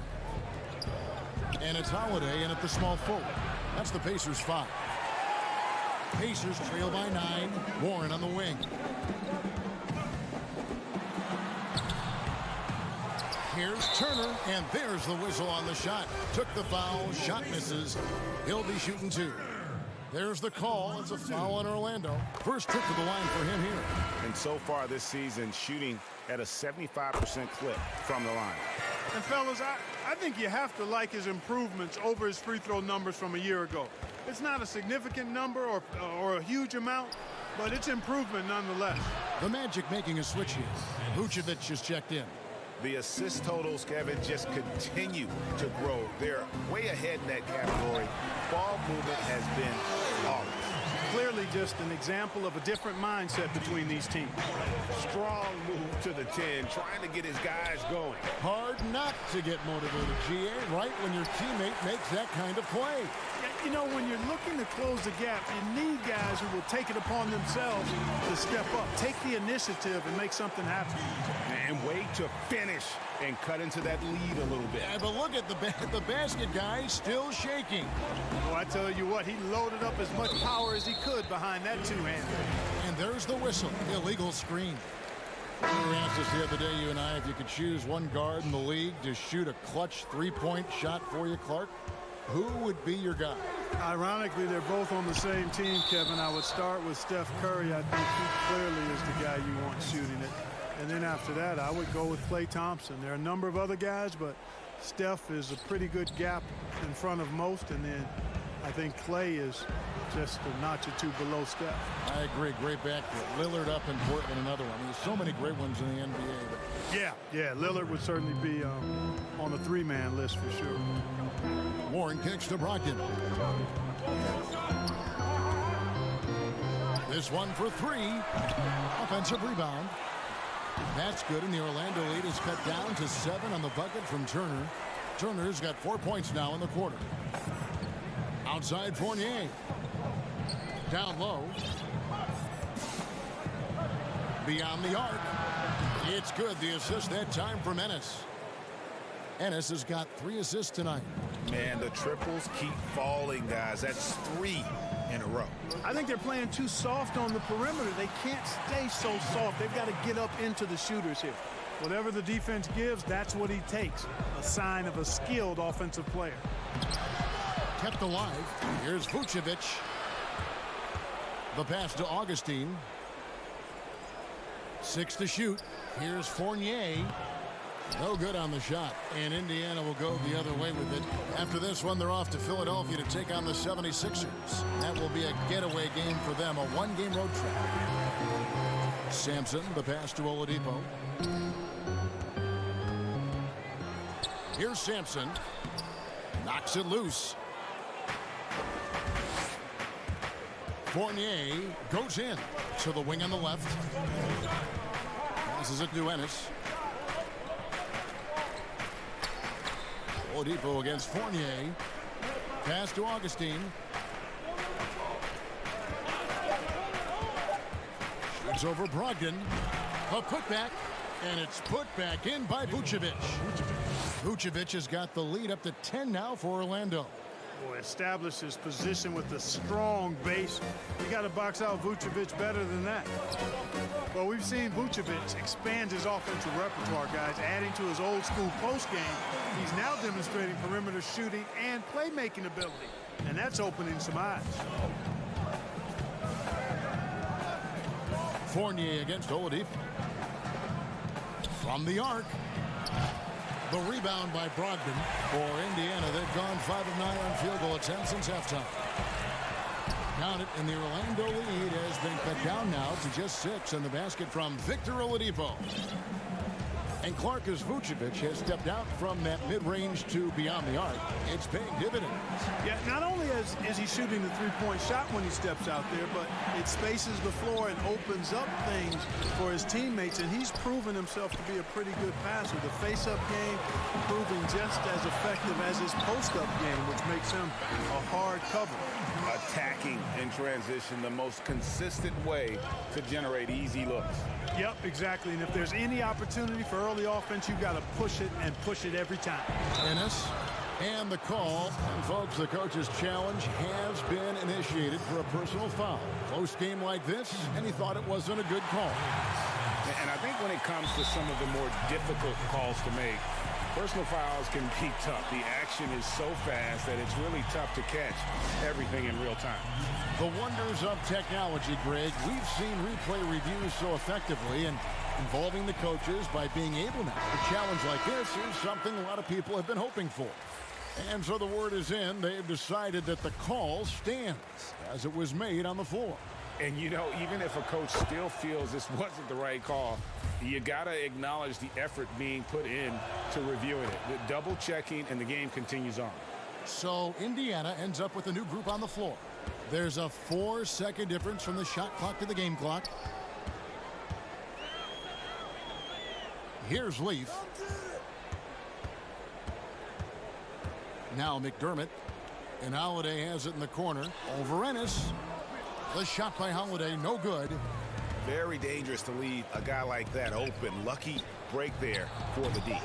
Speaker 2: And it's Holiday in at the small forward. That's the Pacers 5. Pacers trail by 9. Warren on the wing. Here's Turner, and there's the whistle on the shot. Took the foul, shot misses. He'll be shooting 2. There's the call. It's a foul on Orlando. First trip to the line for him here.
Speaker 12: And so far this season, shooting at a 75% clip from the line.
Speaker 4: And fellas, I think you have to like his improvements over his free throw numbers from a year ago. It's not a significant number or a huge amount, but it's improvement nonetheless.
Speaker 2: The Magic making a switch here. Vucevic is checked in.
Speaker 12: The assist totals, Kevin, just continue to grow. They're way ahead in that category. Ball movement has been flawless.
Speaker 4: Clearly just an example of a different mindset between these teams.
Speaker 12: Strong move to the 10, trying to get his guys going.
Speaker 2: Hard not to get motivated, GA, right when your teammate makes that kind of play.
Speaker 4: You know, when you're looking to close the gap, you need guys who will take it upon themselves to step up, take the initiative, and make something happen.
Speaker 12: And wait to finish and cut into that lead a little bit.
Speaker 2: Yeah, but look at the basket guy still shaking.
Speaker 4: Well, I tell you what, he loaded up as much power as he could behind that two-hander.
Speaker 2: And there's the whistle. Illegal screen. We were asked us the other day, you and I, if you could choose one guard in the league to shoot a clutch three-point shot for you, Clark, who would be your guy?
Speaker 4: Ironically, they're both on the same team, Kevin. I would start with Steph Curry. I think he clearly is the guy you want shooting it. And then after that, I would go with Klay Thompson. There are a number of other guys, but Steph is a pretty good gap in front of most. And then I think Klay is just a notch or two below Steph.
Speaker 2: I agree. Great backcourt. Lillard up in Portland, another one. There's so many great ones in the NBA.
Speaker 4: Yeah, Lillard would certainly be on the three-man list for sure.
Speaker 2: Warren kicks to Brogdon. This one for 3. Offensive rebound. That's good, and the Orlando lead is cut down to 7 on the bucket from Turner. Turner's got 4 points now in the quarter. Outside Fournier. Down low. Beyond the arc. It's good. The assist that time from Ennis. Ennis has got 3 assists tonight.
Speaker 12: Man, the triples keep falling, guys. That's 3 in a row.
Speaker 4: I think they're playing too soft on the perimeter. They can't stay so soft. They've got to get up into the shooters here. Whatever the defense gives, that's what he takes. A sign of a skilled offensive player.
Speaker 2: Kept alive. Here's Vucevic. The pass to Augustine. 6 to shoot. Here's Fournier. No good on the shot. And Indiana will go the other way with it. After this one, they're off to Philadelphia to take on the 76ers. That will be a getaway game for them, a 1-game road trip. Sampson, the pass to Oladipo. Here's Sampson. Knocks it loose. Fournier goes in to the wing on the left. Passes it to Ennis. Oladipo against Fournier. Pass to Augustine. Shoots over Brogdon. A putback. And it's put back in by Vucevic. Vucevic has got the lead up to 10 now for Orlando.
Speaker 4: Boy, established his position with a strong base. You got to box out Vucevic better than that. Well, we've seen Vucevic expand his offensive repertoire, guys, adding to his old school post game. He's now demonstrating perimeter shooting and playmaking ability, and that's opening some eyes.
Speaker 2: Fournier against Oladipo. From the arc. The rebound by Brogdon for Indiana. They've gone 5 of 9 on field goal attempts since halftime. Count it, and the Orlando lead has been cut down now to just 6, and the basket from Victor Oladipo. And Clarkus Vucevic has stepped out from that mid-range to beyond the arc. It's paying dividends.
Speaker 4: Yeah, not only is he shooting the three-point shot when he steps out there, but it spaces the floor and opens up things for his teammates, and he's proven himself to be a pretty good passer. The face-up game proving just as effective as his post-up game, which makes him a hard cover.
Speaker 3: Attacking in transition, the most consistent way to generate easy looks.
Speaker 4: Yep, exactly. And if there's any opportunity for early offense, you've got to push it and push it every time.
Speaker 2: Ennis, and the call. And folks, the coach's challenge has been initiated for a personal foul. Close game like this, and he thought it wasn't a good call.
Speaker 3: And I think when it comes to some of the more difficult calls to make, personal fouls can be tough. The action is so fast that it's really tough to catch everything in real time.
Speaker 2: The wonders of technology, Greg. We've seen replay reviews so effectively, and involving the coaches by being able now. A challenge like this is something a lot of people have been hoping for. And so the word is in. They've decided that the call stands as it was made on the floor.
Speaker 3: And, you know, even if a coach still feels this wasn't the right call, you got to acknowledge the effort being put in to reviewing it. The double checking, and the game continues on.
Speaker 2: So Indiana ends up with a new group on the floor. There's a 4-second difference from the shot clock to the game clock. Here's Leaf. Now McDermott. And Holiday has it in the corner. Over Ennis. The shot by Holiday, no good.
Speaker 12: Very dangerous to leave a guy like that open. Lucky break there for the D.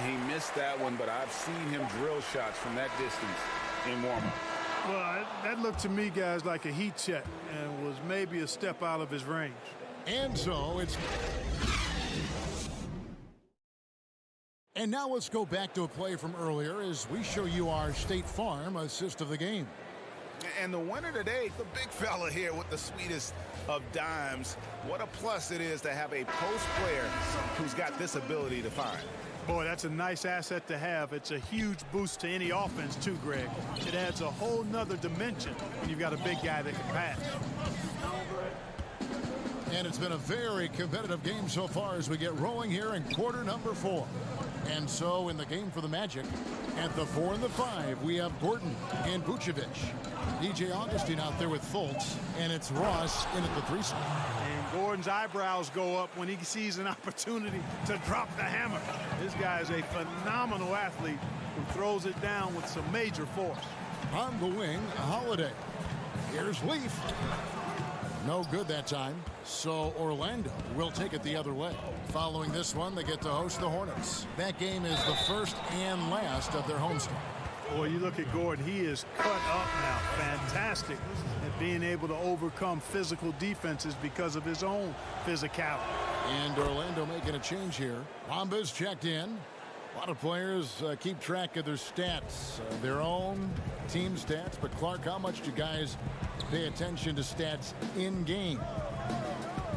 Speaker 3: He missed that one, but I've seen him drill shots from that distance in warm-up.
Speaker 4: Well, that looked to me, guys, like a heat check and was maybe a step out of his range.
Speaker 2: And so it's... And now let's go back to a play from earlier as we show you our State Farm assist of the game.
Speaker 12: And the winner today, the big fella here with the sweetest of dimes. What a plus it is to have a post player who's got this ability to find.
Speaker 4: Boy, that's a nice asset to have. It's a huge boost to any offense, too, Greg. It adds a whole nother dimension when you've got a big guy that can pass.
Speaker 2: And it's been a very competitive game so far as we get rolling here in quarter number 4. And so in the game for the Magic, at the 4 and the 5, we have Gordon and Vucevic. DJ Augustine out there with Fultz, and it's Ross in at the 3 spot.
Speaker 4: And Gordon's eyebrows go up when he sees an opportunity to drop the hammer. This guy is a phenomenal athlete who throws it down with some major force.
Speaker 2: On the wing, Holiday. Here's Leaf. No good that time. So Orlando will take it the other way. Following this one, they get to host the Hornets. That game is the first and last of their homestand.
Speaker 4: Boy, you look at Gordon, he is cut up now. Fantastic at being able to overcome physical defenses because of his own physicality.
Speaker 2: And Orlando making a change here. Bamba's checked in. A lot of players keep track of their stats, their own team stats. But Clark, how much do guys pay attention to stats in game?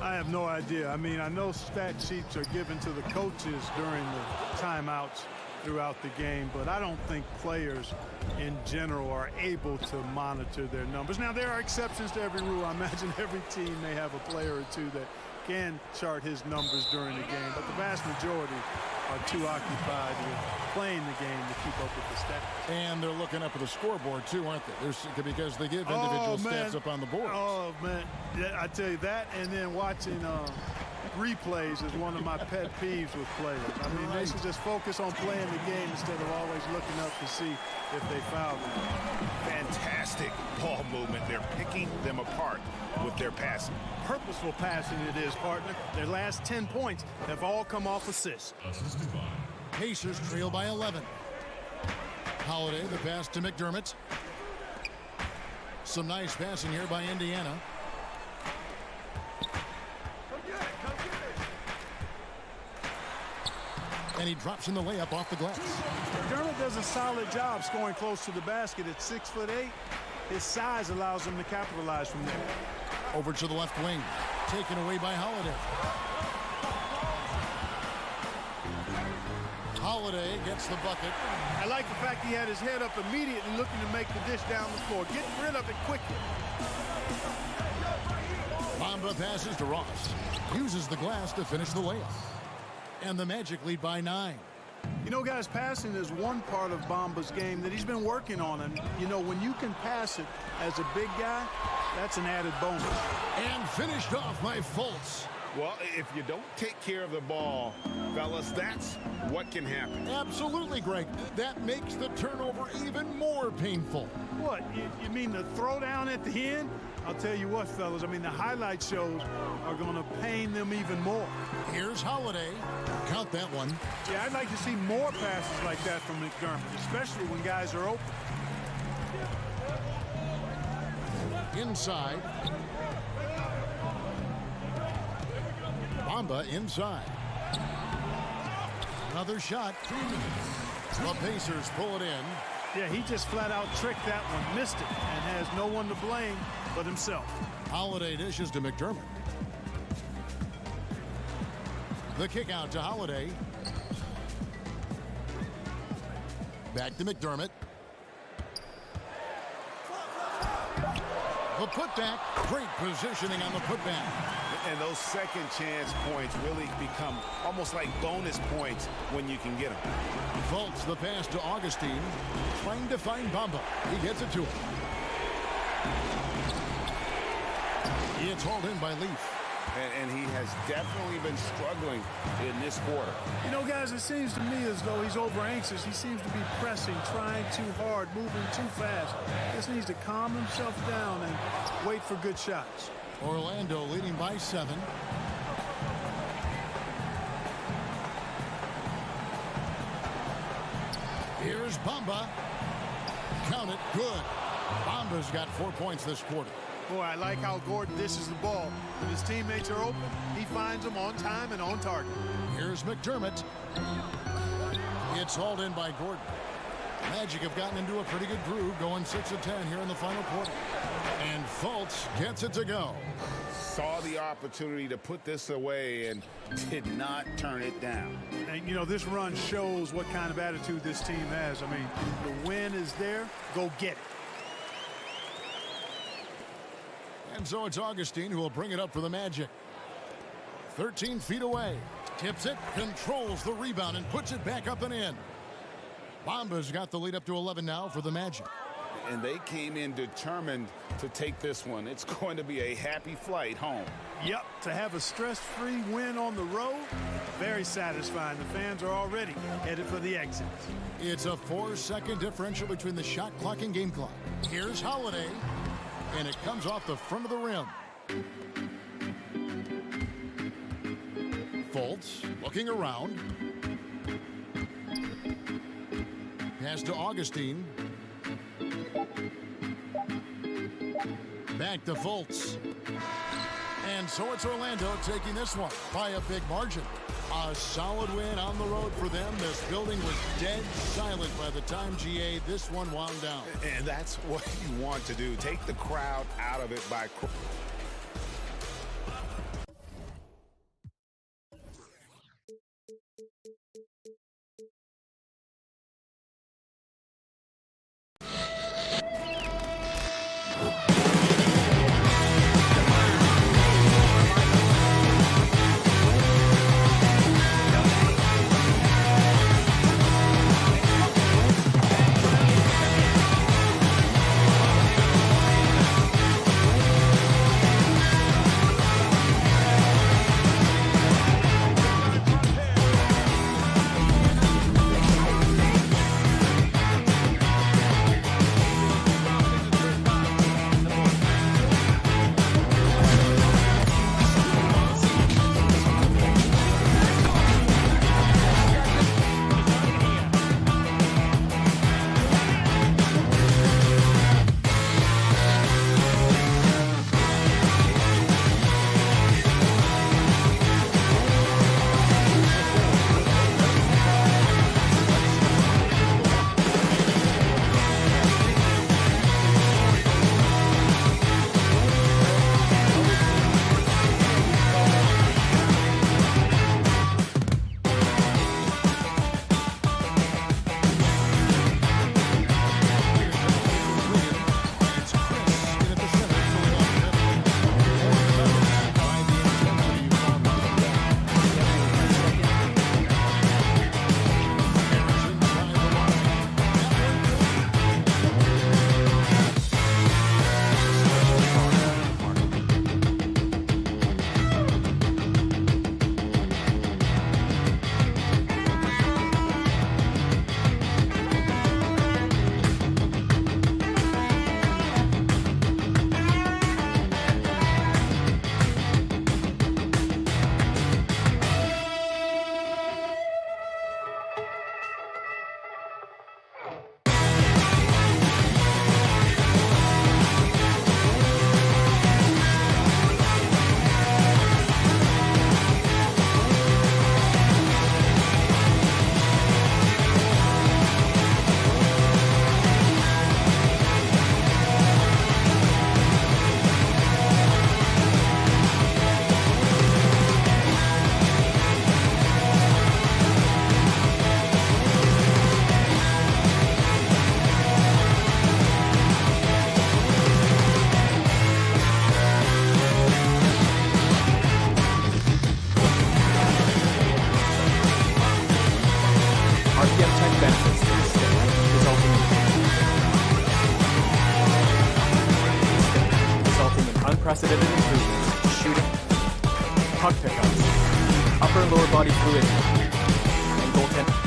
Speaker 4: I have no idea. I mean, I know stat sheets are given to the coaches during the timeouts throughout the game, but I don't think players in general are able to monitor their numbers. Now, there are exceptions to every rule. I imagine every team may have a player or two that can chart his numbers during the game, but the vast majority are too occupied with playing the game to keep up with the stats.
Speaker 2: And they're looking up at the scoreboard too, aren't they? Because they give individual stats up on the board.
Speaker 4: Oh, man. Yeah, I tell you that, and then watching replays is one of my pet peeves with players. I mean, they should just focus on playing the game instead of always looking up to see if they fouled them.
Speaker 12: Fantastic ball movement. They're picking them apart with their passing.
Speaker 4: Purposeful passing it is, partner. Their last 10 points have all come off assists.
Speaker 2: Pacers trail by 11. Holiday, the pass to McDermott. Some nice passing here by Indiana. And he drops in the layup off the glass.
Speaker 4: McDermott does a solid job scoring close to the basket at 6'8". His size allows him to capitalize from there.
Speaker 2: Over to the left wing. Taken away by Holiday. Holiday gets the bucket.
Speaker 4: I like the fact he had his head up immediately looking to make the dish down the floor. Getting rid of it quickly.
Speaker 2: Bamba passes to Ross. Uses the glass to finish the layup. And the Magic lead by 9.
Speaker 4: You know, guys, passing is one part of Bamba's game that he's been working on. And, you know, when you can pass it as a big guy, that's an added bonus.
Speaker 2: And finished off by Fultz.
Speaker 12: Well, if you don't take care of the ball, fellas, that's what can happen.
Speaker 2: Absolutely, Greg. That makes the turnover even more painful.
Speaker 4: What? You mean the throwdown at the end? I'll tell you what, fellas. I mean, the highlight shows are going to pain them even more.
Speaker 2: Here's Holiday. Count that one.
Speaker 4: Yeah, I'd like to see more passes like that from McDermott, especially when guys are open.
Speaker 2: Inside. Bamba inside. Another shot. The Pacers pull it in.
Speaker 4: Yeah, he just flat out tricked that one, missed it, and has no one to blame but himself.
Speaker 2: Holiday dishes to McDermott. The kick out to Holiday. Back to McDermott. The putback. Great positioning on the putback.
Speaker 12: And those second chance points really become almost like bonus points when you can get them.
Speaker 2: Fultz the pass to Augustine. Trying to find Bamba. He gets it to him. It's hauled in by Leaf.
Speaker 12: And he has definitely been struggling in this quarter.
Speaker 4: You know, guys, it seems to me as though he's over anxious. He seems to be pressing, trying too hard, moving too fast. Just needs to calm himself down and wait for good shots.
Speaker 2: Orlando leading by 7. Here's Bamba. Count it. Good. Bamba's got 4 points this quarter.
Speaker 4: Boy, I like how Gordon dishes the ball. When his teammates are open, he finds them on time and on target.
Speaker 2: Here's McDermott. It's hauled in by Gordon. Magic have gotten into a pretty good groove, going 6 of 10 here in the final quarter. And Fultz gets it to go.
Speaker 12: Saw the opportunity to put this away and did not turn it down.
Speaker 4: And, you know, this run shows what kind of attitude this team has. I mean, the win is there. Go get it.
Speaker 2: And so it's Augustine who will bring it up for the Magic. 13 feet away. Tips it, controls the rebound, and puts it back up and in. Bamba's got the lead up to 11 now for the Magic.
Speaker 3: And they came in determined to take this one. It's going to be a happy flight home.
Speaker 4: Yep, to have a stress-free win on the road, very satisfying. The fans are already headed for the exits.
Speaker 2: It's a 4-second differential between the shot clock and game clock. Here's Holiday, and it comes off the front of the rim. Fultz looking around. Pass to Augustine. Back to Fultz. And so it's Orlando taking this one by a big margin. A solid win on the road for them. This building was dead silent by the time, GA, this one wound down.
Speaker 12: And that's what you want to do. Take the crowd out of it by...
Speaker 9: unprecedented improvements, shooting, puck pickups, upper and lower body fluidity, and goaltending.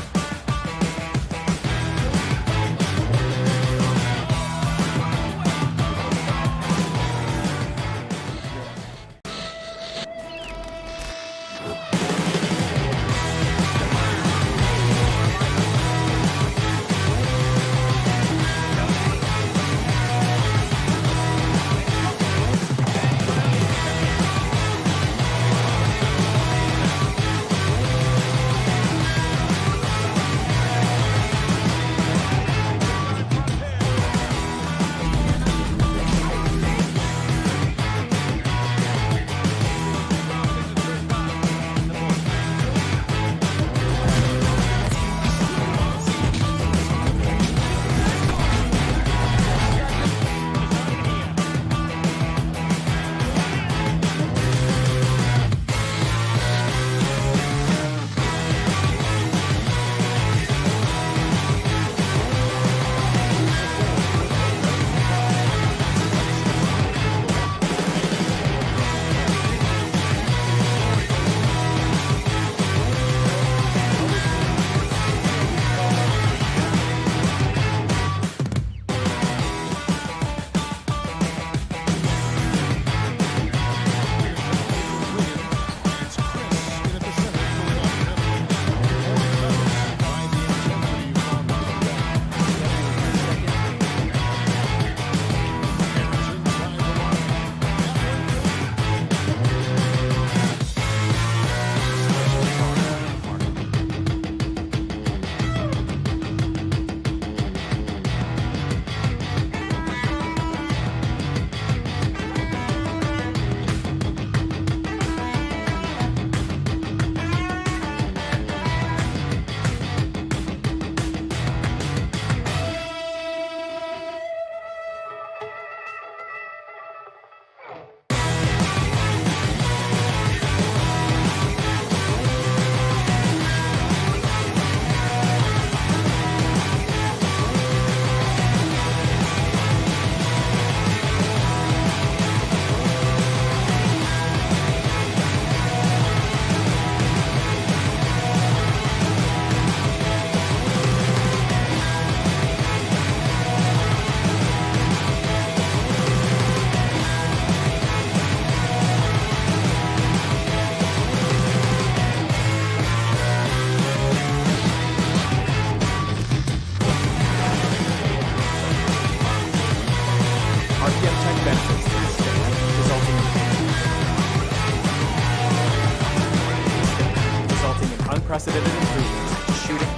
Speaker 9: unprecedented improvements, shooting,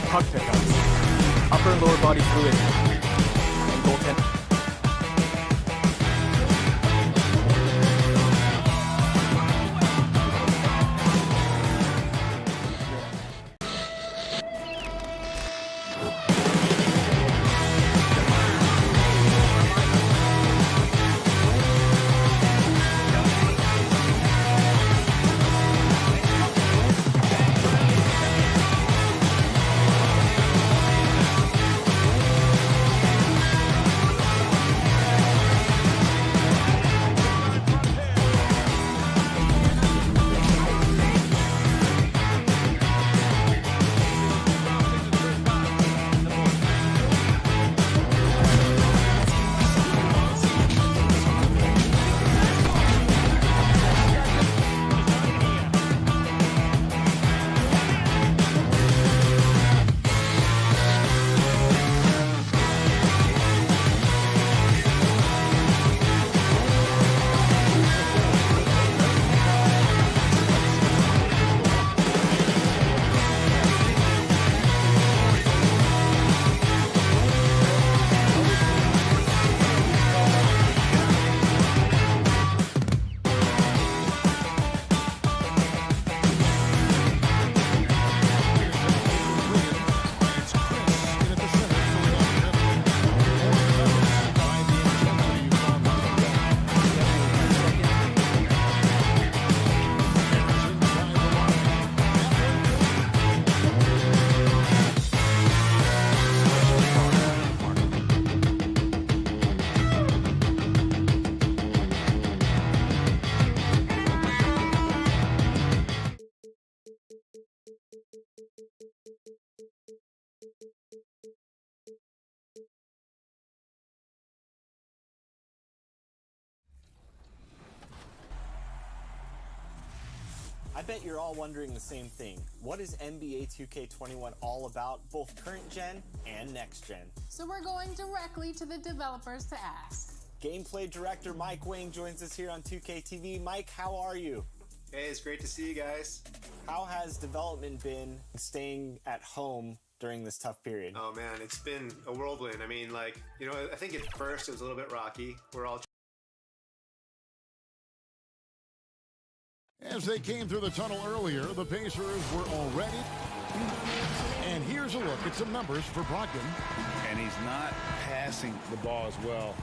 Speaker 9: puck pickups, upper and lower body fluidity, and goaltending.
Speaker 16: I bet you're all wondering the same thing. What is NBA 2K21 all about, both current gen and next gen?
Speaker 10: So we're going directly to the developers to ask.
Speaker 16: Gameplay director Mike Wang joins us here on 2K TV. Mike, how are you?
Speaker 17: Hey, it's great to see you guys.
Speaker 16: How has development been staying at home during this tough period?
Speaker 17: Oh man, it's been a whirlwind. I mean, like, you know, I think at first it was a little bit rocky. We're all
Speaker 2: As they came through the tunnel earlier, the Pacers were already. And here's a look at some numbers for Brogdon.
Speaker 3: And he's not passing the ball as well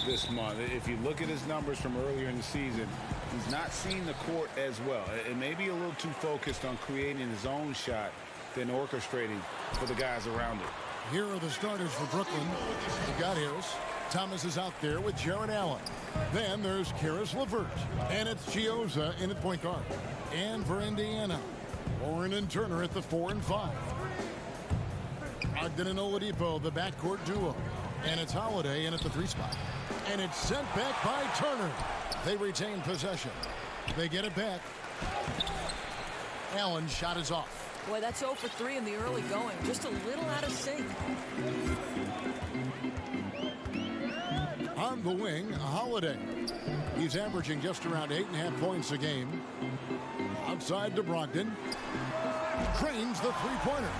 Speaker 3: this month. If you look at his numbers from earlier in the season, he's not seeing the court as well. It may be a little too focused on creating his own shot than orchestrating for the guys around it.
Speaker 2: Here are the starters for Brooklyn. They've got Harris. Thomas is out there with Jared Allen. Then there's Karis LeVert. And it's Chioza in at point guard. And for Indiana, Warren and Turner at the 4 and 5. Ogden and Oladipo, the backcourt duo. And it's Holiday in at the 3 spot. And it's sent back by Turner. They retain possession. They get it back. Allen's shot is off.
Speaker 11: Boy, that's 0 for 3 in the early going. Just a little out of sync.
Speaker 2: On the wing, Holiday. He's averaging just around 8.5 points a game. Outside to Brogdon. Cranes the three-pointer.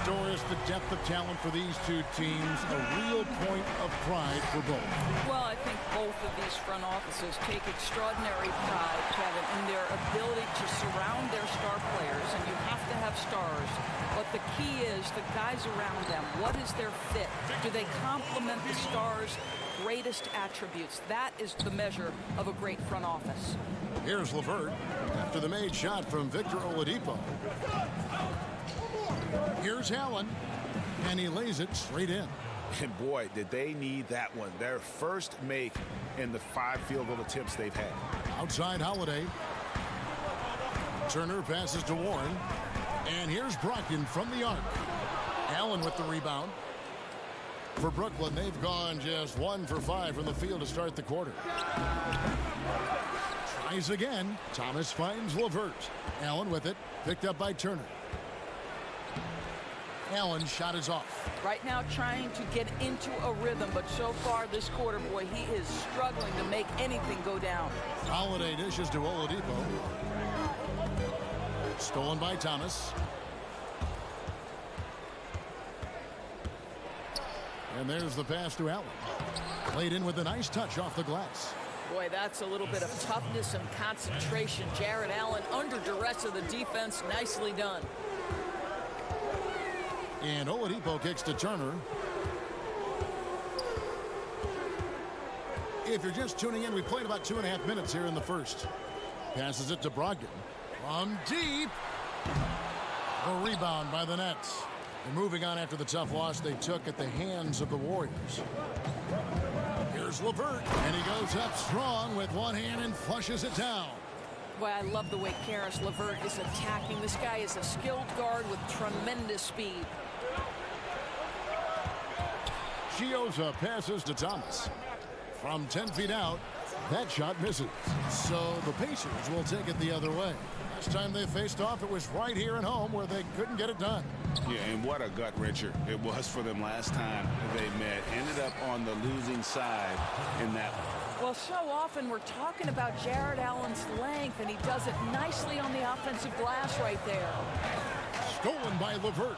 Speaker 2: Doris, the depth of talent for these two teams, a real point of pride for both.
Speaker 11: Well, I think both of these front offices take extraordinary pride, Kevin, in their ability to surround their star players, and you have to have stars. But the key is the guys around them. What is their fit? Do they complement the stars' greatest attributes? That is the measure of a great front office.
Speaker 2: Here's LeVert after the made shot from Victor Oladipo. Here's Allen, and he lays it straight in.
Speaker 3: And boy, did they need that one. Their first make in the 5 field goal attempts they've had.
Speaker 2: Outside Holiday. Turner passes to Warren. And here's Brogdon from the arc. Allen with the rebound. For Brooklyn, they've gone just 1 for 5 from the field to start the quarter. Tries again. Thomas finds LeVert. Allen with it. Picked up by Turner. Allen's shot is off.
Speaker 11: Right now trying to get into a rhythm, but so far this quarter, boy, he is struggling to make anything go down.
Speaker 2: Holiday dishes to Oladipo. Stolen by Thomas. And there's the pass to Allen. Played in with a nice touch off the glass.
Speaker 11: Boy, that's a little bit of toughness and concentration. Jared Allen under duress of the defense. Nicely done.
Speaker 2: And Oladipo kicks to Turner. If you're just tuning in, we played about 2.5 minutes here in the first. Passes it to Brogdon. From deep. A rebound by the Nets. And moving on after the tough loss they took at the hands of the Warriors. Here's LeVert. And he goes up strong with one hand and flushes it down.
Speaker 11: Boy, I love the way Karis LeVert is attacking. This guy is a skilled guard with tremendous speed.
Speaker 2: Chioza passes to Thomas. From 10 feet out, that shot misses. So the Pacers will take it the other way. Last time they faced off, it was right here at home where they couldn't get it done.
Speaker 3: Yeah, and what a gut wrencher it was for them last time they met. Ended up on the losing side in that one.
Speaker 11: Well, so often we're talking about Jared Allen's length, and he does it nicely on the offensive glass right there.
Speaker 2: Stolen by LeVert.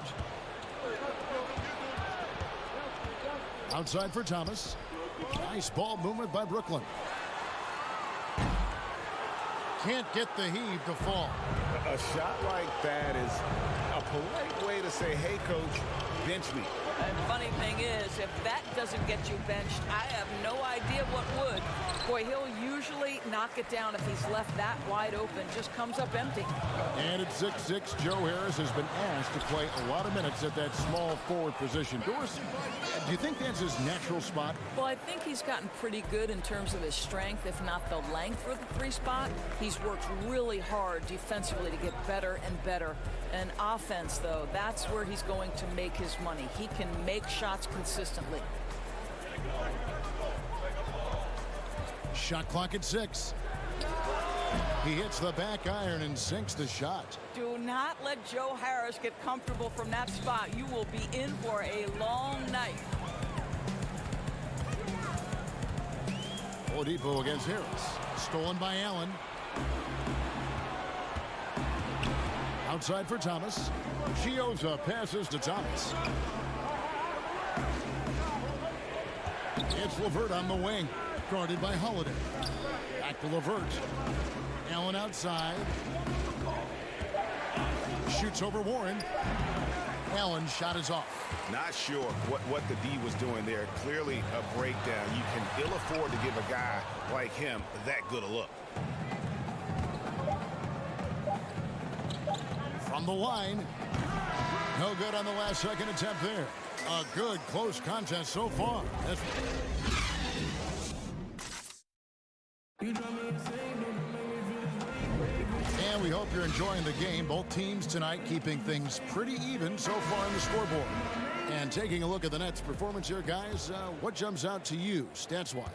Speaker 2: Outside for Thomas. Nice ball movement by Brooklyn. Can't get the heave to fall.
Speaker 3: A shot like that is a polite way to say, hey, coach, bench me.
Speaker 11: And funny thing is, if that doesn't get you benched, I have no idea what would. Boy, he'll usually knock it down if he's left that wide open. Just comes up empty.
Speaker 2: And at 6'6", Joe Harris has been asked to play a lot of minutes at that small forward position. Doris, do you think that's his natural spot?
Speaker 11: Well, I think he's gotten pretty good in terms of his strength, if not the length for the 3 spot. He's worked really hard defensively to get better and better. And offense, though, that's where he's going to make his money. He can make shots consistently.
Speaker 2: Shot clock at 6. He hits the back iron and sinks the shot.
Speaker 11: Do not let Joe Harris get comfortable from that spot. You will be in for a long night.
Speaker 2: Oladipo against Harris. Stolen by Allen. Outside for Thomas. Chioza passes to Thomas. It's LeVert on the wing. Guarded by Holiday. Back to LeVert. Allen outside. Shoots over Warren. Allen's shot is off.
Speaker 13: Not sure what the D was doing there. Clearly a breakdown. You can ill afford to give a guy like him that good a look.
Speaker 2: From the line. No good on the last second attempt there. A good close contest so far. And we hope you're enjoying the game. Both teams tonight keeping things pretty even so far on the scoreboard. And taking a look at the Nets' performance here, guys, what jumps out to you, stats-wise?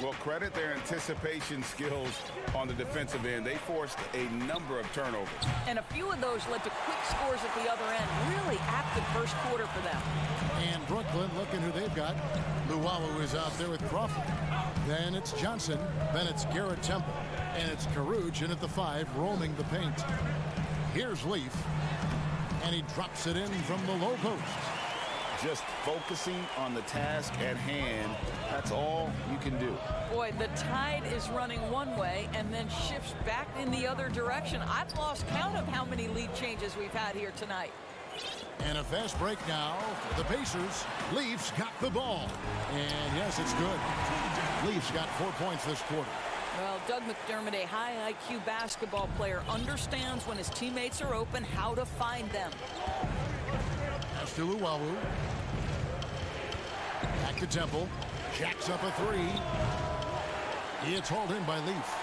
Speaker 3: Well, credit their anticipation skills on the defensive end. They forced a number of turnovers.
Speaker 11: And a few of those led to quick scores at the other end. Really active first quarter for them.
Speaker 2: And Brooklyn, looking who they've got. Luwawu is out there with Crawford. Then it's Johnson. Then it's Garrett Temple. And it's Caruge in at the 5, roaming the paint. Here's Leaf. And he drops it in from the low post.
Speaker 3: Just focusing on the task at hand. That's all you can do.
Speaker 11: Boy, the tide is running one way and then shifts back in the other direction. I've lost count of how many lead changes we've had here tonight.
Speaker 2: And a fast break now for the Pacers. Leafs got the ball. And yes, it's good. Leafs got 4 points this quarter.
Speaker 11: Well, Doug McDermott, a high IQ basketball player, understands when his teammates are open how to find them.
Speaker 2: Pass to Luwawu. Back to Temple. Jacks up a 3. It's hauled in by Leaf.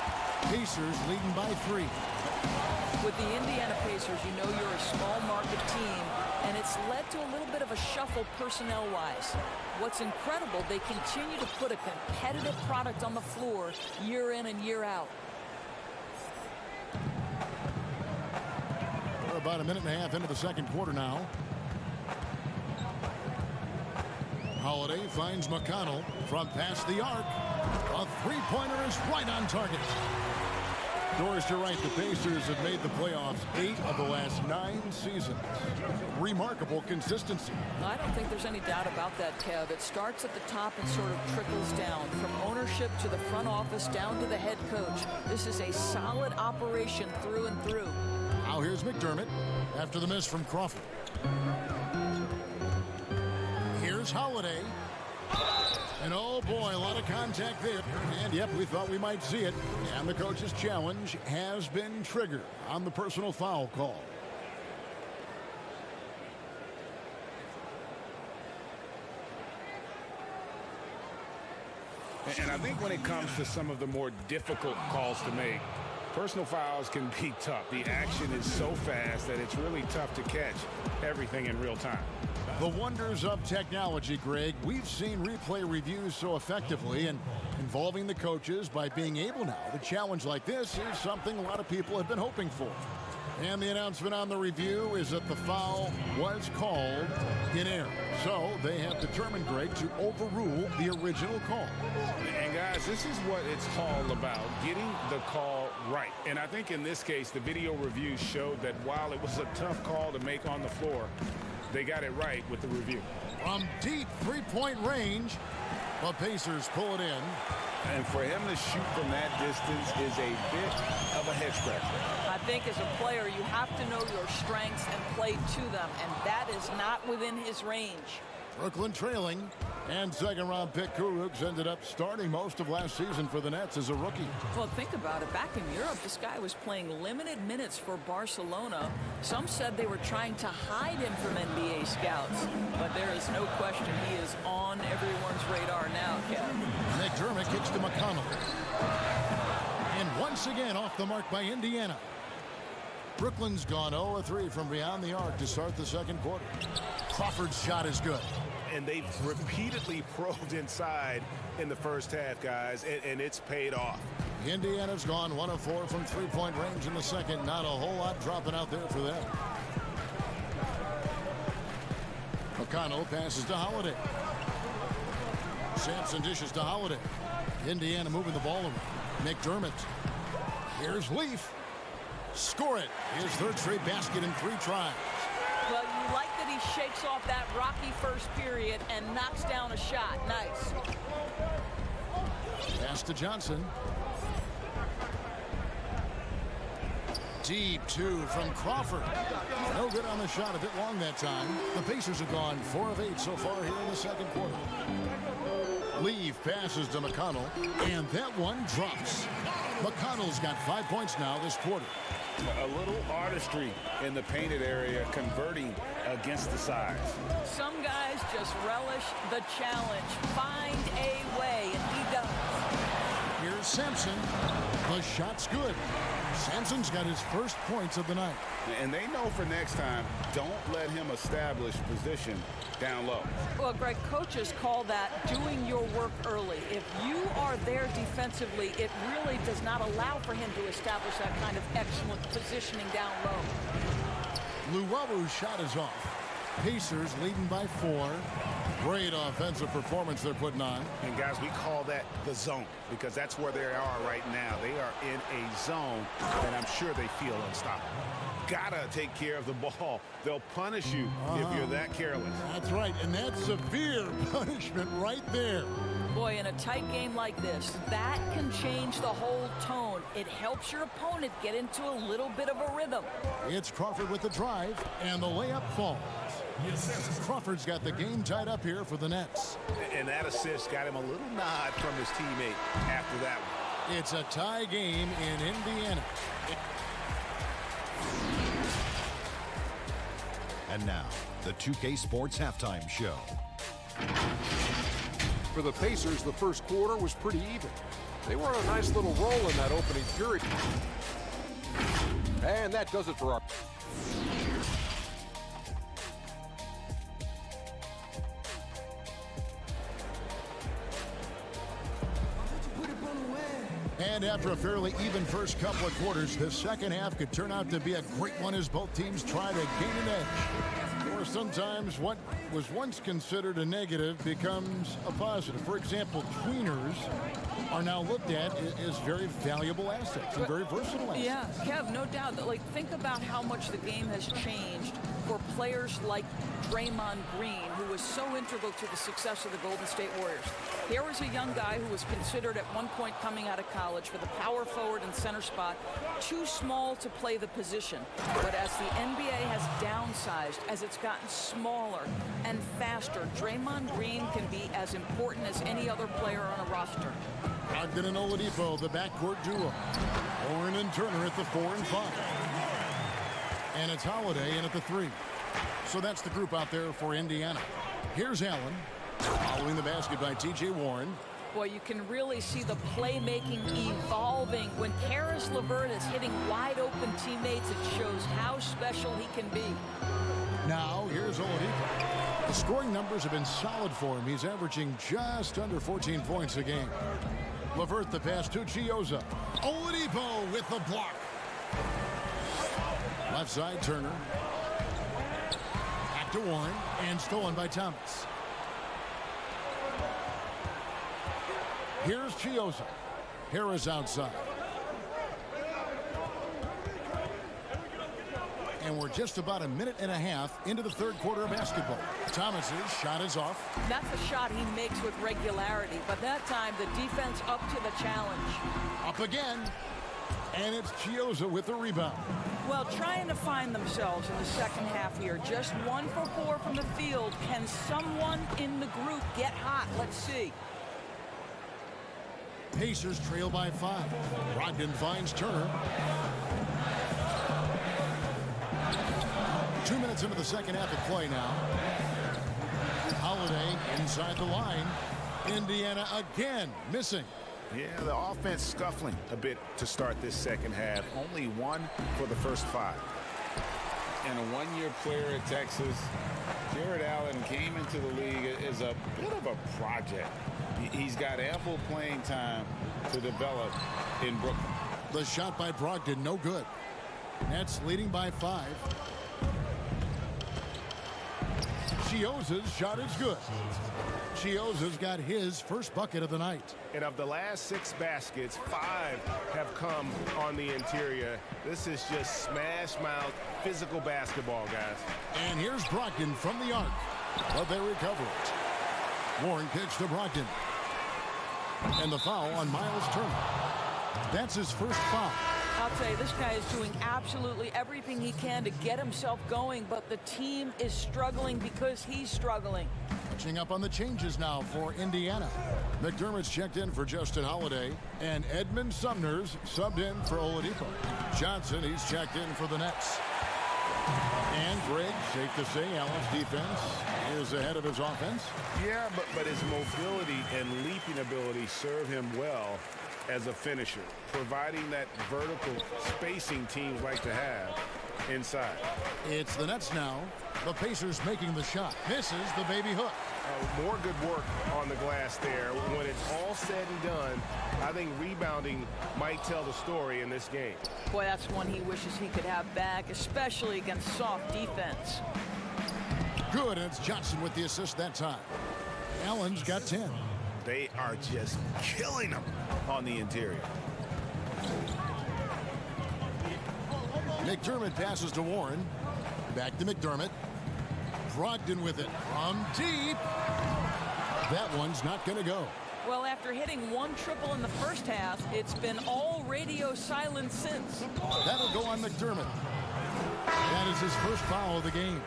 Speaker 2: Pacers leading by 3.
Speaker 11: With the Indiana Pacers, you know you're a small market team, and it's led to a little bit of a shuffle personnel-wise. What's incredible, they continue to put a competitive product on the floor year in and year out.
Speaker 2: We're about a minute and a half into the second quarter now. Holiday finds McConnell from past the arc. A three-pointer is right on target. Doris, you're right. The Pacers have made the playoffs 8 of the last 9 seasons. Remarkable consistency.
Speaker 11: I don't think there's any doubt about that, Kev. It starts at the top and sort of trickles down from ownership to the front office down to the head coach. This is a solid operation through and through.
Speaker 2: Now here's McDermott after the miss from Crawford. Here's Holiday. And oh boy, a lot of contact there. And yep, we thought we might see it. And the coach's challenge has been triggered on the personal foul call.
Speaker 3: And I think when it comes to some of the more difficult calls to make, personal fouls can be tough. The action is so fast that it's really tough to catch everything in real time.
Speaker 2: The wonders of technology, Greg. We've seen replay reviews so effectively and involving the coaches by being able now to challenge like this is something a lot of people have been hoping for. And the announcement on the review is that the foul was called in error. So they have determined, Greg, to overrule the original call.
Speaker 3: And guys, this is what it's all about, getting the call right. And I think in this case, the video review showed that while it was a tough call to make on the floor, they got it right with the review.
Speaker 2: From deep three-point range, the Pacers pull it in.
Speaker 3: And for him to shoot from that distance is a bit of a head scratcher.
Speaker 11: I think as a player, you have to know your strengths and play to them, and that is not within his range.
Speaker 2: Brooklyn trailing, and second-round pick Kurucs ended up starting most of last season for the Nets as a rookie.
Speaker 11: Well, think about it. Back in Europe, this guy was playing limited minutes for Barcelona. Some said they were trying to hide him from NBA scouts, but there is no question he is on everyone's radar now, Kevin.
Speaker 2: McDermott kicks to McConnell. And once again off the mark by Indiana. Brooklyn's gone 0-3 from beyond the arc to start the second quarter. Crawford's shot is good.
Speaker 12: And they've repeatedly probed inside in the first half, guys, and it's paid off.
Speaker 2: Indiana's gone 1 of 4 from three-point range in the second. Not a whole lot dropping out there for them. McConnell passes to Holiday. Sampson dishes to Holiday. Indiana moving the ball around. McDermott. Here's Leaf. Score it. His third straight basket in 3 tries.
Speaker 11: Well, you like that he shakes off that rocky first period and knocks down a shot. Nice.
Speaker 2: Pass to Johnson. Deep 2 from Crawford. No good on the shot, a bit long that time. The Pacers have gone 4 of 8 so far here in the second quarter. Leaf passes to McConnell, and that one drops. McConnell's got 5 points now this quarter.
Speaker 3: A little artistry in the painted area, converting against the size.
Speaker 11: Some guys just relish the challenge. Find a way, and he does.
Speaker 2: Here's Sampson. The shot's good. Sampson's got his first points of the night.
Speaker 3: And they know for next time, don't let him establish position down low.
Speaker 11: Well, Greg, coaches call that doing your work early. If you are there defensively, it really does not allow for him to establish that kind of excellent positioning down low.
Speaker 2: Luwabu's shot is off. Pacers leading by 4. Great offensive performance they're putting on.
Speaker 12: And guys, we call that the zone because that's where they are right now. They are in a zone, and I'm sure they feel unstoppable. Gotta take care of the ball. They'll punish you if you're that careless.
Speaker 2: That's right, and that's severe punishment right there.
Speaker 11: Boy, in a tight game like this, that can change the whole tone. It helps your opponent get into a little bit of a rhythm.
Speaker 2: It's Crawford with the drive, and the layup falls. Crawford's got the game tied up here for the Nets.
Speaker 12: And that assist got him a little nod from his teammate after that one.
Speaker 2: It's a tie game in Indiana.
Speaker 7: And now, the 2K Sports Halftime Show.
Speaker 8: For the Pacers, the first quarter was pretty even. They were on a nice little roll in that opening period. And that does it for our...
Speaker 2: And after a fairly even first couple of quarters, the second half could turn out to be a great one as both teams try to gain an edge. where sometimes what was once considered a negative becomes a positive. For example, tweeners are now looked at as very valuable assets and very versatile assets.
Speaker 11: Yeah, Kev, no doubt. Like, think about how much the game has changed for players like Draymond Green, who was so integral to the success of the Golden State Warriors. Here was a young guy who was considered at one point coming out of college for the power forward and center spot, too small to play the position. But as the NBA has downsized, as it's gotten smaller and faster, Draymond Green can be as important as any other player on a roster.
Speaker 2: Brogdon and Oladipo, the backcourt duo. Warren and Turner at the 4 and 5. And it's Holiday in at the 3. So that's the group out there for Indiana. Here's Allen, following the basket by T.J. Warren.
Speaker 11: Boy, you can really see the playmaking evolving. When Karis LeVert is hitting wide-open teammates, it shows how special he can be.
Speaker 2: Now, here's Oladipo. The scoring numbers have been solid for him. He's averaging just under 14 points a game. LeVert the pass to Chioza. Oladipo with the block. Left side, Turner. Back to Warren, and stolen by Thomas. Here's Chioza. Harris outside. And we're just about a minute and a half into the third quarter of basketball. Thomas's shot is off.
Speaker 11: That's a shot he makes with regularity, but that time the defense up to the challenge.
Speaker 2: Up again. And it's Chioza with the rebound.
Speaker 11: Well, trying to find themselves in the second half here. Just 1 for 4 from the field. Can someone in the group get hot? Let's see.
Speaker 2: Pacers trail by 5. Brogdon finds Turner. 2 minutes into the second half of play now. Holiday inside the line. Indiana again missing.
Speaker 3: Yeah, the offense scuffling a bit to start this second half. Only 1 for the first 5. And a one-year player at Texas, Jared Allen came into the league as a bit of a project. He's got ample playing time to develop in Brooklyn.
Speaker 2: The shot by Brogdon, no good. Nets leading by 5. Chioza's shot is good. Chioza's got his first bucket of the night.
Speaker 13: And of the last 6 baskets, 5 have come on the interior. This is just smash mouth physical basketball, guys.
Speaker 2: And here's Brogdon from the arc, but they recover it. Warren kicks to Brogdon. And the foul on Miles Turner. That's his first foul.
Speaker 11: I'll tell you, this guy is doing absolutely everything he can to get himself going, but the team is struggling because he's struggling.
Speaker 2: Catching up on the changes now for Indiana. McDermott's checked in for Justin Holiday, and Edmund Sumner's subbed in for Oladipo. Johnson, he's checked in for the Nets. And Greg, safe to say, Allen's defense is ahead of his offense.
Speaker 12: Yeah, but his mobility and leaping ability serve him well as a finisher, providing that vertical spacing teams like to have inside.
Speaker 2: It's the Nets now. The Pacers making the shot. Misses the baby hook.
Speaker 13: More good work on the glass there. When it's all said and done, I think rebounding might tell the story in this game.
Speaker 11: Boy, that's one he wishes he could have back, especially against soft defense.
Speaker 2: Good, and it's Johnson with the assist that time. Allen's got 10.
Speaker 3: They are just killing them on the interior.
Speaker 2: McDermott passes to Warren. Back to McDermott. Brogdon with it from deep. That one's not going to go.
Speaker 11: Well, after hitting 1 triple in the first half, it's been all radio silence since.
Speaker 2: That'll go on McDermott. That is his first foul of the game.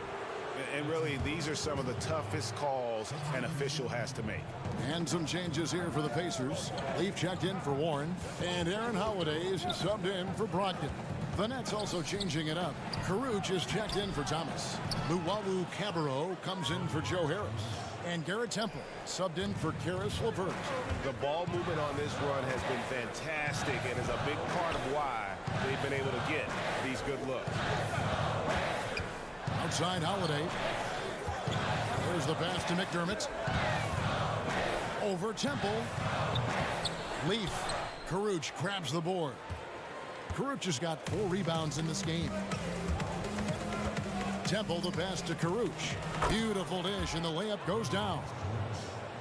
Speaker 12: And really, these are some of the toughest calls an official has to make.
Speaker 2: And some changes here for the Pacers. Leaf checked in for Warren, and Aaron Holiday is subbed in for Brogdon. The Nets also changing it up. Karuch is checked in for Thomas. Luwawu Cabarro comes in for Joe Harris. And Garrett Temple subbed in for Karis LeVert.
Speaker 13: The ball movement on this run has been fantastic and is a big part of why they've been able to get these good looks.
Speaker 2: Outside Holiday. There's the pass to McDermott. Over Temple. Leaf. Karuch grabs the board. Karuch has got 4 rebounds in this game. Temple the pass to Karuch. Beautiful dish, and the layup goes down.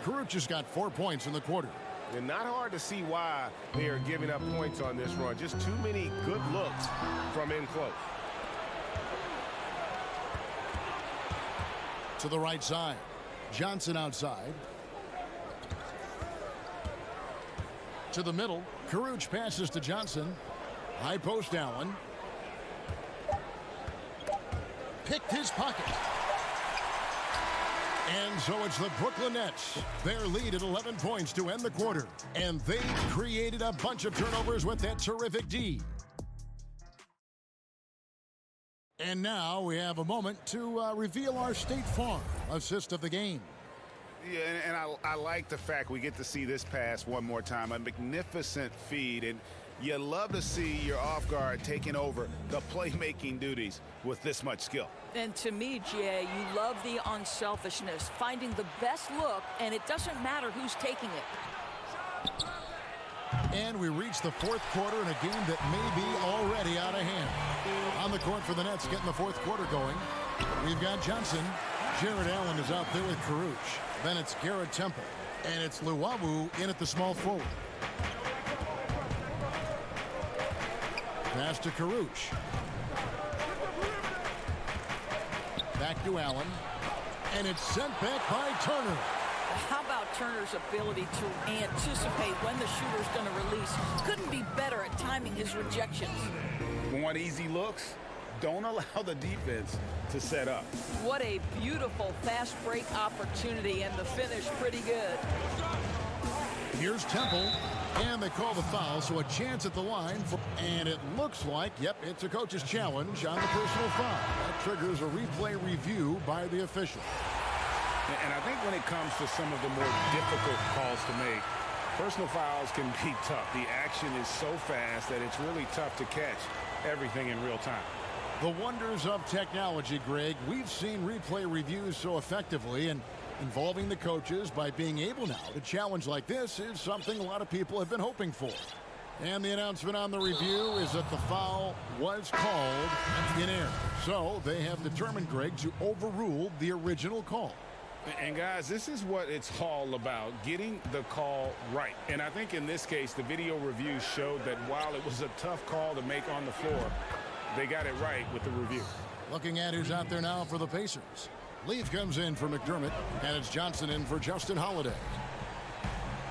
Speaker 2: Karuch has got 4 points in the quarter.
Speaker 13: And not hard to see why they are giving up points on this run. Just too many good looks from in close.
Speaker 2: To the right side. Johnson outside. To the middle. Karuch passes to Johnson. High post Allen. Picked his pocket. And so it's the Brooklyn Nets. Their lead at 11 points to end the quarter. And they created a bunch of turnovers with that terrific D. And now we have a moment to reveal our State Farm assist of the game.
Speaker 3: Yeah, and I like the fact we get to see this pass one more time. A magnificent feed, and you love to see your off guard taking over the playmaking duties with this much skill.
Speaker 11: And to me, Jay, you love the unselfishness, finding the best look, and it doesn't matter who's taking it.
Speaker 2: And we reach the fourth quarter in a game that may be already out of hand. On the court for the Nets getting the fourth quarter going. We've got Johnson. Jared Allen is out there with Karuch. Then it's Garrett Temple. And it's Luwawu in at the small forward. Pass to Karuch. Back to Allen. And it's sent back by Turner.
Speaker 11: How about Turner's ability to anticipate when the shooter's going to release? Couldn't be better at timing his rejections.
Speaker 3: Want easy looks? Don't allow the defense to set up.
Speaker 11: What a beautiful fast break opportunity, and the finish pretty good.
Speaker 2: Here's Temple, and they call the foul, so a chance at the line. And it looks like, yep, it's a coach's challenge on the personal foul. That triggers a replay review by the official.
Speaker 3: And I think when it comes to some of the more difficult calls to make, personal fouls can be tough. The action is so fast that it's really tough to catch everything in real time.
Speaker 2: The wonders of technology, Greg. We've seen replay reviews so effectively, and involving the coaches by being able now to challenge like this is something a lot of people have been hoping for. And the announcement on the review is that the foul was called in error. So they have determined, Greg, to overrule the original call.
Speaker 3: And guys, this is what it's all about, getting the call right. And I think in this case, the video review showed that while it was a tough call to make on the floor, they got it right with the review.
Speaker 2: Looking at who's out there now for the Pacers. Leaf comes in for McDermott, and it's Johnson in for Justin Holiday.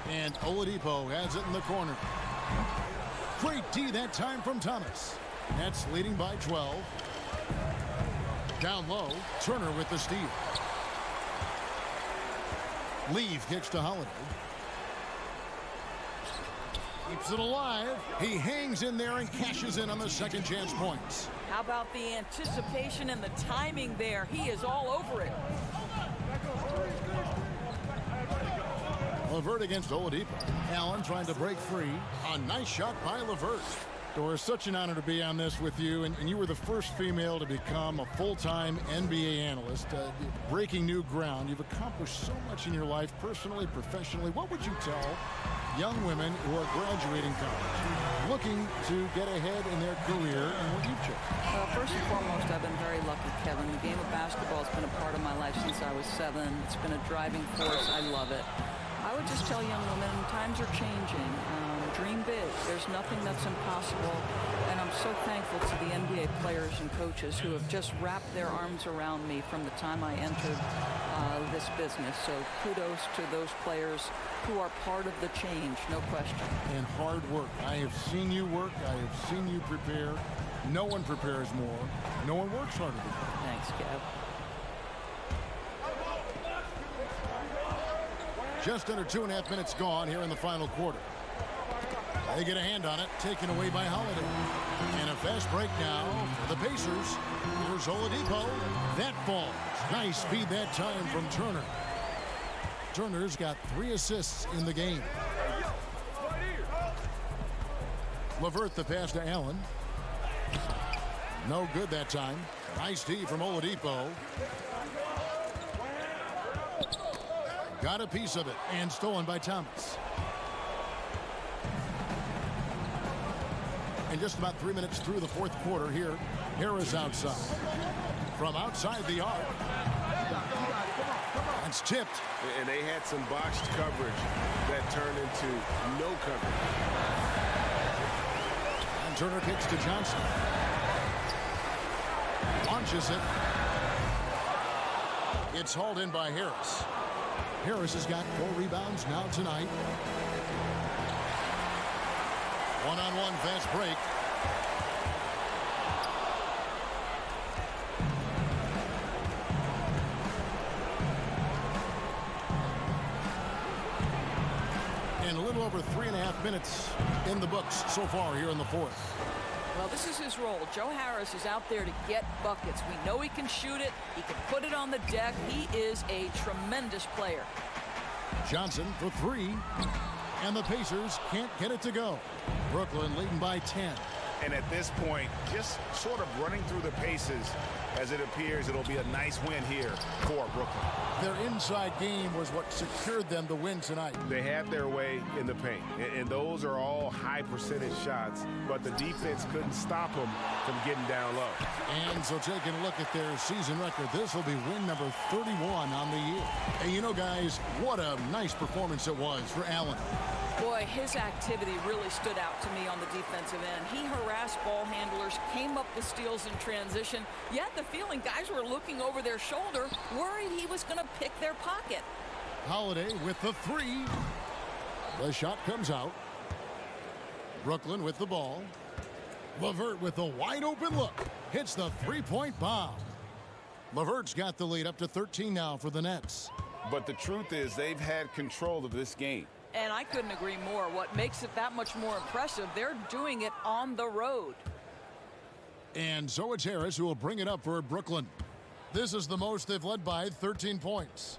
Speaker 2: And Oladipo has it in the corner. Great D that time from Thomas. Nets leading by 12. Down low, Turner with the steal. Leaf kicks to Holiday. Keeps it alive. He hangs in there and cashes in on the second chance points.
Speaker 11: How about the anticipation and the timing there? He is all over it.
Speaker 2: LeVert against Oladipo. Allen trying to break free. A nice shot by LeVert. Doris, such an honor to be on this with you, and you were the first female to become a full-time NBA analyst, breaking new ground. You've accomplished so much in your life, personally, professionally. What would you tell young women who are graduating college, looking to get ahead in their career, and what you've chosen?
Speaker 11: Well, first and foremost, I've been very lucky, Kevin. The game of basketball has been a part of my life since I was 7. It's been a driving force. I love it. I would just tell young women, times are changing. Dream big. There's nothing that's impossible. And I'm so thankful to the NBA players and coaches who have just wrapped their arms around me from the time I entered this business. So kudos to those players who are part of the change, no question.
Speaker 2: And hard work. I have seen you work. I have seen you prepare. No one prepares more. No one works harder than you.
Speaker 11: Thanks, Kev.
Speaker 2: Just under 2.5 minutes gone here in the final quarter. They get a hand on it, taken away by Holiday. And a fast break now for the Pacers. Here's Oladipo. That falls. Nice feed that time from Turner. Turner's got 3 assists in the game. LeVert the pass to Allen. No good that time. Nice D from Oladipo. Got a piece of it and stolen by Thomas. And just about 3 minutes through the fourth quarter here. Harris outside. from outside the arc. That's tipped.
Speaker 13: And they had some boxed coverage that turned into no coverage.
Speaker 2: And Turner kicks to Johnson. Launches it. It's hauled in by Harris. Harris has got 4 rebounds now tonight. One-on-one fast break. And a little over 3.5 minutes in the books so far here in the fourth.
Speaker 11: Well, this is his role. Joe Harris is out there to get buckets. We know he can shoot it. He can put it on the deck. He is a tremendous player.
Speaker 2: Johnson for 3. And the Pacers can't get it to go. Brooklyn leading by 10.
Speaker 12: And at this point, just sort of running through the paces, as it appears it'll be a nice win here for Brooklyn.
Speaker 2: Their inside game was what secured them the win tonight.
Speaker 13: They had their way in the paint, and those are all high percentage shots, but the defense couldn't stop them from getting down low.
Speaker 2: And so taking a look at their season record, this will be win number 31 on the year. And you know, guys, what a nice performance it was for Allen.
Speaker 11: Boy, his activity really stood out to me on the defensive end. He harassed ball handlers, came up with steals in transition. You had the feeling guys were looking over their shoulder, worried he was going to pick their pocket.
Speaker 2: Holiday with the 3. The shot comes out. Brooklyn with the ball. LeVert with the wide open look. Hits the 3-point bomb. LeVert's got the lead up to 13 now for the Nets.
Speaker 3: But the truth is they've had control of this game.
Speaker 11: And I couldn't agree more. What makes it that much more impressive, they're doing it on the road.
Speaker 2: And so it's Harris who will bring it up for Brooklyn. This is the most they've led by, 13 points.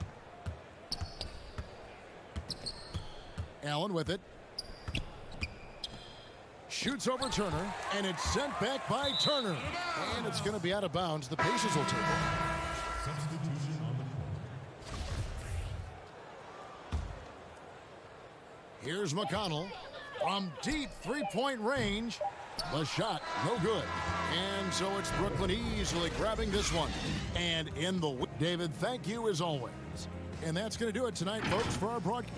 Speaker 2: Allen with it. Shoots over Turner, and it's sent back by Turner. And it's going to be out of bounds. The Pacers will take it. Here's McConnell from deep 3-point range. The shot, no good. And so it's Brooklyn easily grabbing this one. And in the David, thank you as always. And that's going to do it tonight, folks, for our broadcast.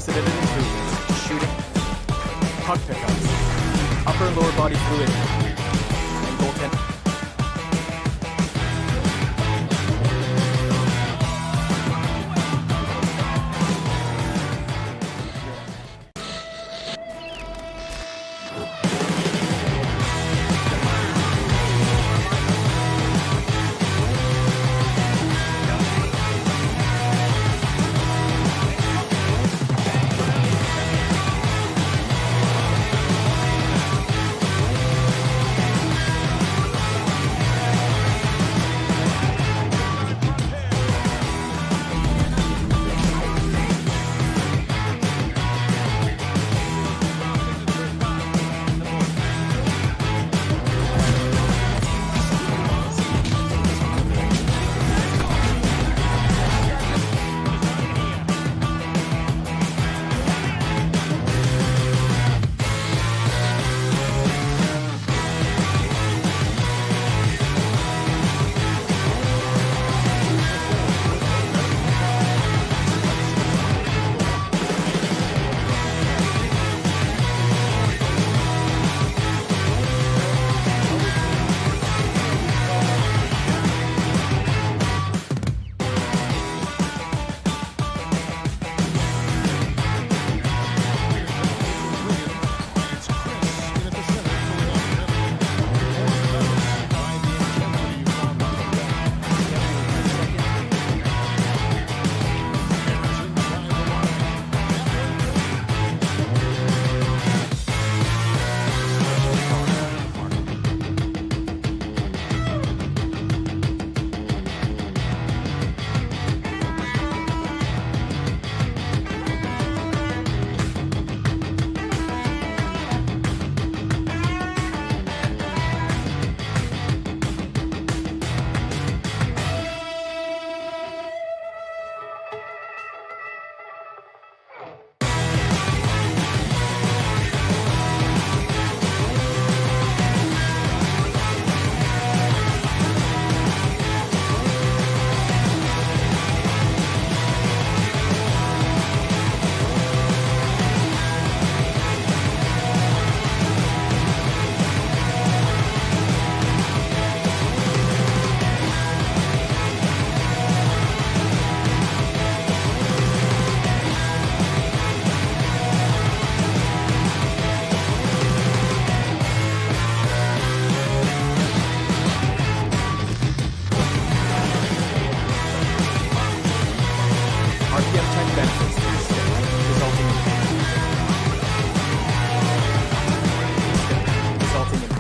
Speaker 9: unprecedented improvements to shooting, puck pickups, upper and lower body fluidity, and goaltending.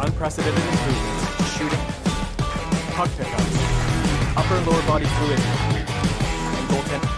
Speaker 9: Unprecedented improvements to shooting, puck pickups, upper and lower body fluidity, and goaltending.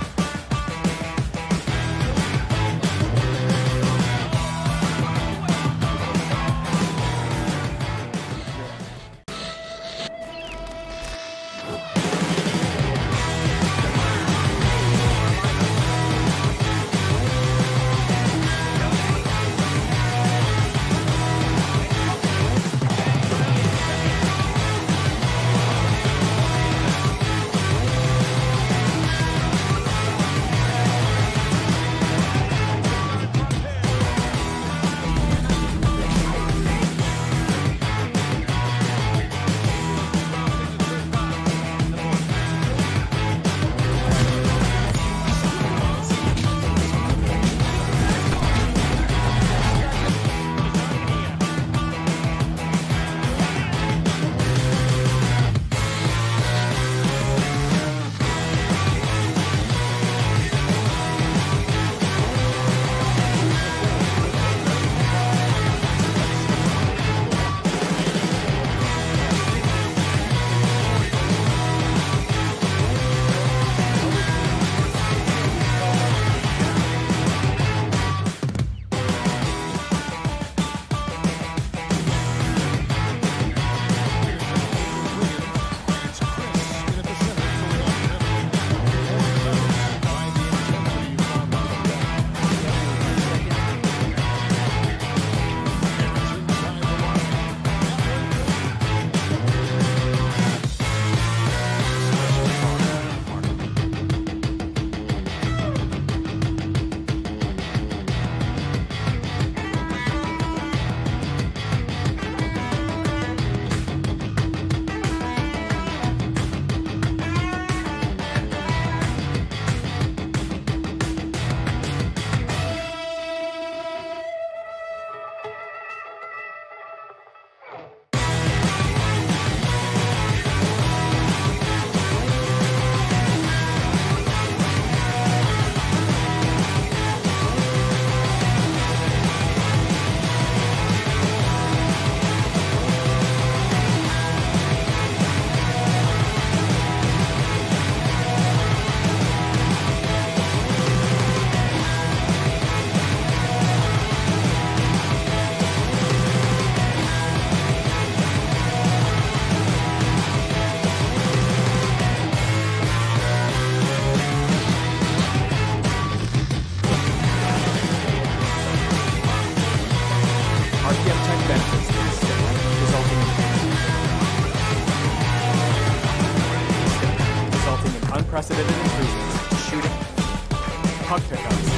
Speaker 9: puck pickups,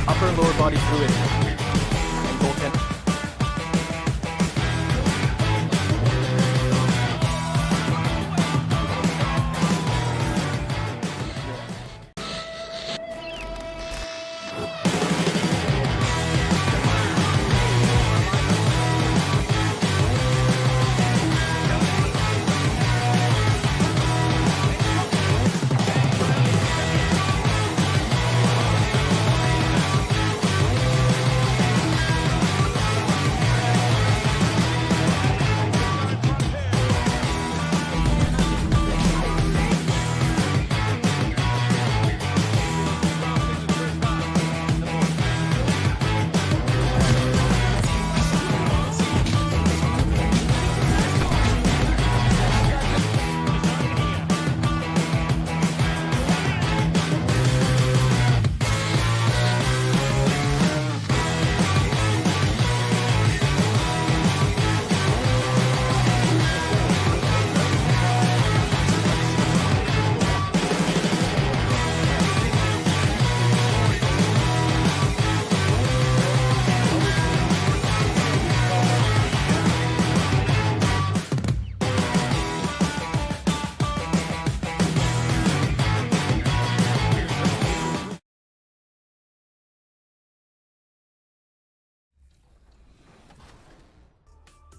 Speaker 9: upper and lower body fluidity, and goaltending.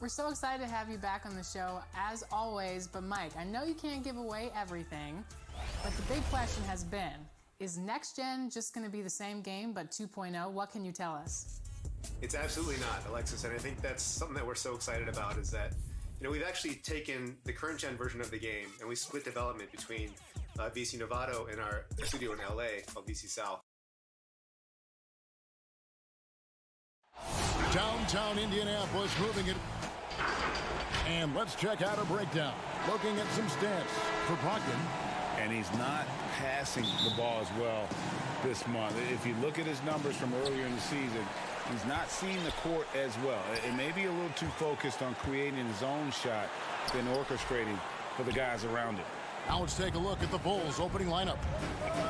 Speaker 10: We're so excited to have you back on the show, as always. But Mike, I know you can't give away everything, but the big question has been, is Next Gen just going to be the same game, but 2.0? What can you tell us?
Speaker 17: It's absolutely not, Alexis, and I think that's something that we're so excited about is that, we've actually taken the current gen version of the game and we split development between VC Novato and our studio in LA called VC South.
Speaker 2: Downtown Indianapolis moving it. And let's check out a breakdown. Looking at some stats for Brogdon.
Speaker 3: And he's not passing the ball as well this month. If you look at his numbers from earlier in the season, he's not seeing the court as well. It may be a little too focused on creating his own shot than orchestrating for the guys around him.
Speaker 2: Now let's take a look at the Bulls' opening lineup.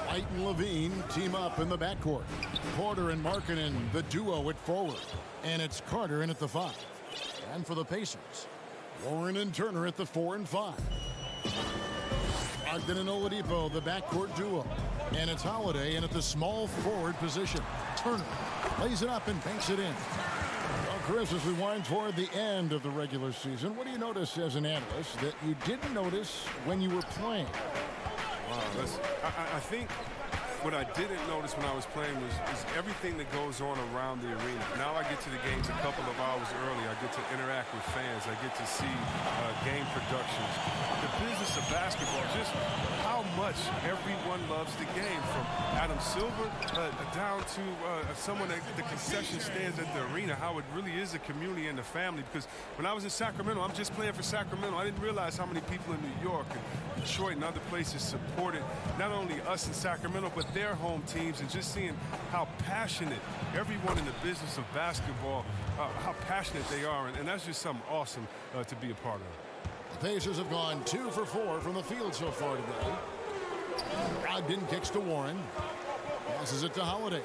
Speaker 2: White and Levine team up in the backcourt. Porter and Markkanen, the duo at forward. And it's Carter in at the 5. And for the Pacers, Warren and Turner at the 4 and 5. Brogdon and Oladipo, the backcourt duo. And it's Holiday in at the small forward position. Turner lays it up and banks it in. Well, Chris, as we wind toward the end of the regular season, what do you notice as an analyst that you didn't notice when you were playing?
Speaker 18: Wow, I think what I didn't notice when I was playing was everything that goes on around the arena. Now I get to the games a couple of hours early. I get to interact with fans. I get to see game productions. The business of basketball, just how much everyone loves the game, from Adam Silver down to someone at the concession stands at the arena, how it really is a community and a family. Because when I was in Sacramento, I'm just playing for Sacramento. I didn't realize how many people in New York and Detroit and other places supported not only us in Sacramento, but their home teams, and just seeing how passionate everyone in the business of basketball, how passionate they are, and that's just something awesome to be a part of.
Speaker 2: The Pacers have gone 2 for 4 from the field so far today. Brogdon kicks to Warren. Passes it to Holiday.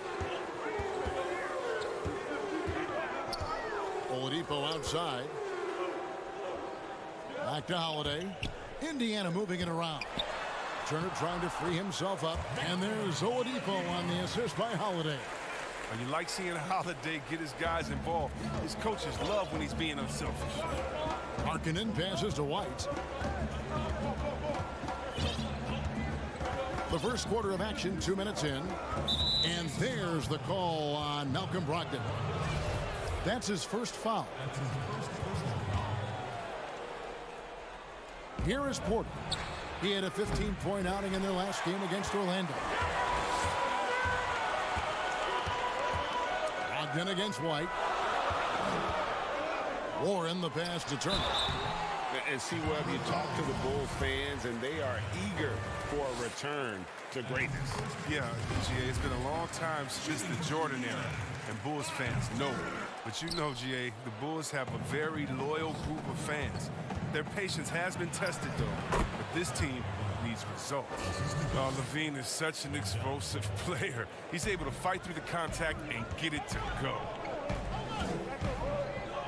Speaker 2: Oladipo outside. Back to Holiday. Indiana moving it around. Turner trying to free himself up. And there's Oladipo on the assist by Holiday.
Speaker 18: And you like seeing Holiday get his guys involved. His coaches love when he's being unselfish.
Speaker 2: Markkanen passes to White. The first quarter of action, 2 minutes in. And there's the call on Malcolm Brogdon. That's his first foul. Here is Porter. He had a 15-point outing in their last game against Orlando. Brogdon against White. Warren the pass to Turner.
Speaker 3: And see, Webb, you talk to the Bulls fans, and they are eager for a return to greatness.
Speaker 18: Yeah, GA, it's been a long time since the Jordan era, and Bulls fans know it. But you know, GA, the Bulls have a very loyal group of fans. Their patience has been tested, though. But this team needs these results. Levine is such an explosive player. He's able to fight through the contact and get it to go.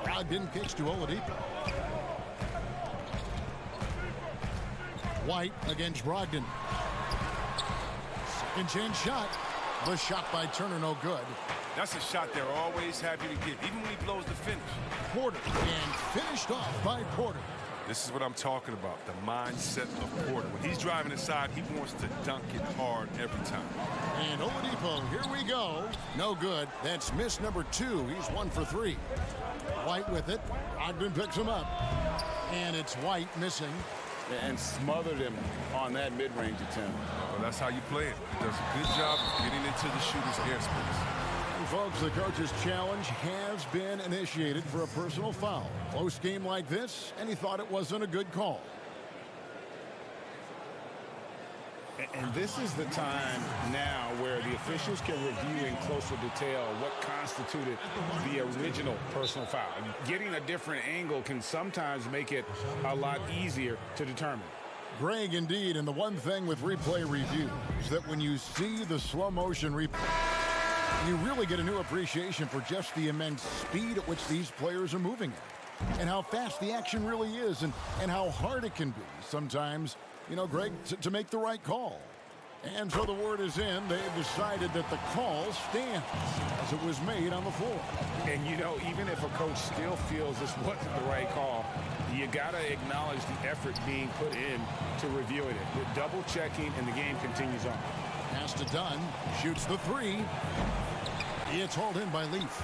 Speaker 2: Brogdon kicks to Oladipo. White against Brogdon. Second chance shot. The shot by Turner, no good.
Speaker 18: That's a shot they're always happy to get, even when he blows the finish.
Speaker 2: Porter, and finished off by Porter.
Speaker 18: This is what I'm talking about, the mindset of Porter. When he's driving inside, he wants to dunk it hard every time.
Speaker 2: And Oladipo, here we go. No good. That's miss number 2. He's 1 for 3. White with it. Brogdon picks him up. And it's White missing.
Speaker 3: And smothered him on that mid-range attempt.
Speaker 18: Well, that's how you play it. He does a good job of getting into the shooter's airspace.
Speaker 2: And folks, the coach's challenge has been initiated for a personal foul. Close game like this, and he thought it wasn't a good call.
Speaker 3: And this is the time now where the officials can review in closer detail what constituted the original personal foul. Getting a different angle can sometimes make it a lot easier to determine.
Speaker 2: Greg, indeed, and the one thing with replay review is that when you see the slow motion replay, you really get a new appreciation for just the immense speed at which these players are moving at, and how fast the action really is, and how hard it can be sometimes, you know, Greg, to make the right call. And so the word is in. They've decided that the call stands as it was made on the floor.
Speaker 3: And, you know, even if a coach still feels this wasn't the right call, you got to acknowledge the effort being put in to reviewing it. The double checking, and the game continues on.
Speaker 2: Pass to Dunn. Shoots the 3. It's hauled in by Leaf.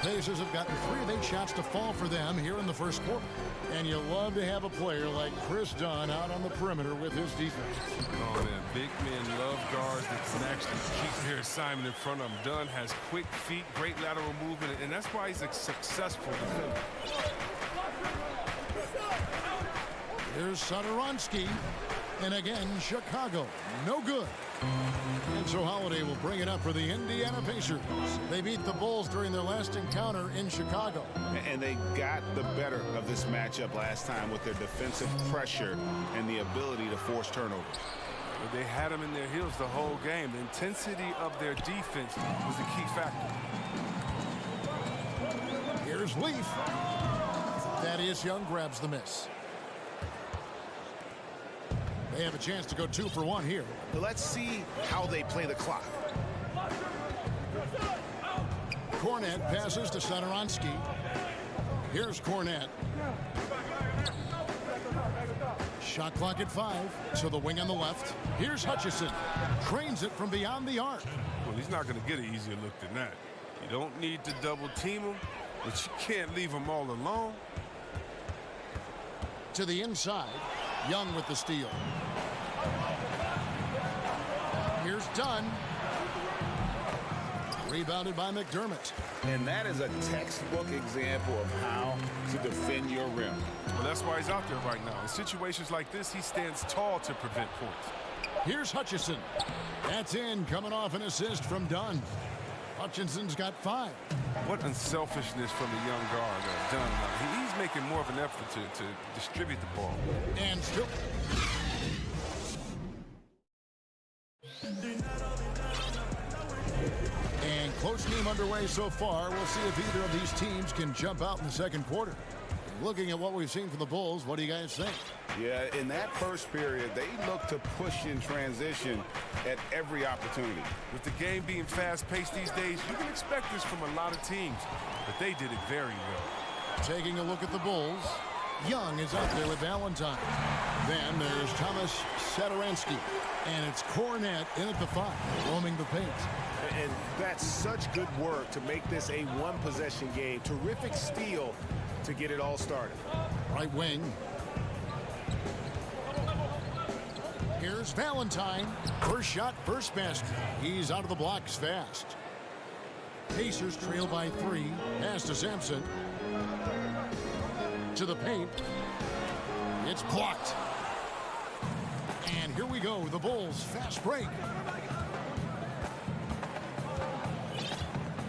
Speaker 2: Pacers have gotten 3 of 8 shots to fall for them here in the first quarter. And you love to have a player like Chris Dunn out on the perimeter with his defense.
Speaker 18: Oh, man, big men love guards that can actually keep their assignment in front of them. Dunn has quick feet, great lateral movement, and that's why he's a successful defender.
Speaker 2: Here's Satoransky. And again, Chicago. No good. And so Holiday will bring it up for the Indiana Pacers. They beat the Bulls during their last encounter in Chicago.
Speaker 3: And they got the better of this matchup last time with their defensive pressure and the ability to force turnovers.
Speaker 18: They had them in their heels the whole game. The intensity of their defense was the key factor.
Speaker 2: Here's Leaf. Thaddeus Young grabs the miss. They have a chance to go 2 for 1 here.
Speaker 13: Let's see how they play the clock.
Speaker 2: Cornette passes to Satoransky. Here's Cornette. Shot clock at 5. So the wing on the left. Here's Hutchison. Trains it from beyond the arc.
Speaker 18: Well, he's not going to get an easier look than that. You don't need to double team him, but you can't leave him all alone.
Speaker 2: To the inside. Young with the steal. Here's Dunn. Rebounded by McDermott.
Speaker 3: And that is a textbook example of how to defend your rim.
Speaker 18: Well, that's why he's out there right now. In situations like this, he stands tall to prevent points.
Speaker 2: Here's Hutchison. That's in, coming off an assist from Dunn. Hutchinson's got 5.
Speaker 18: What unselfishness from the young guard Dunn. He's making more of an effort to distribute the ball.
Speaker 2: And still. And close game underway so far. We'll see if either of these teams can jump out in the second quarter. Looking at what we've seen from the Bulls, what do you guys think?
Speaker 3: Yeah, in that first period, they looked to push in transition at every opportunity.
Speaker 18: With the game being fast-paced these days, you can expect this from a lot of teams, but they did it very well.
Speaker 2: Taking a look at the Bulls, Young is out there with Valentine. Then there's Thomas Satoransky, and it's Cornette in at the 5, roaming the paint.
Speaker 13: And that's such good work to make this a one-possession game. Terrific steal to get it all started.
Speaker 2: Right wing. Here's Valentine. First shot, first basket. He's out of the blocks fast. Pacers trail by 3. Pass to Sampson. To the paint. It's blocked. And here we go. The Bulls fast break.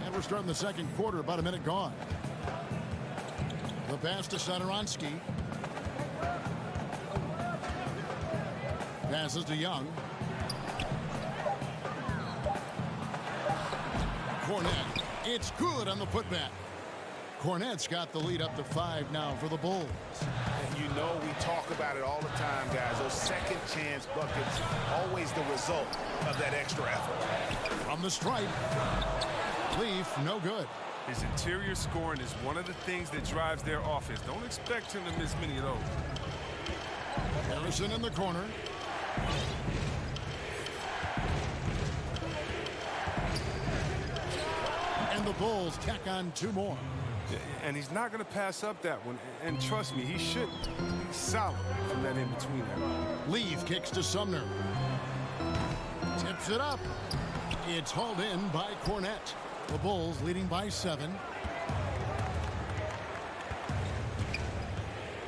Speaker 2: And we're starting the second quarter. About a minute gone. The pass to Satoransky. Passes to Young. Cornette. It's good on the putback. Cornette's got the lead up to 5 now for the Bulls.
Speaker 3: And you know we talk about it all the time, guys. Those second chance buckets, always the result of that extra effort.
Speaker 2: From the stripe. Leaf, no good.
Speaker 18: His interior scoring is one of the things that drives their offense. Don't expect him to miss many of those.
Speaker 2: Harrison in the corner. And the Bulls tack on 2 more.
Speaker 18: And he's not going to pass up that one. And trust me, he should be solid from that in-between there.
Speaker 2: Leaf kicks to Sumner. Tips it up. It's hauled in by Cornette. The Bulls leading by 7.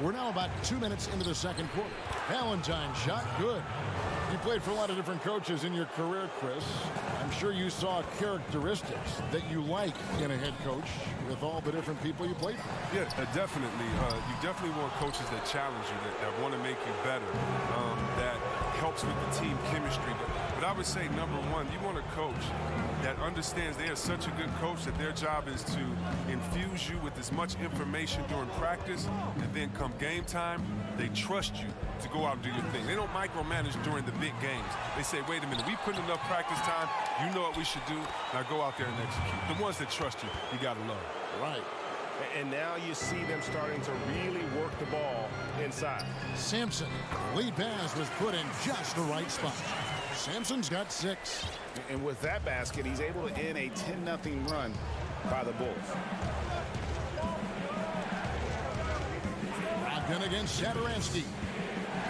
Speaker 2: We're now about 2 minutes into the second quarter. Valentine shot good. You played for a lot of different coaches in your career, Chris. I'm sure you saw characteristics that you like in a head coach with all the different people you played for.
Speaker 18: Yeah, definitely. You definitely want coaches that challenge you, that want to make you better, that helps with the team chemistry. But I would say, number one, you want a coach that understands they are such a good coach that their job is to infuse you with as much information during practice, and then come game time, they trust you to go out and do your thing. They don't micromanage during the big games. They say, wait a minute, we put enough practice time, you know what we should do, now go out there and execute. The ones that trust you, you got to love.
Speaker 2: Right.
Speaker 13: And now you see them starting to really work the ball inside.
Speaker 2: Sampson, lead pass was put in just the right spot. Sampson's got 6.
Speaker 3: And with that basket, he's able to end a 10-0 run by the Bulls.
Speaker 2: Brogdon against Satoransky.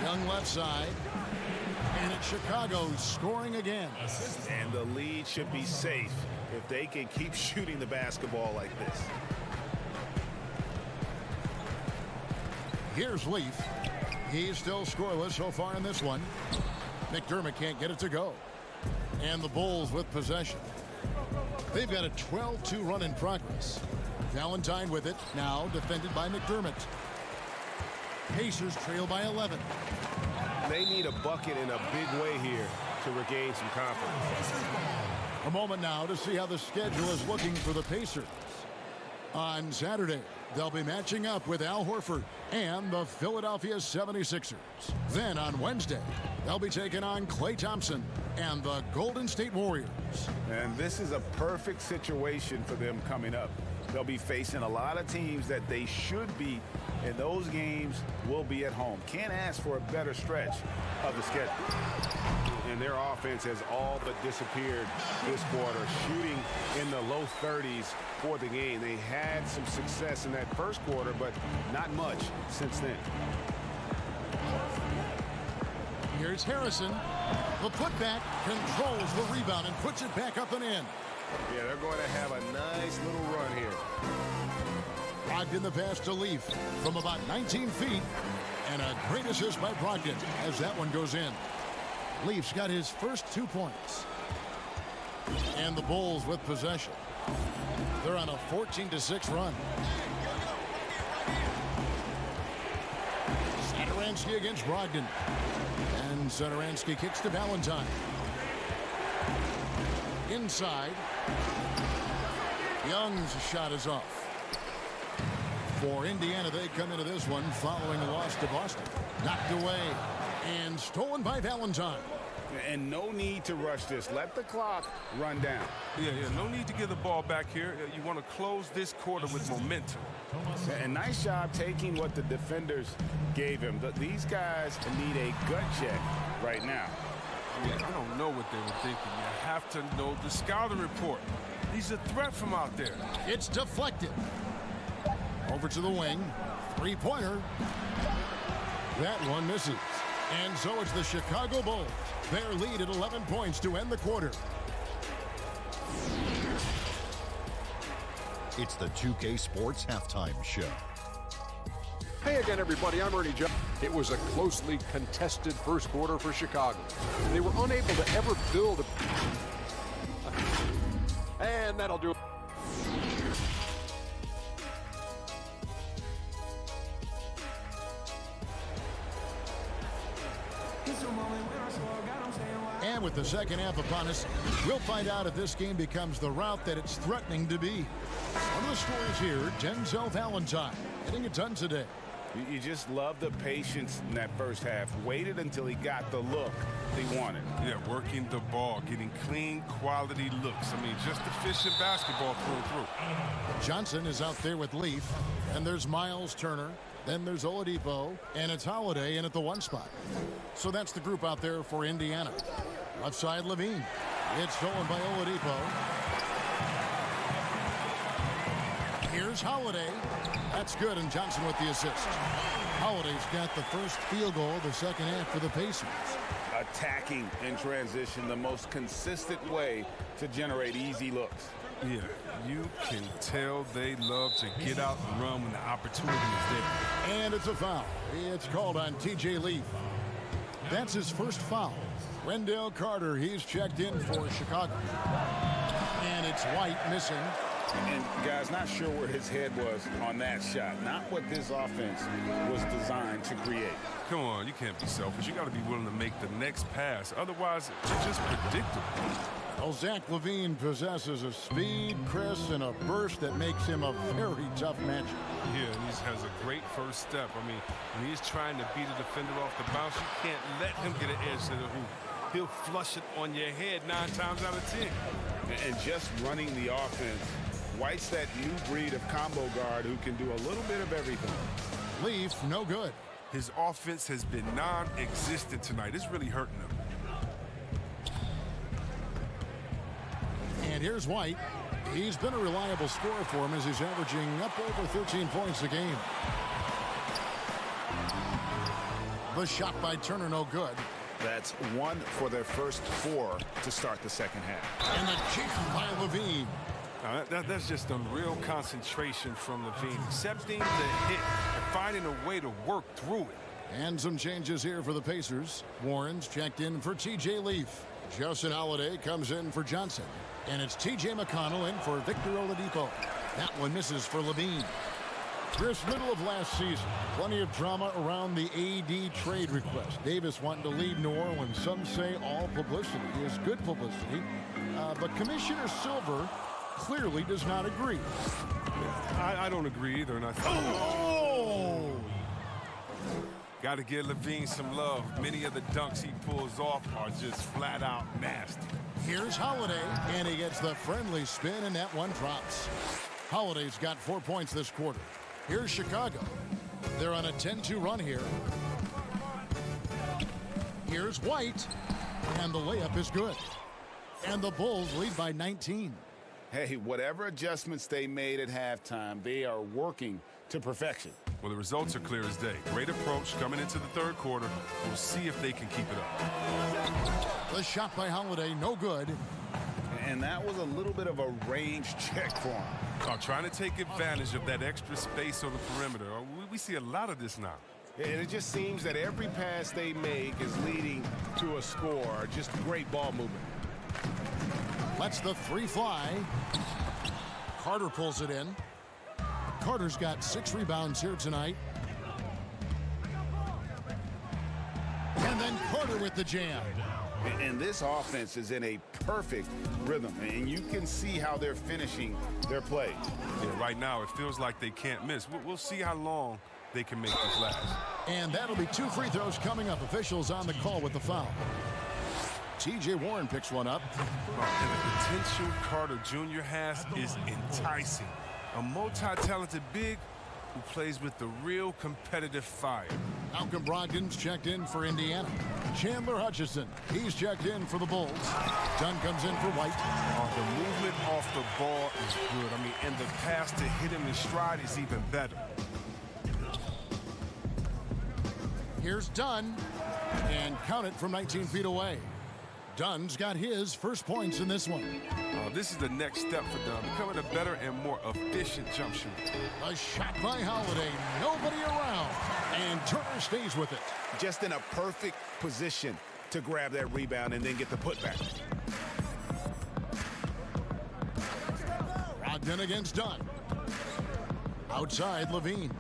Speaker 2: Young left side. And it's Chicago scoring again.
Speaker 3: And the lead should be safe if they can keep shooting the basketball like this.
Speaker 2: Here's Leaf. He's still scoreless so far in this one. McDermott can't get it to go. And the Bulls with possession. They've got a 12-2 run in progress. Valentine with it, now defended by McDermott. Pacers trail by 11.
Speaker 13: They need a bucket in a big way here to regain some confidence.
Speaker 2: A moment now to see how the schedule is looking for the Pacers. On Saturday, they'll be matching up with Al Horford and the Philadelphia 76ers. Then on Wednesday, they'll be taking on Klay Thompson and the Golden State Warriors.
Speaker 3: And this is a perfect situation for them coming up. They'll be facing a lot of teams that they should beat, and those games will be at home. Can't ask for a better stretch of the schedule.
Speaker 13: And their offense has all but disappeared this quarter, shooting in the low 30s for the game. They had some success in that first quarter, but not much since then.
Speaker 2: Here's Harrison. The putback controls the rebound and puts it back up and in.
Speaker 13: Yeah, they're going to have a nice little run here.
Speaker 2: Brogdon the pass to Leaf from about 19 feet. And a great assist by Brogdon as that one goes in. Leaf's got his first 2 points. And the Bulls with possession. They're on a 14-6 run. Satoransky against Brogdon. And Satoransky kicks to Valentine. Inside. Young's shot is off. For Indiana, they come into this one following a loss to Boston. Knocked away and stolen by Valentine.
Speaker 3: And no need to rush this. Let the clock run down.
Speaker 18: Yeah, no need to get the ball back here. You want to close this quarter with momentum.
Speaker 3: And nice job taking what the defenders gave him. These guys need a gut check right now.
Speaker 18: Yeah, I don't know what they were thinking. You have to know the scouting report. He's a threat from out there.
Speaker 2: It's deflected. Over to the wing. Three-pointer. That one misses. And so it's the Chicago Bulls. Their lead at 11 points to end the quarter.
Speaker 7: It's the 2K Sports Halftime Show.
Speaker 8: Hey again, everybody. I'm Ernie Jones. It was a closely contested first quarter for Chicago. They were unable to ever build a... And that'll do it.
Speaker 19: It's a moment when our
Speaker 2: with the second half upon us. We'll find out if this game becomes the route that it's threatening to be. One of the stories here, Denzel Valentine hitting it done today.
Speaker 3: You just love the patience in that first half. Waited until he got the look he wanted.
Speaker 18: Yeah, working the ball, getting clean, quality looks. I mean, just efficient basketball through and through.
Speaker 2: Johnson is out there with Leaf, and there's Miles Turner. Then there's Oladipo, and it's Holiday in at the 1 spot. So that's the group out there for Indiana. Left side, Levine. It's stolen by Oladipo. Here's Holiday. That's good, and Johnson with the assist. Holiday's got the first field goal of the second half for the Pacers.
Speaker 3: Attacking in transition, the most consistent way to generate easy looks.
Speaker 18: Yeah, you can tell they love to get out and run when the opportunity is there.
Speaker 2: And it's a foul. It's called on T.J. Leaf. That's his first foul. Wendell Carter, he's checked in for Chicago. And it's White missing.
Speaker 3: And guys, not sure where his head was on that shot. Not what this offense was designed to create.
Speaker 18: Come on, you can't be selfish. You got to be willing to make the next pass. Otherwise, it's just predictable.
Speaker 2: Well, Zach LaVine possesses a speed, Chris, and a burst that makes him a very tough matchup.
Speaker 18: Yeah, and he has a great first step. I mean, when he's trying to beat a defender off the bounce, you can't let him get an edge to the hoop. He'll flush it on your head 9 times out of 10.
Speaker 3: And just running the offense, White's that new breed of combo guard who can do a little bit of everything.
Speaker 2: Leaf, no good.
Speaker 18: His offense has been non-existent tonight. It's really hurting him.
Speaker 2: And here's White. He's been a reliable scorer for him as he's averaging up over 13 points a game. The shot by Turner, no good.
Speaker 3: That's 1 for their first 4 to start the second half.
Speaker 2: And the kick by Levine.
Speaker 18: That's just unreal concentration from Levine. Accepting the hit and finding a way to work through it.
Speaker 2: And some changes here for the Pacers. Warren's checked in for T.J. Leaf. Justin Holiday comes in for Johnson. And it's T.J. McConnell in for Victor Oladipo. That one misses for Levine. Chris, middle of last season, plenty of drama around the AD trade request. Davis wanting to leave New Orleans. Some say all publicity is good publicity. But Commissioner Silver clearly does not agree.
Speaker 18: I don't agree either, and I think...
Speaker 2: Oh!
Speaker 18: Got to give Levine some love. Many of the dunks he pulls off are just flat out nasty.
Speaker 2: Here's Holiday, and he gets the friendly spin, and that one drops. Holiday's got 4 points this quarter. Here's Chicago. They're on a 10-2 run here. Here's White, and the layup is good. And the Bulls lead by 19.
Speaker 3: Hey, whatever adjustments they made at halftime, they are working to perfection.
Speaker 18: Well, the results are clear as day. Great approach coming into the third quarter. We'll see if they can keep it up.
Speaker 2: The shot by Holiday, no good.
Speaker 3: And that was a little bit of a range check for him.
Speaker 18: Trying to take advantage of that extra space on the perimeter. We see a lot of this now.
Speaker 13: And it just seems that every pass they make is leading to a score. Just great ball movement.
Speaker 2: Lets the 3 fly. Carter pulls it in. Carter's got 6 rebounds here tonight. And then Carter with the jam.
Speaker 3: And this offense is in a perfect rhythm, and you can see how they're finishing their plays.
Speaker 18: Yeah, right now it feels like they can't miss. We'll see how long they can make this last.
Speaker 2: And that'll be 2 free throws coming up. Officials on the call with the foul. T.J. Warren picks one up.
Speaker 18: And the potential Carter Jr. has is enticing. A multi-talented big who plays with the real competitive fire.
Speaker 2: Malcolm Brogdon's checked in for Indiana. Chandler Hutchison, he's checked in for the Bulls. Dunn comes in for White.
Speaker 18: The movement off the ball is good. I mean, and the pass to hit him in stride is even better.
Speaker 2: Here's Dunn, and count it from 19 feet away. Dunn's got his first points in this one.
Speaker 18: This is the next step for Dunn, becoming a better and more efficient jump shooter.
Speaker 2: A shot by Holiday, nobody around, and Turner stays with it.
Speaker 3: Just in a perfect position to grab that rebound and then get the putback.
Speaker 2: Brogdon against Dunn. Outside, Levine.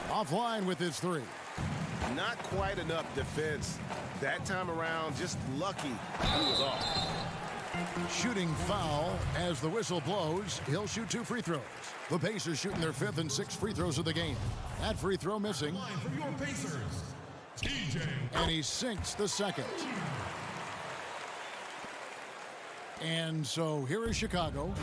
Speaker 2: Offline with his 3.
Speaker 13: Not quite enough defense
Speaker 12: That time around, just lucky he was off.
Speaker 2: Shooting foul as the whistle blows. He'll shoot 2 free throws. The Pacers shooting their 5th and 6th free throws of the game. That free throw missing.
Speaker 19: For your Pacers, TJ.
Speaker 2: And he sinks the second. And so here is Chicago.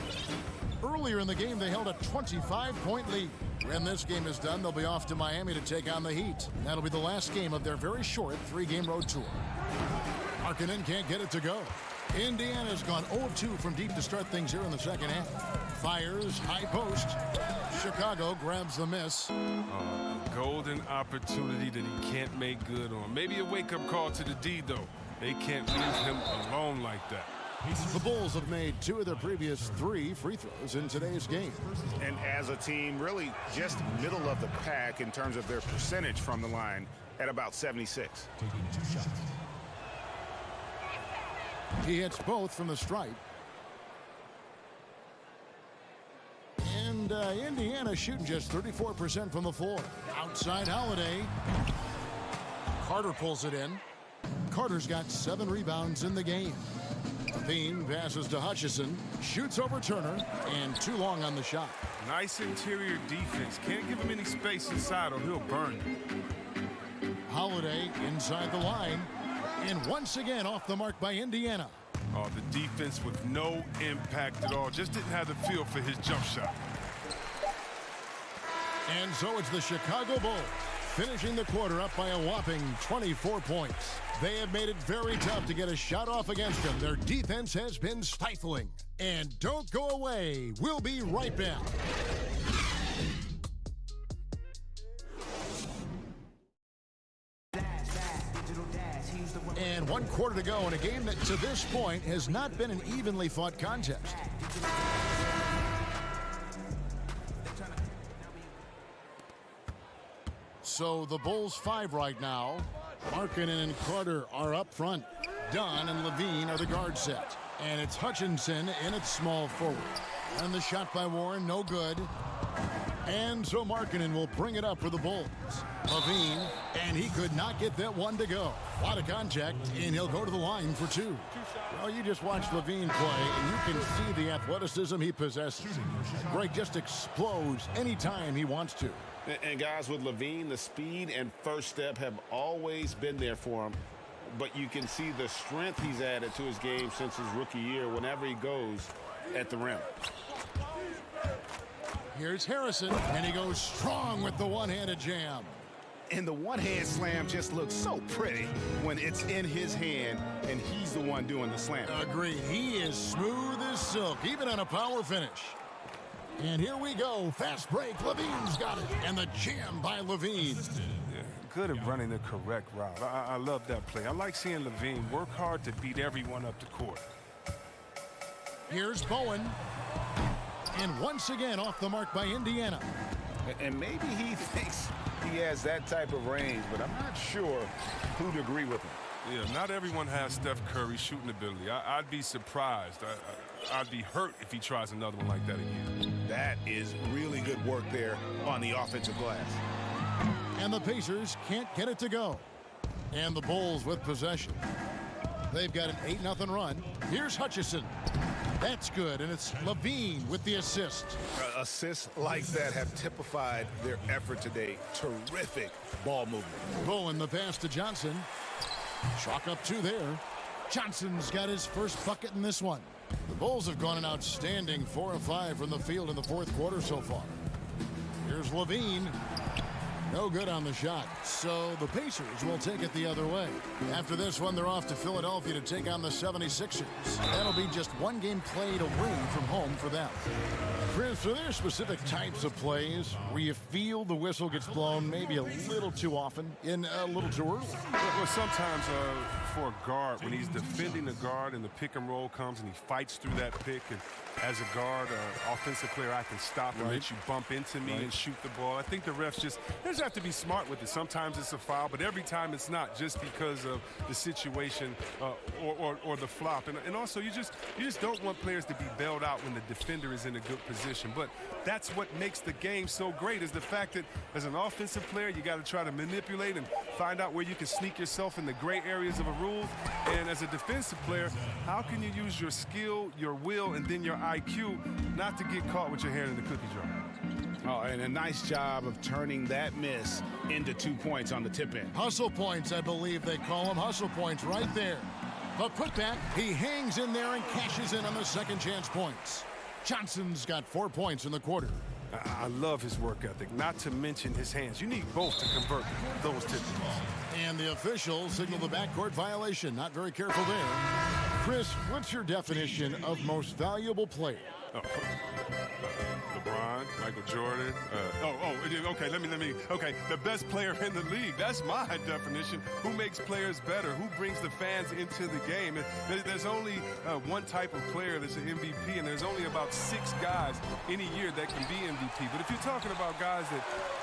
Speaker 2: Earlier in the game, they held a 25-point lead. When this game is done, they'll be off to Miami to take on the Heat. That'll be the last game of their very short 3-game road tour. Markkanen can't get it to go. Indiana's gone 0-2 from deep to start things here in the second half. Fires, high post. Chicago grabs the miss.
Speaker 18: Golden opportunity that he can't make good on. Maybe a wake-up call to the D, though. They can't leave him alone like that.
Speaker 2: The Bulls have made 2 of their previous 3 free throws in today's game.
Speaker 12: And as a team, really just middle of the pack in terms of their percentage from the line at about 76.
Speaker 19: Taking 2 shots.
Speaker 2: He hits both from the stripe. And Indiana shooting just 34% from the floor. Outside Holiday. Carter pulls it in. Carter's got 7 rebounds in the game. Levine passes to Hutchison. Shoots over Turner. And too long on the shot.
Speaker 18: Nice interior defense. Can't give him any space inside or he'll burn you.
Speaker 2: Holiday inside the line. And once again off the mark by Indiana.
Speaker 18: Oh, the defense with no impact at all. Just didn't have the feel for his jump shot.
Speaker 2: And so it's the Chicago Bulls finishing the quarter up by a whopping 24 points. They have made it very tough to get a shot off against them. Their defense has been stifling. And don't go away. We'll be right back. And 1 quarter to go in a game that to this point has not been an evenly fought contest. So the Bulls 5 right now. Markkanen and Carter are up front. Dunn and Levine are the guard set. And it's Hutchinson in its small forward. And the shot by Warren, no good. And so Markkanen will bring it up for the Bulls. Levine, and he could not get that one to go. A lot of contact, and he'll go to the line for 2. Well, you just watch Levine play, and you can see the athleticism he possesses. Greg just explodes anytime he wants to.
Speaker 12: And guys, with Levine, the speed and first step have always been there for him. But you can see the strength he's added to his game since his rookie year whenever he goes at the rim.
Speaker 2: Here's Harrison, and he goes strong with the one-handed jam.
Speaker 12: And the one-hand slam just looks so pretty when it's in his hand and he's the one doing the slam.
Speaker 2: Agreed. He is smooth as silk, even on a power finish. And here we go. Fast break. Levine's got it. And the jam by Levine.
Speaker 18: Yeah, good at running the correct route. I love that play. I like seeing Levine work hard to beat everyone up the court.
Speaker 2: Here's Bowen. And once again off the mark by Indiana.
Speaker 12: And maybe he thinks he has that type of range, but I'm not sure who'd agree with him.
Speaker 18: Yeah, not everyone has Steph Curry's shooting ability. I'd be surprised. I'd be hurt if he tries another one like that again.
Speaker 12: That is really good work there on the offensive glass.
Speaker 2: And the Pacers can't get it to go. And the Bulls with possession. They've got an 8-0 run. Here's Hutchison. That's good, and it's Levine with the assist.
Speaker 12: Assists like that have typified their effort today. Terrific ball movement.
Speaker 2: Bowen, the pass to Johnson. Chalk up 2 there. Johnson's got his first bucket in this one. The Bulls have gone an outstanding 4 of 5 from the field in the 4th quarter so far. Here's Levine. No good on the shot. So the Pacers will take it the other way. After this one, they're off to Philadelphia to take on the 76ers. That'll be just 1 game played away from home for them. Chris, are there specific types of plays where you feel the whistle gets blown maybe a little too often and a little too early?
Speaker 18: Well, sometimes for a guard when he's defending the guard and the pick and roll comes and he fights through that pick. And as a guard, offensive player, I can stop and let you bump into me and shoot the ball. I think the refs they just have to be smart with it. Sometimes it's a foul, but every time it's not, just because of the situation or the flop. And also, you just don't want players to be bailed out when the defender is in a good position. But that's what makes the game so great, is the fact that as an offensive player, you got to try to manipulate and find out where you can sneak yourself in the gray areas of a rule. And as a defensive player, how can you use your skill, your will, and then your IQ not to get caught with your hand in the cookie jar?
Speaker 3: Oh, and a nice job of turning that miss into 2 points on the tip in.
Speaker 2: Hustle points, I believe they call them. Hustle points right there. The putback, he hangs in there and cashes in on the second chance points. Johnson's got 4 points in the quarter.
Speaker 18: I love his work ethic, not to mention his hands. You need both to convert those tip ins.
Speaker 2: And the officials signal the backcourt violation. Not very careful there. Chris, what's your definition of most valuable player?
Speaker 18: LeBron, Michael Jordan. Okay, let me. Okay, the best player in the league. That's my definition. Who makes players better? Who brings the fans into the game? And there's only one type of player that's an MVP, and there's only about 6 guys in a year that can be MVP. But if you're talking about guys that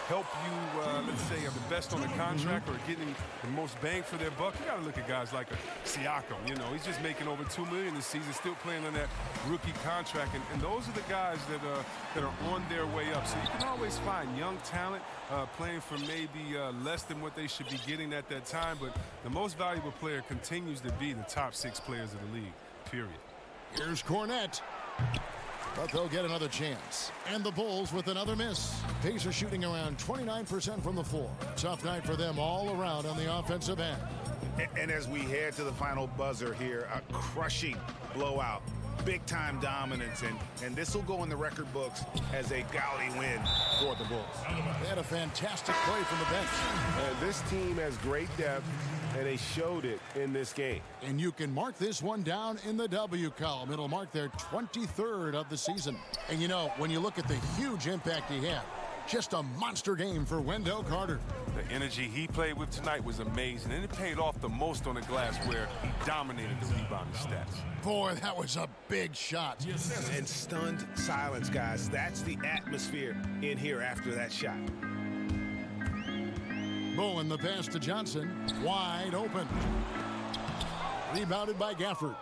Speaker 18: help you, let's say, are the best on the contract or getting the most bang for their buck, you got to look at guys like Siakam. You know, he's just making over $2 million this season, still playing on that rookie contract, and those are the guys that are on their way up. So you can always find young talent playing for maybe less than what they should be getting at that time, but the most valuable player continues to be the top 6 players of the league, period.
Speaker 2: Here's Cornette. But they'll get another chance. And the Bulls with another miss. Pacers shooting around 29% from the floor. Tough night for them all around on the offensive end.
Speaker 3: And as we head to the final buzzer here, a crushing blowout. Big-time dominance, and this will go in the record books as a gaudy win for the Bulls.
Speaker 2: They had a fantastic play from the bench.
Speaker 13: This team has great depth, and they showed it in this game.
Speaker 2: And you can mark this one down in the W column. It'll mark their 23rd of the season. And you know, when you look at the huge impact he had, just a monster game for Wendell Carter.
Speaker 18: The energy he played with tonight was amazing, and it paid off the most on the glass where he dominated the rebounding stats.
Speaker 2: Boy, that was a big shot.
Speaker 3: And stunned silence, guys. That's the atmosphere in here after that shot.
Speaker 2: Bowen, the pass to Johnson, wide open. Rebounded by Gafford.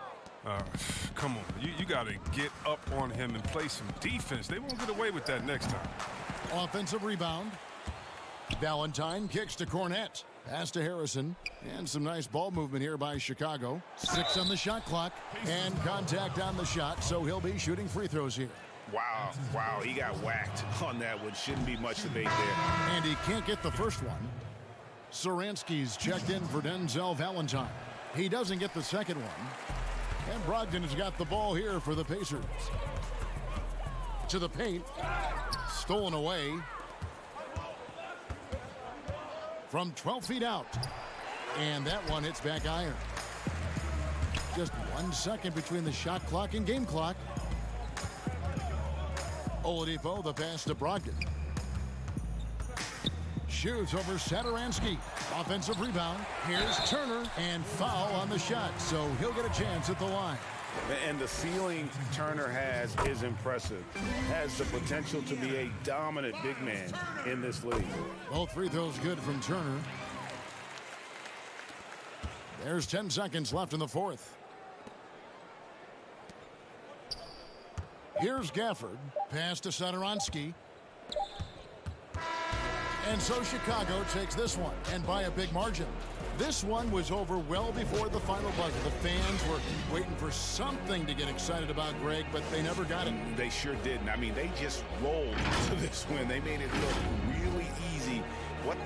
Speaker 18: Come on, you got to get up on him and play some defense. They won't get away with that next time.
Speaker 2: Offensive rebound. Valentine kicks to Cornette. Pass to Harrison. And some nice ball movement here by Chicago. 6 on the shot clock. And contact on the shot, so he'll be shooting free throws here.
Speaker 3: Wow, he got whacked on that one. Shouldn't be much debate there.
Speaker 2: And he can't get the first one. Saransky's checked in for Denzel Valentine. He doesn't get the second one. And Brogdon has got the ball here for the Pacers. To the paint. Stolen away. From 12 feet out. And that one hits back iron. Just 1 second between the shot clock and game clock. Oladipo, the pass to Brogdon. Shoots over Satoransky. Offensive rebound. Here's Turner, and foul on the shot, so he'll get a chance at the line.
Speaker 3: And the ceiling Turner has is impressive. Has the potential to be a dominant big man in this league.
Speaker 2: Both free throws good from Turner. There's 10 seconds left in the fourth. Here's Gafford. Pass to Satoransky. And so Chicago takes this one, and by a big margin. This one was over well before the final buzzer. The fans were waiting for something to get excited about, Greg, but they never got it.
Speaker 3: They sure didn't. I mean, they just rolled to this win. They made it look really easy. What?